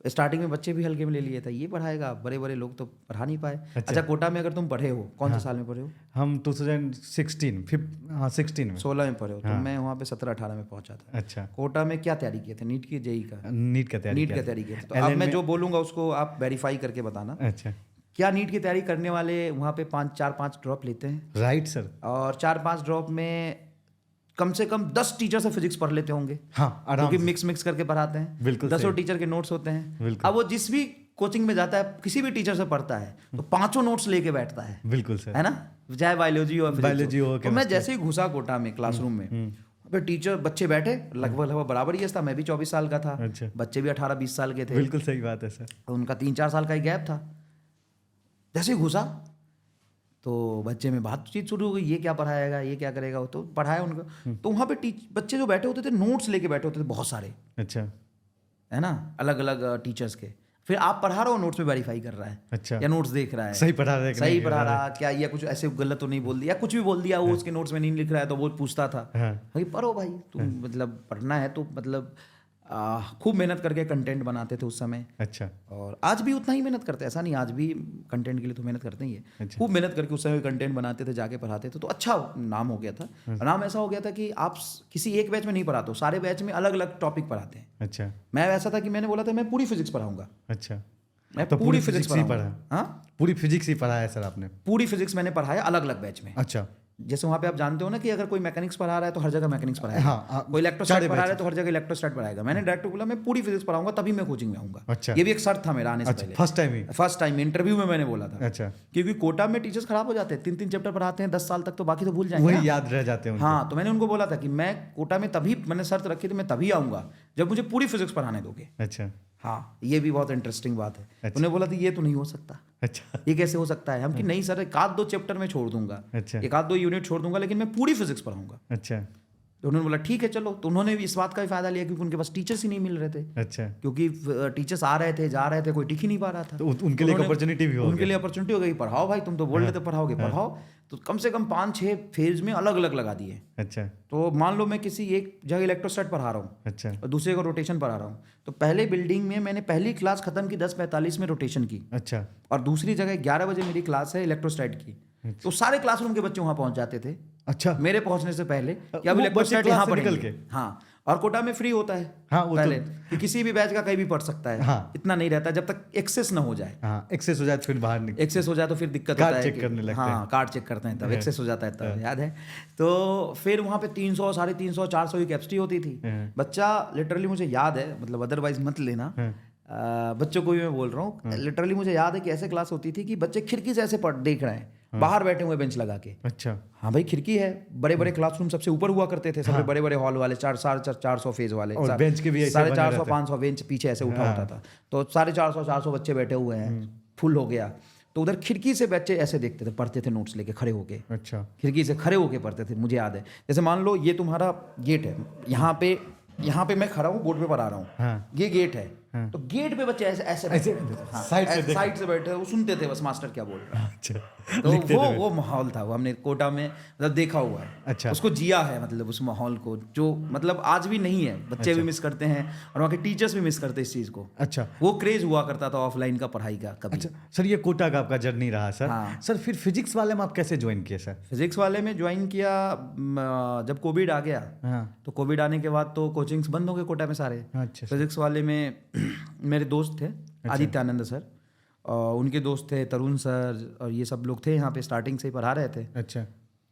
स्टार्टिंग में बच्चे भी हल्के में ले लिए था, ये पढ़ाएगा, बड़े बड़े लोग तो पढ़ा नहीं पाए। अच्छा, कोटा में अगर तुम पढ़े हो, कौन से साल में पढ़े हो? हम 2016 में 16 में पढ़े हो। तो मैं वहाँ पे 17-18 में पहुँचा था। अच्छा कोटा में क्या तैयारी किए थे? नीट की, जेई का? नीट का तैयारी नीट किया की तैयारी किए थे। तो LN अब मैं में- जो बोलूँगा उसको आप वेरीफाई करके बताना। अच्छा क्या नीट की तैयारी करने वाले वहाँ पे 4-5 ड्रॉप लेते हैं, राइट सर। और 4-5 ड्रॉप में कम से कम 10 टीचर से फिजिक्स पढ़ लेते होंगे, हाँ आराम क्योंकि से। मिक्स करके पढ़ाते हैं। बिल्कुल 10 सही। टीचर के नोट्स होते हैं। बिल्कुल। अब वो जिस भी कोचिंग में जाता है, किसी भी टीचर से पढ़ता है, तो 5 नोट्स लेके बैठता है बिल्कुल सर। है ना, चाहे बायोलॉजी हो, बायोलॉजी हो, तो मैं जैसे ही घुसा कोटा में क्लासरूम में, वहाँ पे टीचर बच्चे बैठे, लगभग बराबर ही था। मैं भी 24 साल का था, अच्छा। बच्चे भी 18-20 साल के थे। बिल्कुल सही बात है सर। तो उनका 3-4 साल का ही गैप था। जैसे ही घुसा तो बच्चे में बातचीत शुरू हो गई, ये क्या पढ़ाएगा, ये क्या करेगा। वो तो पढ़ाया उनको। तो वहाँ पे बच्चे जो बैठे होते थे, नोट्स लेके बैठे होते थे बहुत सारे, अच्छा है ना, अलग अलग टीचर्स के। फिर आप पढ़ा रहे हो, नोट्स में वेरीफाई कर रहा है, अच्छा या नोट्स देख रहा है सही पढ़ा रहे कि सही नहीं पढ़ा पढ़ा रहा क्या, या कुछ ऐसे गलत तो नहीं बोल दिया, कुछ भी बोल दिया, वो उसके नोट्स में नहीं लिख रहा है तो वो पूछता था, हाँ भाई पढ़ो भाई तुम, मतलब पढ़ना है तो मतलब खूब मेहनत करके कंटेंट बनाते थे उस समय। अच्छा और आज भी उतना ही मेहनत करते हैं, ऐसा नहीं, आज भी कंटेंट के लिए तो मेहनत करते ही है। अच्छा। खूब मेहनत करके उस समय कंटेंट बनाते थे, जाके पढ़ाते थे, तो अच्छा नाम हो गया था। नाम ऐसा हो गया था कि आप किसी एक बैच में नहीं पढ़ाते हो, सारे बैच में अलग अलग टॉपिक पढ़ाते हैं। अच्छा मैं ऐसा था कि मैंने बोला था मैं पूरी फिजिक्स पढ़ाऊंगा, अच्छा मैं तो पूरी फिजिक्स ही पढ़ा। पढ़ा। हाँ, पूरी फिजिक्स ही पढ़ा है सर आपने? पूरी फिजिक्स मैंने पढ़ाया अलग अलग बैच में। अच्छा जैसे वहाँ पे आप जानते हो ना कि अगर कोई मैकेनिक्स पढ़ा रहा है तो हर जगह मैकेनिक्स पढ़ाएगा, हाँ, कोई इलेक्ट्रोस्टैट सारे पढ़ा रहा है बैच। तो हर जगह इलेक्ट्रोस्टैट पढ़ाएगा। मैंने डायरेक्ट बोला मैं पूरी फिजिक्स पढ़ाऊंगा, तभी मैं कोचिंग में आऊंगा। अच्छा। ये भी एक शर्त था मेरा आने से अच्छा पहले। फर्स्ट टाइम ही? फर्स्ट टाइम इंटरव्यू में मैंने बोला था। अच्छा क्योंकि कोटा में टीचर्स खराब हो जाते हैं, 3-3 चैप्टर पढ़ाते हैं 10 साल तक, तो बाकी तो भूल जाएंगे ना। वही याद रह जाते हैं उनको। हाँ, तो मैंने उनको बोला था कि मैं कोटा में तभी, मैंने शर्त रखी थी मैं तभी आऊंगा जब मुझे पूरी फिजिक्स पढ़ाने दोगे। अच्छा हाँ, ये भी बहुत इंटरेस्टिंग बात है। अच्छा। उन्होंने बोला था ये तो नहीं हो सकता, अच्छा ये कैसे हो सकता है। हम कि नहीं सर, 1-2 चैप्टर में छोड़ दूंगा, अच्छा 1-2 यूनिट छोड़ दूंगा, लेकिन मैं पूरी फिजिक्स पढ़ाऊंगा। अच्छा तो उन्होंने बोला ठीक है चलो। तो उन्होंने भी इस बात का भी फायदा लिया क्योंकि उनके पास टीचर्स ही नहीं मिल रहे थे, अच्छा क्योंकि टीचर्स आ रहे थे जा रहे थे, कोई टिक ही नहीं पा रहा था। तो उनके लिए एक उन्होंने- अपॉर्चुनिटी भी हो उनके गई। लिए अपॉर्चुनिटी हो गई, पढ़ाओ भाई, तुम तो बोल रहे थे पढ़ाओगे, पढ़ाओ। तो कम से कम 5-6 फेज में अलग अलग लगा दिए। अच्छा तो मान लो मैं किसी एक जगह इलेक्ट्रोस्टैट पढ़ा रहा हूँ अच्छा और दूसरे को रोटेशन पढ़ा रहा हूँ, तो पहले बिल्डिंग में मैंने पहली क्लास खत्म की 10:45 में रोटेशन की, अच्छा और दूसरी जगह 11 बजे मेरी क्लास है इलेक्ट्रोस्टैट की। तो सारे क्लासरूम के बच्चे वहाँ पहुँच जाते थे अच्छा मेरे पहुँचने से पहले कि अब वो इलेक्ट्रोस्टैट बच्चे यहाँ क्लास से पढ़ेंगे। निकल के? हाँ, और कोटा में फ्री होता है हाँ, वो तो- पहले कि किसी भी बैच का कहीं भी पढ़ सकता है। हाँ। इतना नहीं रहता जब तक एक्सेस ना हो जाए। हाँ, एक्सेस हो जाए तो फिर बाहर निकल। एक्सेस हो जाए तो फिर दिक्कत कार्ड होता है चेक कि- करने लगते हैं। हाँ, कार्ड चेक करते हैं तब एक्सेस हो जाता है तब, याद है। तो फिर वहाँ पे 300 350 400 की कैपेसिटी होती थी। बच्चा लिटरली मुझे याद है, मतलब अदरवाइज मत लेना, बच्चों को भी मैं बोल रहा हूँ, लिटरली मुझे याद है कि ऐसे क्लास होती थी कि बच्चे खिड़की से ऐसे पढ़ देख रहे हैं, बाहर बैठे हुए बेंच लगा के। अच्छा। हाँ भाई, खिड़की है, बड़े बड़े क्लासरूम सबसे ऊपर हुआ करते थे, सबसे बड़े बड़े हॉल वाले 400 फेज वाले, और बेंच के भी ऐसे बने 450 रहते। 500 बेंच पीछे ऐसे उठा होता था। तो 450 बच्चे बैठे हुए हैं, फुल हो गया। तो उधर खिड़की से बच्चे ऐसे देखते थे, पढ़ते थे नोट्स लेके खड़े होके। अच्छा। खिड़की से खड़े होके पढ़ते थे, मुझे याद है। जैसे मान लो ये तुम्हारा गेट है, यहाँ पे मैं खड़ा हूँ, बोर्ड पे पढ़ा रहा हूँ, हाँ। ये गेट है, तो गेट पे बच्चे ऐसे ऐसे बैठे थे, हाँ, साइड से ऐसे साइड से बैठे, वो सुनते थे बस मास्टर क्या बोल रहा है। अच्छा। तो वो माहौल था, वो हमने कोटा में मतलब देखा हुआ है। अच्छा। उसको जिया है, मतलब उस माहौल को, जो मतलब आज भी नहीं है। बच्चे भी मिस करते हैं और वहाँ के टीचर्स भी मिस करते हैं इस चीज़ को। अच्छा। वो क्रेज हुआ करता था ऑफलाइन का, पढ़ाई का कभी। अच्छा सर, ये कोटा का आपका जर्नी रहा सर। हाँ। सर फिर फिजिक्स वाले में आप कैसे ज्वाइन किए सर? फिजिक्स वाले में ज्वाइन किया जब कोविड आ गया। हाँ। तो कोविड आने के बाद तो कोचिंग्स बंद हो गए कोटा में सारे। अच्छा। फिजिक्स वाले में मेरे दोस्त थे, आदित्य आनंद सर, और उनके दोस्त थे तरुण सर, और ये सब लोग थे यहाँ पे, स्टार्टिंग से ही पढ़ा रहे थे। अच्छा।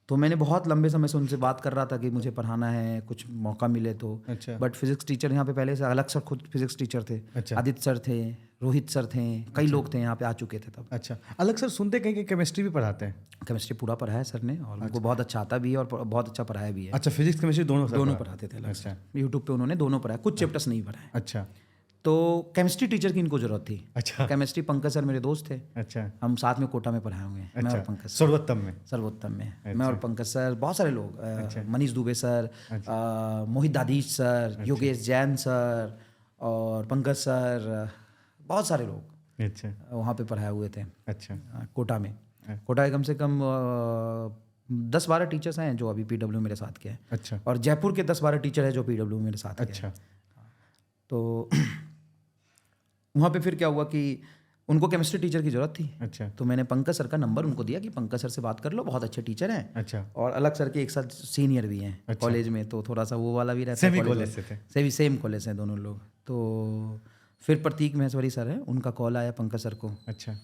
तो मैंने बहुत लंबे समय से उनसे बात कर रहा था कि मुझे पढ़ाना है, कुछ मौका मिले तो। अच्छा। बट फिजिक्स टीचर यहाँ पे पहले से अलग सर खुद फिजिक्स टीचर थे। अच्छा। आदित्य सर थे, रोहित सर थे, कई लोग थे यहाँ पे आ चुके थे तब। अच्छा, अलग सर सुनते कहीं कि केमिस्ट्री भी पढ़ाते हैं? केमिस्ट्री पूरा पढ़ाया है सर ने, और उनको बहुत अच्छा आता भी है और बहुत अच्छा पढ़ाया भी है। अच्छा, फिजिक्स केमिस्ट्री दोनों सर दोनों पढ़ाते थे अलग से। यूट्यूब पे उन्होंने दोनों पढ़ाया, कुछ चैप्टर्स नहीं पढ़ाए। अच्छा। तो केमिस्ट्री टीचर की इनको जरूरत थी। अच्छा। केमिस्ट्री पंकज सर मेरे दोस्त थे, अच्छा। हम साथ में कोटा में पढ़ाए हुए हैं, मैं और पंकज सर। सर्वोत्तम में? सर्वोत्तम में मैं और पंकज सर, बहुत सारे लोग, मनीष दुबे सर, मोहित दादीश सर, योगेश जैन सर और पंकज सर, बहुत सारे लोग अच्छा। वहाँ पे पढ़ाए हुए थे। अच्छा। कोटा में, कोटा के कम से कम 10-12 टीचर्स हैं जो अभी पीडब्ल्यू मेरे साथ के हैं। अच्छा। और जयपुर के 10-12 टीचर हैं जो पीडब्ल्यू मेरे साथ के हैं। अच्छा। तो वहाँ पे फिर क्या हुआ कि उनको केमिस्ट्री टीचर की ज़रूरत थी। अच्छा। तो मैंने पंकज सर का नंबर उनको दिया कि पंकज सर से बात कर लो, बहुत अच्छे टीचर हैं। अच्छा। और अलग सर के एक साथ सीनियर भी हैं कॉलेज में, तो थोड़ा सा वो वाला भी रहता सेमी कॉलेज से थे? सेम कॉलेज हैं दोनों लोग। तो फिर प्रतीक महेश्वरी सर है, उनका कॉल आया पंकज सर को। अच्छा।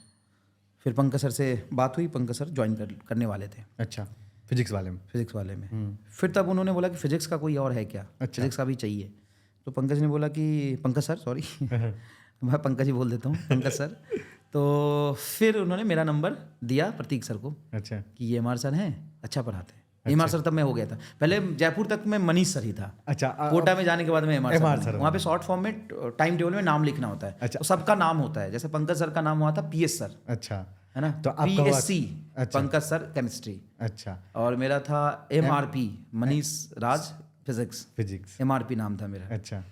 फिर पंकज सर से बात हुई, पंकज सर ज्वाइन करने वाले थे। अच्छा, फिजिक्स वाले में? फिजिक्स वाले में। फिर तब उन्होंने बोला कि फिजिक्स का कोई और है क्या? अच्छा। फिजिक्स का भी चाहिए। तो पंकज ने बोला कि पंकज सर, सॉरी मैं पंकज ही बोल देता हूँ, पंकज सर। तो फिर उन्होंने मेरा नंबर दिया प्रतीक सर को। अच्छा। कि ये एमआर सर हैं, अच्छा पढ़ाते हैं। एमआर सर तब मैं हो गया था, पहले जयपुर तक मैं मनीष सर ही था। अच्छा। कोटा में जाने के बाद मैं एमआर सर। सर वहाँ पे शॉर्ट फॉर्म में टाइम टेबल में नाम लिखना होता है। अच्छा। तो सबका नाम होता है, जैसे पंकज सर का नाम हुआ था पीएस सर, अच्छा। है ना, तो आपका हुआ- PSC अच्छा। पंकज सर केमिस्ट्री, अच्छा। और मेरा था MRP मनीष राज फिजिक्स। फिजिक्स। MRP नाम था मेरा। अच्छा।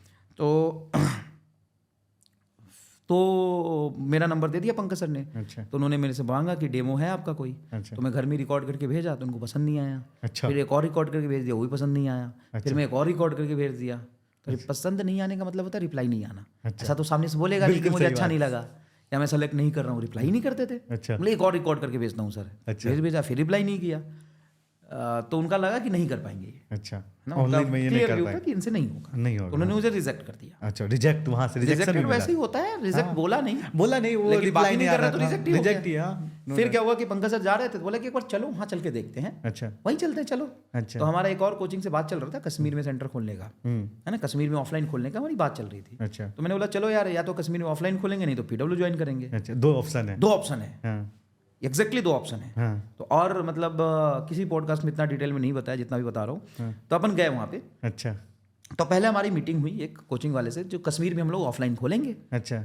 तो मेरा नंबर दे दिया पंकज सर ने। अच्छा। तो उन्होंने मेरे से मांगा कि डेमो है आपका कोई? अच्छा। तो मैं घर में रिकॉर्ड करके भेजा, तो उनको पसंद नहीं आया। अच्छा। फिर एक और रिकॉर्ड करके भेज दिया, वो भी पसंद नहीं आया। फिर मैं एक और रिकॉर्ड करके भेज दिया। तो पसंद नहीं आने का मतलब होता है रिप्लाई नहीं आना। ऐसा तो सामने से बोलेगा नहीं कि मुझे अच्छा नहीं लगा या मैं सेलेक्ट नहीं कर रहा हूँ, रिप्लाई नहीं करते थे। अच्छा। बोले एक और रिकॉर्ड करके भेजता हूँ सर। अच्छा। फिर भेजा, फिर रिप्लाई नहीं किया। तो उनका लगा कि नहीं कर पाएंगे। अच्छा, ना, ऑनलाइन में ये नहीं clear कर view था पाए? कि इनसे नहीं होगा। नहीं होगा। तो उन्होंने मुझे रिजेक्ट कर दिया। अच्छा, रिजेक्ट, वहां से रिजेक्शन भी रिजेक्ट मिला? वैसे ही होता है, रिजेक्ट बोला नहीं, बोला नहीं, वो लेकिन रिप्लाई बाकी नहीं नहीं आ कर रहे रहा तो था। रिजेक्ट ही हो रिजेक्ट गया। ही, हाँ। फिर क्या हुआ कि पंकज सर जा रहे थे, तो बोले कि एक बार चलो वहाँ चल के देखते हैं। अच्छा। वहीं चलते हैं, चलो। अच्छा। तो हमारा एक और कोचिंग से बात चल रहा था कश्मीर में सेंटर खोलने का, है ना, कश्मीर में ऑफलाइन खोलने का हमारी बात चल रही थी। अच्छा। तो मैंने बोला चलो यार, या तो कश्मीर में ऑफलाइन खोलेंगे, नहीं तो पीडब्ल्यू ज्वाइन करेंगे। अच्छा, दो ऑप्शन है? दो ऑप्शन है, हाँ। एग्जैक्टली 2 ऑप्शन है। हाँ। तो और मतलब किसी पॉडकास्ट में इतना डिटेल में नहीं बताया जितना भी बता रहा हूँ। तो अपन गए वहाँ पे। अच्छा। तो पहले हमारी मीटिंग हुई एक कोचिंग वाले से, जो कश्मीर में हम लोग ऑफलाइन खोलेंगे। अच्छा।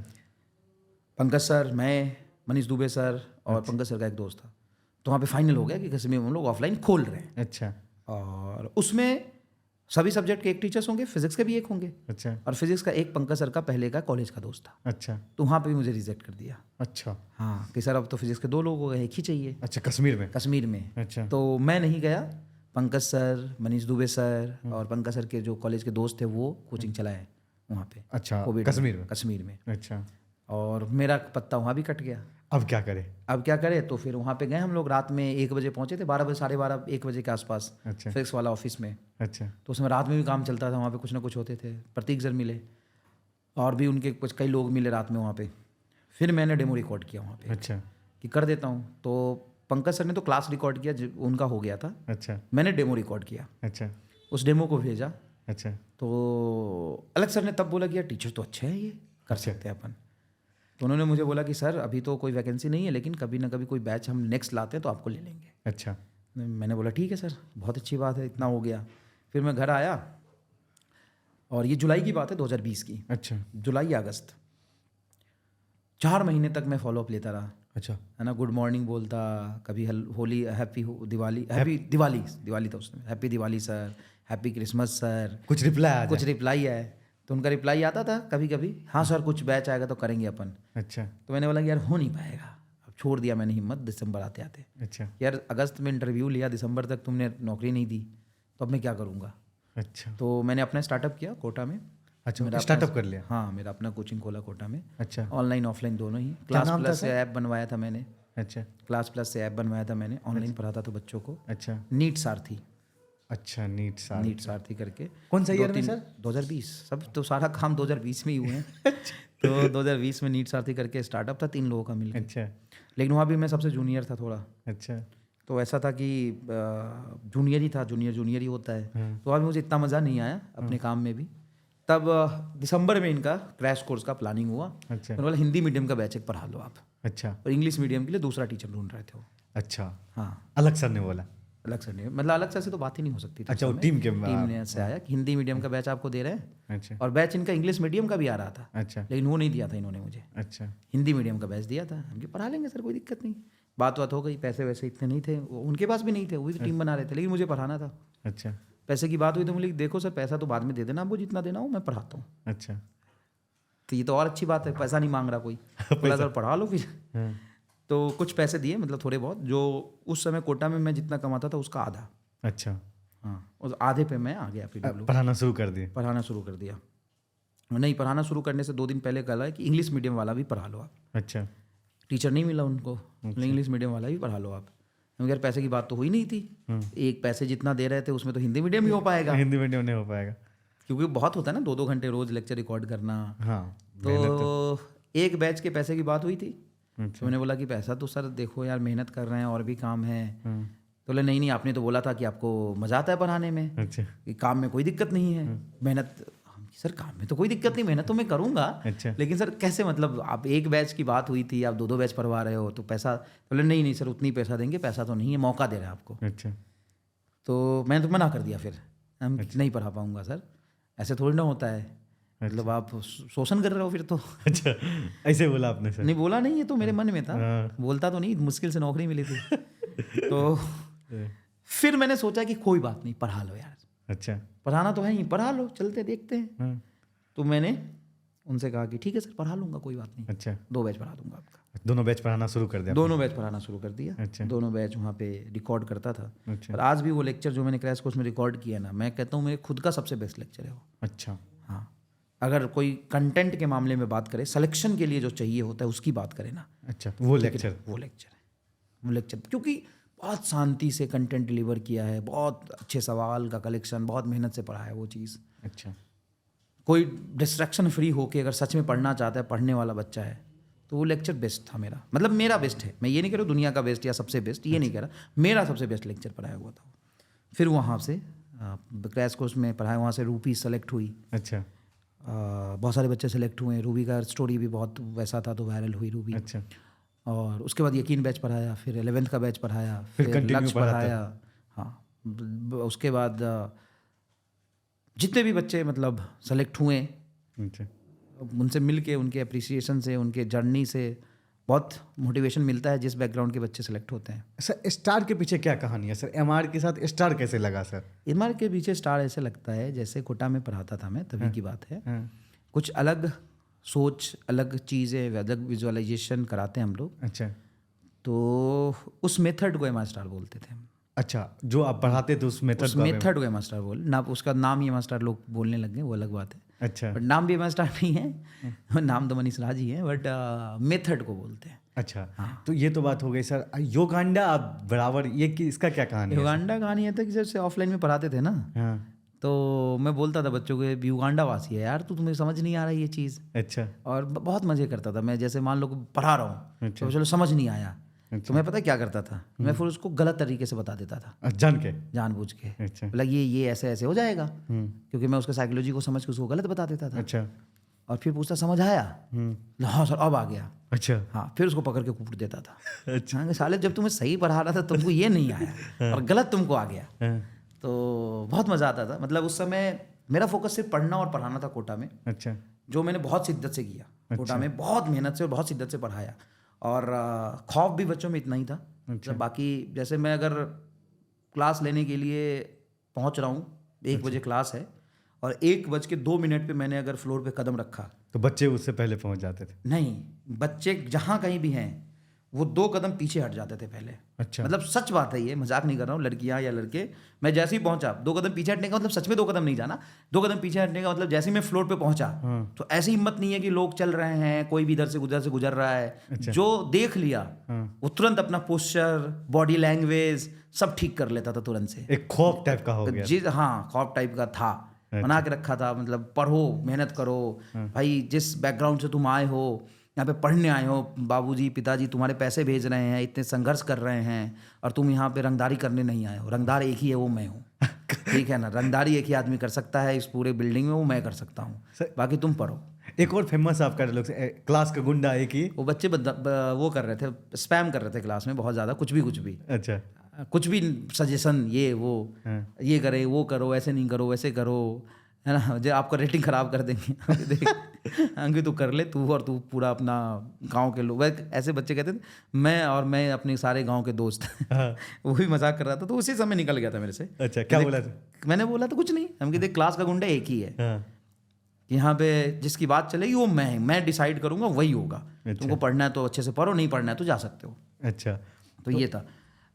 पंकज सर, मैं, मनीष दुबे सर और पंकज सर का एक दोस्त था। तो वहाँ पे फाइनल हो गया कि कश्मीर में हम लोग ऑफलाइन खोल रहे हैं। अच्छा। और उसमें सभी सब्जेक्ट के एक टीचर्स होंगे, फिजिक्स के भी एक होंगे। अच्छा। और फिजिक्स का एक पंकज सर का पहले का कॉलेज का दोस्त था। अच्छा। तो वहाँ पे भी मुझे रिजेक्ट कर दिया। अच्छा। हाँ, कि सर अब तो फिजिक्स के 2 लोग हो गए, एक ही चाहिए अच्छा, कश्मीर में? कश्मीर में। अच्छा। तो मैं नहीं गया। पंकज सर, मनीष दुबे सर और पंकज सर के जो कॉलेज के दोस्त थे वो कोचिंग चलाए वहाँ पे। अच्छा, कोविड में, कश्मीर में? कश्मीर में। अच्छा। और मेरा पत्ता वहाँ भी कट गया। अब क्या करें? अब क्या करें, तो फिर वहाँ पे गए हम लोग। रात में 1 बजे पहुँचे थे, 12 बजे, 12:30 1 बजे के आसपास, अच्छा फिक्स वाला ऑफिस में। अच्छा तो उसमें रात में भी काम चलता था, वहाँ पे कुछ ना कुछ होते थे। प्रतीक सर मिले और भी उनके कुछ कई लोग मिले रात में वहाँ पे। फिर मैंने डेमो रिकॉर्ड किया वहाँ पे अच्छा कि कर देता हूँ। तो पंकज सर ने तो क्लास रिकॉर्ड किया, उनका हो गया था। अच्छा मैंने डेमो रिकॉर्ड किया, अच्छा उस डेमो को भेजा। अच्छा तो अलग सर ने तब बोला कि यार टीचर तो अच्छे हैं, ये कर सकते हैं अपन। तो उन्होंने मुझे बोला कि सर अभी तो कोई वैकेंसी नहीं है, लेकिन कभी ना कभी कोई बैच हम नेक्स्ट लाते हैं तो आपको ले लेंगे। अच्छा मैंने बोला ठीक है सर, बहुत अच्छी बात है, इतना हो गया। फिर मैं घर आया और ये जुलाई की बात है, 2020 की, अच्छा जुलाई या अगस्त। 4 महीने तक मैं फॉलोअप लेता रहा, अच्छा है ना। गुड मॉर्निंग बोलता, कभी होली, हैप्पी दिवाली, हैप्पी दिवाली था उसमें, happy Diwali sir, happy Christmas sir. कुछ रिप्लाई आ कुछ जाए? रिप्लाई आए तो उनका रिप्लाई आता था कभी कभी, हाँ सर कुछ बैच आएगा तो करेंगे अपन। अच्छा तो मैंने बोला कि यार हो नहीं पाएगा, अब छोड़ दिया मैंने हिम्मत। दिसंबर आते आते अच्छा यार, अगस्त में इंटरव्यू लिया, दिसंबर तक तुमने नौकरी नहीं दी, तो अब मैं क्या करूँगा। अच्छा तो मैंने अपना स्टार्टअप किया कोटा में। अच्छा मेरा स्टार्टअप कर लिया? हाँ, मेरा अपना कोचिंग खोला कोटा में, अच्छा ऑनलाइन ऑफलाइन दोनों ही। क्लास नाम था प्लस से सर? ऐप बनवाया था मैंने, अच्छा क्लास प्लस से ऐप बनवाया था मैंने, ऑनलाइन पढ़ाता था बच्चों को। अच्छा नीट सारथी, अच्छा नीट साल नीट सारथी करके। कौन सा ईयर में 2-3 सर? 2020, सब तो सारा काम 2020 में ही हुए हैं। तो 2020 में नीट सारथी करके स्टार्टअप था 3 लोगों का मिलकर। अच्छा लेकिन वहाँ भी मैं सबसे जूनियर था थोड़ा। अच्छा तो ऐसा था कि जूनियर ही था, जूनियर ही होता है। तो अभी मुझे इतना मज़ा नहीं आया अपने काम में भी। तब दिसंबर में इनका क्रैश कोर्स का प्लानिंग हुआ। अच्छा मैंने बोला हिंदी मीडियम का बैच एक पढ़ा लो आप, अच्छा और इंग्लिश मीडियम के लिए दूसरा टीचर ढूंढ रहे थे वो। अच्छा हाँ, अलग सर ने बोला? अलग सर ने, मतलब अलग सर से तो बात ही नहीं हो सकती थी। अच्छा, वो उस समय टीम ने से आया कि हिंदी मीडियम का बैच आपको दे रहे हैं, अच्छा और बैच इनका इंग्लिश मीडियम का भी आ रहा था, अच्छा लेकिन वो नहीं दिया था इन्होंने मुझे। अच्छा हिंदी मीडियम का बैच दिया था। हम कि पढ़ा लेंगे सर, कोई दिक्कत नहीं। बात हो गई, पैसे वैसे इतने नहीं थे, उनके पास भी नहीं थे, वो भी टीम बना रहे थे, लेकिन मुझे पढ़ाना था। अच्छा पैसे की बात हुई तो बोले देखो सर, पैसा तो बाद में दे देना, आपको जितना देना हो, मैं पढ़ाता हूँ। अच्छा तो ये तो और अच्छी बात है, पैसा नहीं मांग रहा कोई। बोला सर पढ़ा लो फिर। हाँ, तो कुछ पैसे दिए, मतलब थोड़े बहुत, जो उस समय कोटा में मैं जितना कमाता था उसका आधा। अच्छा हाँ, उस आधे पे मैं आ गया PW, पढ़ाना शुरू कर दिए? पढ़ाना शुरू कर दिया। नहीं, पढ़ाना शुरू करने से 2 दिन पहले कहा है कि इंग्लिश मीडियम वाला भी पढ़ा लो आप। अच्छा टीचर नहीं मिला उनको, इंग्लिश मीडियम वाला भी पढ़ा लो आप। क्योंकि यार पैसे की बात तो हुई नहीं थी, एक पैसे जितना दे रहे थे उसमें तो हिंदी मीडियम ही हो पाएगा, हिंदी मीडियम नहीं हो पाएगा क्योंकि बहुत होता है ना 2-2 घंटे रोज लेक्चर रिकॉर्ड करना। हाँ तो एक बैच के पैसे की बात हुई थी। अच्छा तो मैंने बोला कि पैसा तो सर देखो यार, मेहनत कर रहे हैं और भी काम है। हाँ, तो बोले नहीं, आपने तो बोला था कि आपको मज़ा आता है पढ़ाने में, अच्छा कि काम में कोई दिक्कत नहीं है, मेहनत। सर काम में तो कोई दिक्कत नहीं, मेहनत तो मैं करूँगा, अच्छा लेकिन सर कैसे, मतलब आप एक बैच की बात हुई थी, आप 2-2 बैच पढ़वा रहे हो, तो पैसा। बोले नहीं सर, उतनी पैसा देंगे, पैसा तो नहीं है, मौका दे रहे हैं आपको। अच्छा तो मैंने तो मना कर दिया फिर, हम नहीं पढ़ा पाऊँगा सर, ऐसे थोड़ी ना होता है, मतलब आप शोषण कर रहे हो फिर तो। अच्छा ऐसे बोला आपने सर? नहीं बोला नहीं, है तो मेरे मन में था, हाँ। बोलता तो नहीं, मुश्किल से नौकरी मिली थी। तो फिर मैंने सोचा कि कोई बात नहीं, पढ़ा लो यार, अच्छा पढ़ाना तो है ही, पढ़ा लो, चलते देखते हैं। हाँ, तो मैंने उनसे कहा कि ठीक है सर, पढ़ा लूँगा, कोई बात नहीं, अच्छा 2 बैच पढ़ा दूंगा आपका। दोनों बैच पढ़ाना शुरू कर दिया? दोनों बैच पढ़ाना शुरू कर दिया। अच्छा। दोनों बैच वहाँ पे रिकॉर्ड करता था। अच्छा और आज भी वो लेक्चर जो मैंने क्रैश कोर्स में रिकॉर्ड किया ना, मैं कहता हूँ मेरे खुद का सबसे बेस्ट लेक्चर है वो। अच्छा हाँ, अगर कोई कंटेंट के मामले में बात करे, सिलेक्शन के लिए जो चाहिए होता है उसकी बात करे ना, अच्छा वो लेक्चर है वो लेक्चर, क्योंकि बहुत शांति से कंटेंट डिलीवर किया है, बहुत अच्छे सवाल का कलेक्शन, बहुत मेहनत से पढ़ा है वो चीज़। अच्छा कोई डिस्ट्रैक्शन फ्री होके अगर सच में पढ़ना चाहता है, पढ़ने वाला बच्चा है, तो वो लेक्चर बेस्ट था मेरा, मतलब मेरा बेस्ट है। मैं ये नहीं कह रहा दुनिया का बेस्ट या सबसे बेस्ट, ये नहीं कह रहा, मेरा सबसे बेस्ट लेक्चर पढ़ाया हुआ था। फिर वहाँ से क्रैश कोर्स में पढ़ाया, वहाँ से रूबी सेलेक्ट हुई। अच्छा बहुत सारे बच्चे सेलेक्ट हुए, रूबी का स्टोरी भी बहुत वैसा था तो वायरल हुई रूबी। अच्छा और उसके बाद यकीन बैच पढ़ाया, फिर 11th का बैच पढ़ाया, फिर फिर continue लक्ष्य पढ़ाते? पढ़ाया। हाँ, उसके बाद जितने भी बच्चे मतलब सेलेक्ट हुए, अच्छा उनसे मिल के, उनके अप्रिसिएशन से, उनके जर्नी से बहुत मोटिवेशन मिलता है, जिस बैकग्राउंड के बच्चे सेलेक्ट होते हैं। सर स्टार के पीछे क्या कहानी है सर? MR के साथ स्टार कैसे लगा सर? एमआर के पीछे स्टार ऐसे लगता है जैसे कोटा में पढ़ाता था मैं, तभी की बात है। हाँ, कुछ अलग सोच, अलग चीज़ें, अलग विजुअलाइजेशन कराते हैं हम लोग, अच्छा तो उस मेथड को एमआर स्टार बोलते थे हम। अच्छा जो आप पढ़ाते थे उस मेथड उस मेथड को एमआर स्टार बोल ना, उसका नाम ही एमआर स्टार लोग बोलने लग गए, वो अलग बात है। अच्छा बट नाम भी हमारा स्टार्ट नहीं है नाम तो मनीष राज ही है, बट मेथड को बोलते हैं। अच्छा तो ये तो बात हो गई सर। योगांडा आप बराबर ये इसका क्या कहानी है सर? युगांडा कहानी है था कि जैसे ऑफलाइन में पढ़ाते थे ना, हाँ तो मैं बोलता था बच्चों को युगांडा वासी है यार, तुम्हें समझ नहीं आ रहा ये चीज़, अच्छा और बहुत मज़े करता था मैं। जैसे मान लो पढ़ा रहा हूँ अच्छा। तो चलो समझ नहीं आया, अच्छा। तो मैं पता है क्या करता था, मैं फिर उसको गलत तरीके से बता देता था जान के। जानबूझ के। अच्छा बोला ये ऐसे ऐसे हो जाएगा, क्योंकि मैं उसके साइकोलॉजी को समझ के उसको गलत बता देता था। अच्छा और फिर पूछता समझ आया, हाँ सर अब आ गया, अच्छा हाँ, फिर उसको पकड़ के कूट देता था। अच्छा हाँ, साले जब तुम्हें सही पढ़ा रहा था तुमको ये नहीं आया और गलत तुमको आ गया। हाँ, तो बहुत मज़ा आता था। मतलब उस समय मेरा फोकस सिर्फ पढ़ना और पढ़ाना था कोटा में, अच्छा जो मैंने बहुत शिद्दत से किया। कोटा में बहुत मेहनत से और बहुत शिद्दत से पढ़ाया, और खौफ भी बच्चों में इतना ही था। मतलब बाकी जैसे मैं अगर क्लास लेने के लिए पहुंच रहा हूँ, 1 बजे क्लास है, और 1:02 पे मैंने अगर फ्लोर पे कदम रखा, तो बच्चे उससे पहले पहुंच जाते थे? नहीं, बच्चे जहाँ कहीं भी हैं वो 2 कदम पीछे हट जाते थे पहले। अच्छा मतलब सच बात है, ये मजाक नहीं कर रहा हूँ, लड़कियाँ या लड़के। मैं जैसे ही पहुंचा, 2 कदम पीछे हटने का मतलब सच में 2 कदम नहीं जाना, 2 कदम पीछे हटने का मतलब जैसे ही मैं फ्लोर पे पहुंचा, तो ऐसी हिम्मत नहीं है कि लोग चल रहे हैं, कोई भी इधर से गुजर रहा है। अच्छा। जो देख लिया वो तुरंत अपना पोस्चर, बॉडी लैंग्वेज सब ठीक कर लेता था तुरंत से। एक खौफ टाइप का हो गया? जी हाँ, खौफ टाइप का था, बना के रखा था। मतलब पढ़ो, मेहनत करो भाई, जिस बैकग्राउंड से तुम आए हो, यहाँ पे पढ़ने आए हो, बाबूजी पिताजी तुम्हारे पैसे भेज रहे हैं, इतने संघर्ष कर रहे हैं, और तुम यहाँ पे रंगदारी करने नहीं आए हो। रंगदार एक ही है, वो मैं हूँ। ठीक है ना, रंगदारी एक ही आदमी कर सकता है इस पूरे बिल्डिंग में, वो मैं कर सकता हूँ, बाकी तुम पढ़ो। एक और फेमस आपका डायलॉग, क्लास का गुंडा एक ही। वो बच्चे वो कर रहे थे, स्पैम कर रहे थे क्लास में बहुत ज़्यादा, कुछ भी अच्छा कुछ भी सजेशन, ये वो, ये करे, वो करो, ऐसे नहीं करो, वैसे करो, है ना, जो आपका रेटिंग खराब कर देंगे। देख अंकित तू कर ले, तू और तू पूरा अपना गांव के लोग, ऐसे बच्चे कहते थे। मैं अपने सारे गांव के दोस्त वो भी मजाक कर रहा था, तो उसी समय निकल गया था मेरे से। अच्छा क्या बोला था? मैंने बोला था कुछ नहीं, हम कहते क्लास का गुंडा एक ही है, हाँ, यहाँ पे जिसकी बात चलेगी वो मैं डिसाइड करूंगा, वही होगा। तुमको पढ़ना है तो अच्छे से पढ़ो, नहीं पढ़ना है तो जा सकते हो। अच्छा तो ये था।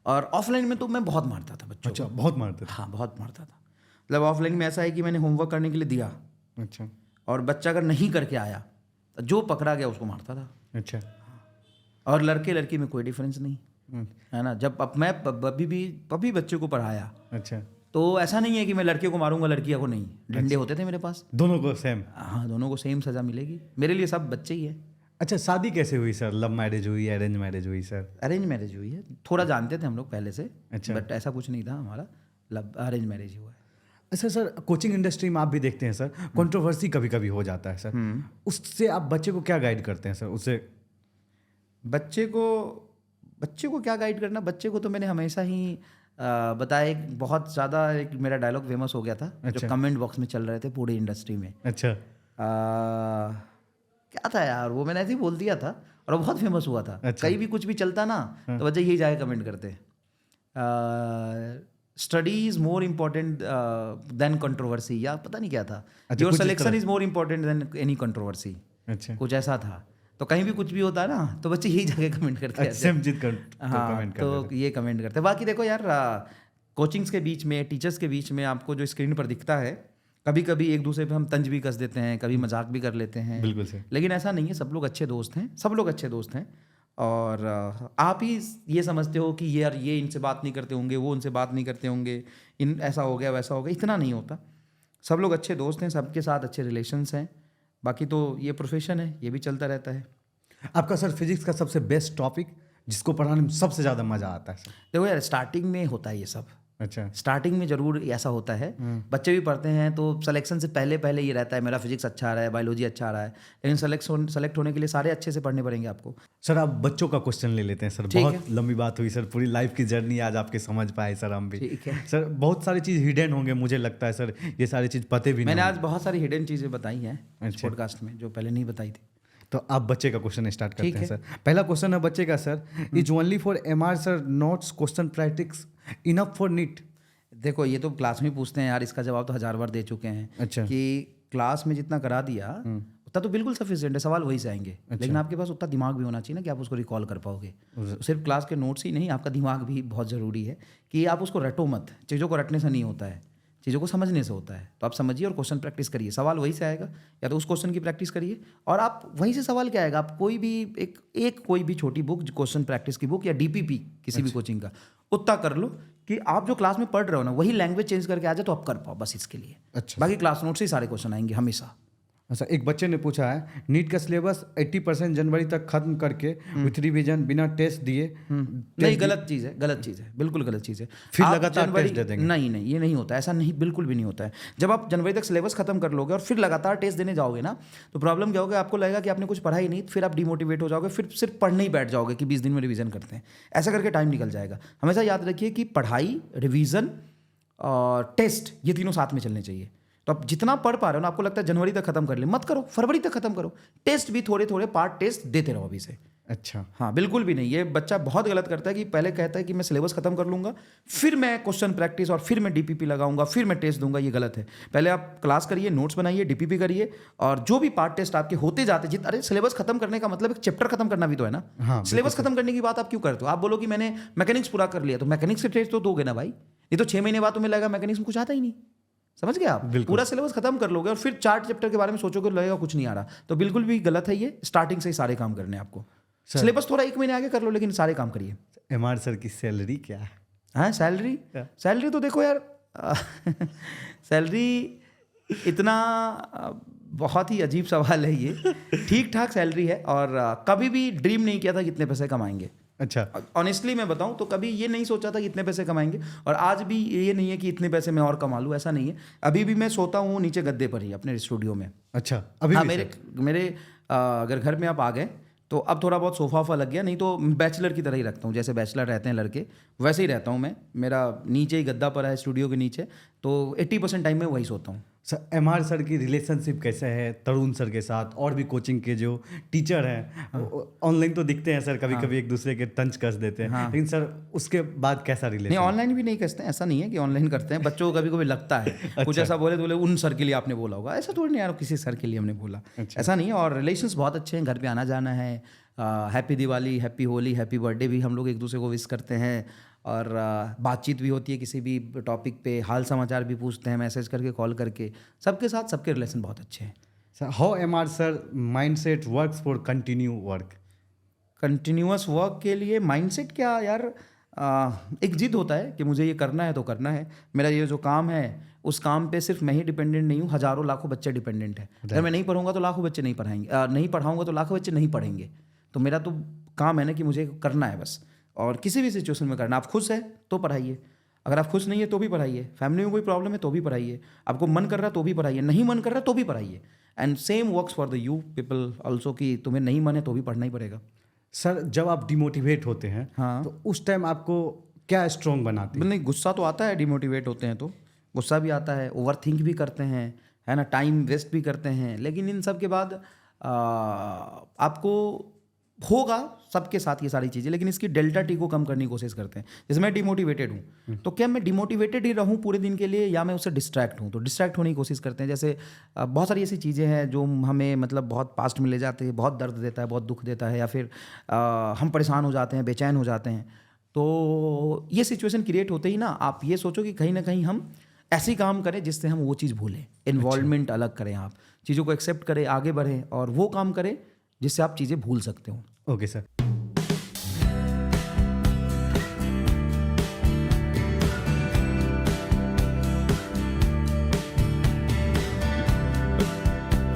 और ऑफलाइन में तो मैं बहुत मारता था बच्चों अच्छा को। बहुत मारते थे? हाँ, बहुत मारता था। मतलब ऑफलाइन में ऐसा है कि मैंने होमवर्क करने के लिए दिया, अच्छा और बच्चा अगर नहीं करके आया तो जो पकड़ा गया उसको मारता था। अच्छा और लड़के लड़की में कोई डिफरेंस नहीं, है ना। जब अब मैं अभी बच्चे को पढ़ाया, अच्छा तो ऐसा नहीं है कि मैं लड़के को मारूंगा लड़कियों को नहीं, डंडे होते थे मेरे पास। दोनों को सेम? हाँ, दोनों को सेम सज़ा मिलेगी। मेरे लिए सब बच्चे ही है। अच्छा शादी कैसे हुई सर? लव मैरिज हुई, अरेंज मैरिज हुई सर? अरेंज मैरिज हुई है, थोड़ा जानते थे हम लोग पहले से। अच्छा। बट ऐसा कुछ नहीं था हमारा, अरेंज मैरिज ही हुआ है। अच्छा सर, कोचिंग इंडस्ट्री में आप भी देखते हैं सर, कंट्रोवर्सी कभी कभी हो जाता है सर, उससे आप बच्चे को क्या गाइड करते हैं सर? उससे बच्चे को क्या गाइड करना, बच्चे को तो मैंने हमेशा ही बताया। एक बहुत ज़्यादा एक मेरा डायलॉग फेमस हो गया था, जो कमेंट बॉक्स में चल रहे थे पूरी इंडस्ट्री में। अच्छा क्या था यार वो, मैंने ऐसे ही बोल दिया था और वो बहुत फेमस हुआ था। अच्छा। कहीं भी कुछ भी चलता ना, तो बच्चे यही जाके कमेंट करते, study is more important then controversy, या पता नहीं क्या था, your selection is more important then any controversy, अच्छा कुछ ऐसा था। तो कहीं भी कुछ भी होता है ना, तो बच्चे यही जाके कमेंट करते हैं। सेम चीज हाँ, कमेंट तो ये कमेंट करते हैं। बाकी देखो यार, कोचिंग्स के बीच में, टीचर्स के बीच में आपको जो स्क्रीन पर दिखता है, कभी कभी एक दूसरे पे हम तंज भी कस देते हैं, कभी मजाक भी कर लेते हैं। बिल्कुल सर। लेकिन ऐसा नहीं है, सब लोग अच्छे दोस्त हैं, सब लोग अच्छे दोस्त हैं। और आप ही ये समझते हो कि ये इनसे बात नहीं करते होंगे, वो उनसे बात नहीं करते होंगे, ऐसा हो गया वैसा हो गया, इतना नहीं होता। सब लोग अच्छे दोस्त हैं, सबके साथ अच्छे रिलेशंस हैं। बाकी तो ये प्रोफेशन है, ये भी चलता रहता है। आपका सर फिजिक्स का सबसे बेस्ट टॉपिक जिसको पढ़ाने में सबसे ज़्यादा मज़ा आता है सर? देखो यार, स्टार्टिंग में होता है ये सब। अच्छा। स्टार्टिंग में जरूर ऐसा होता है, बच्चे भी पढ़ते हैं तो सिलेक्शन से पहले ये रहता है मेरा फिजिक्स अच्छा आ रहा है, बायोलॉजी अच्छा आ रहा है, लेकिन सेलेक्ट होने के लिए सारे अच्छे से पढ़ने पड़ेंगे आपको। सर आप बच्चों का क्वेश्चन ले लेते हैं सर, बहुत लंबी बात हुई सर, पूरी लाइफ की जर्नी आज आपके समझ पाए सर हम भी। ठीक है सर, बहुत सारी चीज़ हिडन होंगे मुझे लगता है सर, ये सारी चीज़ पते भी मैंने नहीं। आज बहुत सारी हिडन चीज़ें बताई हैं इस अच्छा। पॉडकास्ट में, जो पहले नहीं बताई थी। तो आप बच्चे का क्वेश्चन स्टार्ट करते हैं है। सर। पहला क्वेश्चन है बच्चे का sir, is only for MR sir notes question practice enough for NEET? देखो, ये तो क्लास में पूछते हैं यार, इसका जवाब तो 1000 बार दे चुके हैं। अच्छा। कि क्लास में जितना करा दिया उतना तो बिल्कुल सफिशिएंट है, सवाल वही से आएंगे। लेकिन आपके पास उतना दिमाग भी होना चाहिए ना कि आप उसको रिकॉल कर पाओगे। सिर्फ क्लास के नोट्स ही नहीं, आपका दिमाग भी बहुत ज़रूरी है कि आप उसको रटो मत। चीज़ों को रटने से नहीं होता है, चीज़ों को समझने से होता है। तो आप समझिए और क्वेश्चन प्रैक्टिस करिए, सवाल वहीं से आएगा, या तो उस क्वेश्चन की प्रैक्टिस करिए और आप वहीं से सवाल क्या आएगा, आप कोई भी एक कोई भी छोटी बुक, क्वेश्चन प्रैक्टिस की बुक या डीपीपी किसी भी कोचिंग का उतना कर लो कि आप जो क्लास में पढ़ रहे हो ना वही लैंग्वेज चेंज करके आ जाए तो आप कर पाओ, बस इसके लिए। अच्छा। बाकी क्लास नोट से ही सारे क्वेश्चन आएंगे हमेशा। अच्छा, एक बच्चे ने पूछा है नीट का सिलेबस 80% जनवरी तक खत्म करके विथ रिवीजन बिना टेस्ट दिए नहीं, गलत चीज़ है, गलत चीज़ है, बिल्कुल गलत चीज़ है। फिर आप लगातार जनवरी- टेस्ट दे देंगे? नहीं, ये नहीं होता, ऐसा नहीं, बिल्कुल भी नहीं होता है। जब आप जनवरी तक सिलेबस खत्म कर लोगे और फिर लगातार टेस्ट देने जाओगे ना, तो प्रॉब्लम क्या होगा, आपको लगेगा कि आपने कुछ पढ़ा ही नहीं, फिर आप डिमोटिवेट हो जाओगे, फिर सिर्फ पढ़ने ही बैठ जाओगे कि 20 दिन में रिवीजन करते हैं। ऐसा करके टाइम निकल जाएगा। हमेशा याद रखिए कि पढ़ाई, रिवीजन और टेस्ट, ये तीनों साथ में चलने चाहिए। तो आप जितना पढ़ पा रहे हो ना, आपको लगता है जनवरी तक खत्म कर ले, मत करो, फरवरी तक खत्म करो। टेस्ट भी थोड़े थोड़े पार्ट टेस्ट देते रहो अभी से। अच्छा। हाँ, बिल्कुल भी नहीं। ये बच्चा बहुत गलत करता है कि पहले कहता है कि मैं सिलेबस खत्म कर लूंगा, फिर मैं क्वेश्चन प्रैक्टिस और फिर मैं डीपीपी लगाऊंगा, फिर मैं टेस्ट दूंगा। ये गलत है। पहले आप क्लास करिए, नोट्स बनाइए, डीपीपी करिए, और जो भी पार्ट टेस्ट आपके होते जाते, अरे सिलेबस खत्म करने का मतलब एक चैप्टर खत्म करना भी तो है ना। हाँ, सिलेबस खत्म करने की बात आप क्यों करते हो? आप बोलो कि मैंने मैकेनिक्स पूरा कर लिया, तो मैकेनिक्स के टेस्ट तो दोगे ना भाई। ये तो 6 महीने बाद तुम्हें लगेगा मैकेनिक्स में कुछ आता ही नहीं। समझ गए आप? पूरा सिलेबस खत्म कर लोगे और फिर 4 चैप्टर के बारे में सोचोगे, लगेगा कुछ नहीं आ रहा। तो बिल्कुल भी गलत है ये। स्टार्टिंग से ही सारे काम करने हैं आपको। सिलेबस थोड़ा 1 महीने आगे कर लो, लेकिन सारे काम करिए। एमआर सर की सैलरी क्या है? हाँ, सैलरी तो देखो यार, सैलरी इतना बहुत ही अजीब सवाल है ये। ठीक ठाक सैलरी है, और कभी भी ड्रीम नहीं किया था कि इतने पैसे कमाएंगे। अच्छा। ऑनेस्टली मैं बताऊं तो कभी ये नहीं सोचा था कि इतने पैसे कमाएंगे, और आज भी ये नहीं है कि इतने पैसे मैं और कमा लूँ, ऐसा नहीं है। अभी भी मैं सोता हूँ नीचे गद्दे पर ही अपने स्टूडियो में। अच्छा, अभी हाँ, भी मेरे अगर घर में आप आ गए तो अब थोड़ा बहुत सोफा वोफा लग गया, नहीं तो बैचलर की तरह ही रखता हूँ, जैसे बैचलर रहते हैं लड़के वैसे ही रहता हूँ मैं। मेरा नीचे ही गद्दा पर है स्टूडियो के नीचे, तो 80% टाइम में वही सोता हूँ। सर, एमआर सर की रिलेशनशिप कैसे है तरुण सर के साथ, और भी कोचिंग के जो टीचर हैं? ऑनलाइन तो दिखते हैं सर, कभी कभी एक दूसरे के तंज कस देते हैं, लेकिन सर उसके बाद कैसा रिलेशन? नहीं, ऑनलाइन भी नहीं कसते हैं, ऐसा नहीं है कि ऑनलाइन करते हैं। बच्चों को कभी कभी लगता है कुछ ऐसा बोले तो बोले उन सर के लिए आपने बोला होगा, ऐसा थोड़ी नहीं यार, किसी सर के लिए हमने बोला, ऐसा नहीं है। और रिलेशंस बहुत अच्छे हैं, घर पे आना जाना है, happy Diwali, happy Holi, happy birthday भी हम लोग एक दूसरे को विश करते हैं, और बातचीत भी होती है किसी भी टॉपिक पे, हाल समाचार भी पूछते हैं मैसेज करके, कॉल करके। सबके साथ सबके रिलेशन बहुत अच्छे हैं। Sir, how MR sir mindset works for continue work? Continuous work के लिए माइंडसेट क्या यार, एक जिद होता है कि मुझे ये करना है तो करना है। मेरा ये जो काम है, उस काम पे सिर्फ मैं ही डिपेंडेंट नहीं हूँ, हज़ारों लाखों बच्चे डिपेंडेंट हैं। अगर मैं नहीं पढ़ूंगा तो लाखों बच्चे नहीं पढ़ाएंगे, नहीं पढ़ाऊंगा तो लाखों बच्चे नहीं पढ़ेंगे। तो मेरा तो काम है ना कि मुझे करना है बस, और किसी भी सिचुएशन में करना। आप खुश है तो पढ़ाइए, अगर आप खुश नहीं है तो भी पढ़ाइए, फैमिली में कोई प्रॉब्लम है तो भी पढ़ाइए, आपको मन कर रहा है तो भी पढ़ाइए, नहीं मन कर रहा तो भी पढ़ाइए। And same works for the you people also, कि तुम्हें नहीं मन है तो भी पढ़ना ही पड़ेगा। सर, जब आप डिमोटिवेट होते हैं, हाँ, तो उस टाइम आपको क्या स्ट्रॉन्ग बनाती है? नहीं, गुस्सा तो आता है, डिमोटिवेट होते हैं तो गुस्सा भी आता है, ओवर थिंक भी करते हैं, है ना, टाइम वेस्ट भी करते हैं। लेकिन इन सब के बाद आपको होगा सबके साथ ये सारी चीज़ें, लेकिन इसकी डेल्टा टी को कम करने की कोशिश करते हैं। जैसे मैं डिमोटिवेटेड हूँ, तो क्या मैं डिमोटिवेटेड ही रहूँ पूरे दिन के लिए, या मैं उससे डिस्ट्रैक्ट हूँ? तो डिस्ट्रैक्ट होने की कोशिश करते हैं। जैसे बहुत सारी ऐसी चीज़ें हैं जो हमें मतलब बहुत पास्ट में ले जाते हैं, बहुत दर्द देता है, बहुत दुख देता है, या फिर हम परेशान हो जाते हैं, बेचैन हो जाते हैं। तो ये सिचुएशन क्रिएट होते ही ना, आप ये सोचो कि कहीं ना कहीं हम ऐसे काम करें जिससे हम वो चीज़ भूलें। इन्वॉल्वमेंट अलग करें, आप चीज़ों को एक्सेप्ट करें, आगे बढ़ें, और वो काम करें जिससे आप चीज़ें भूल सकते हो। Okay sir.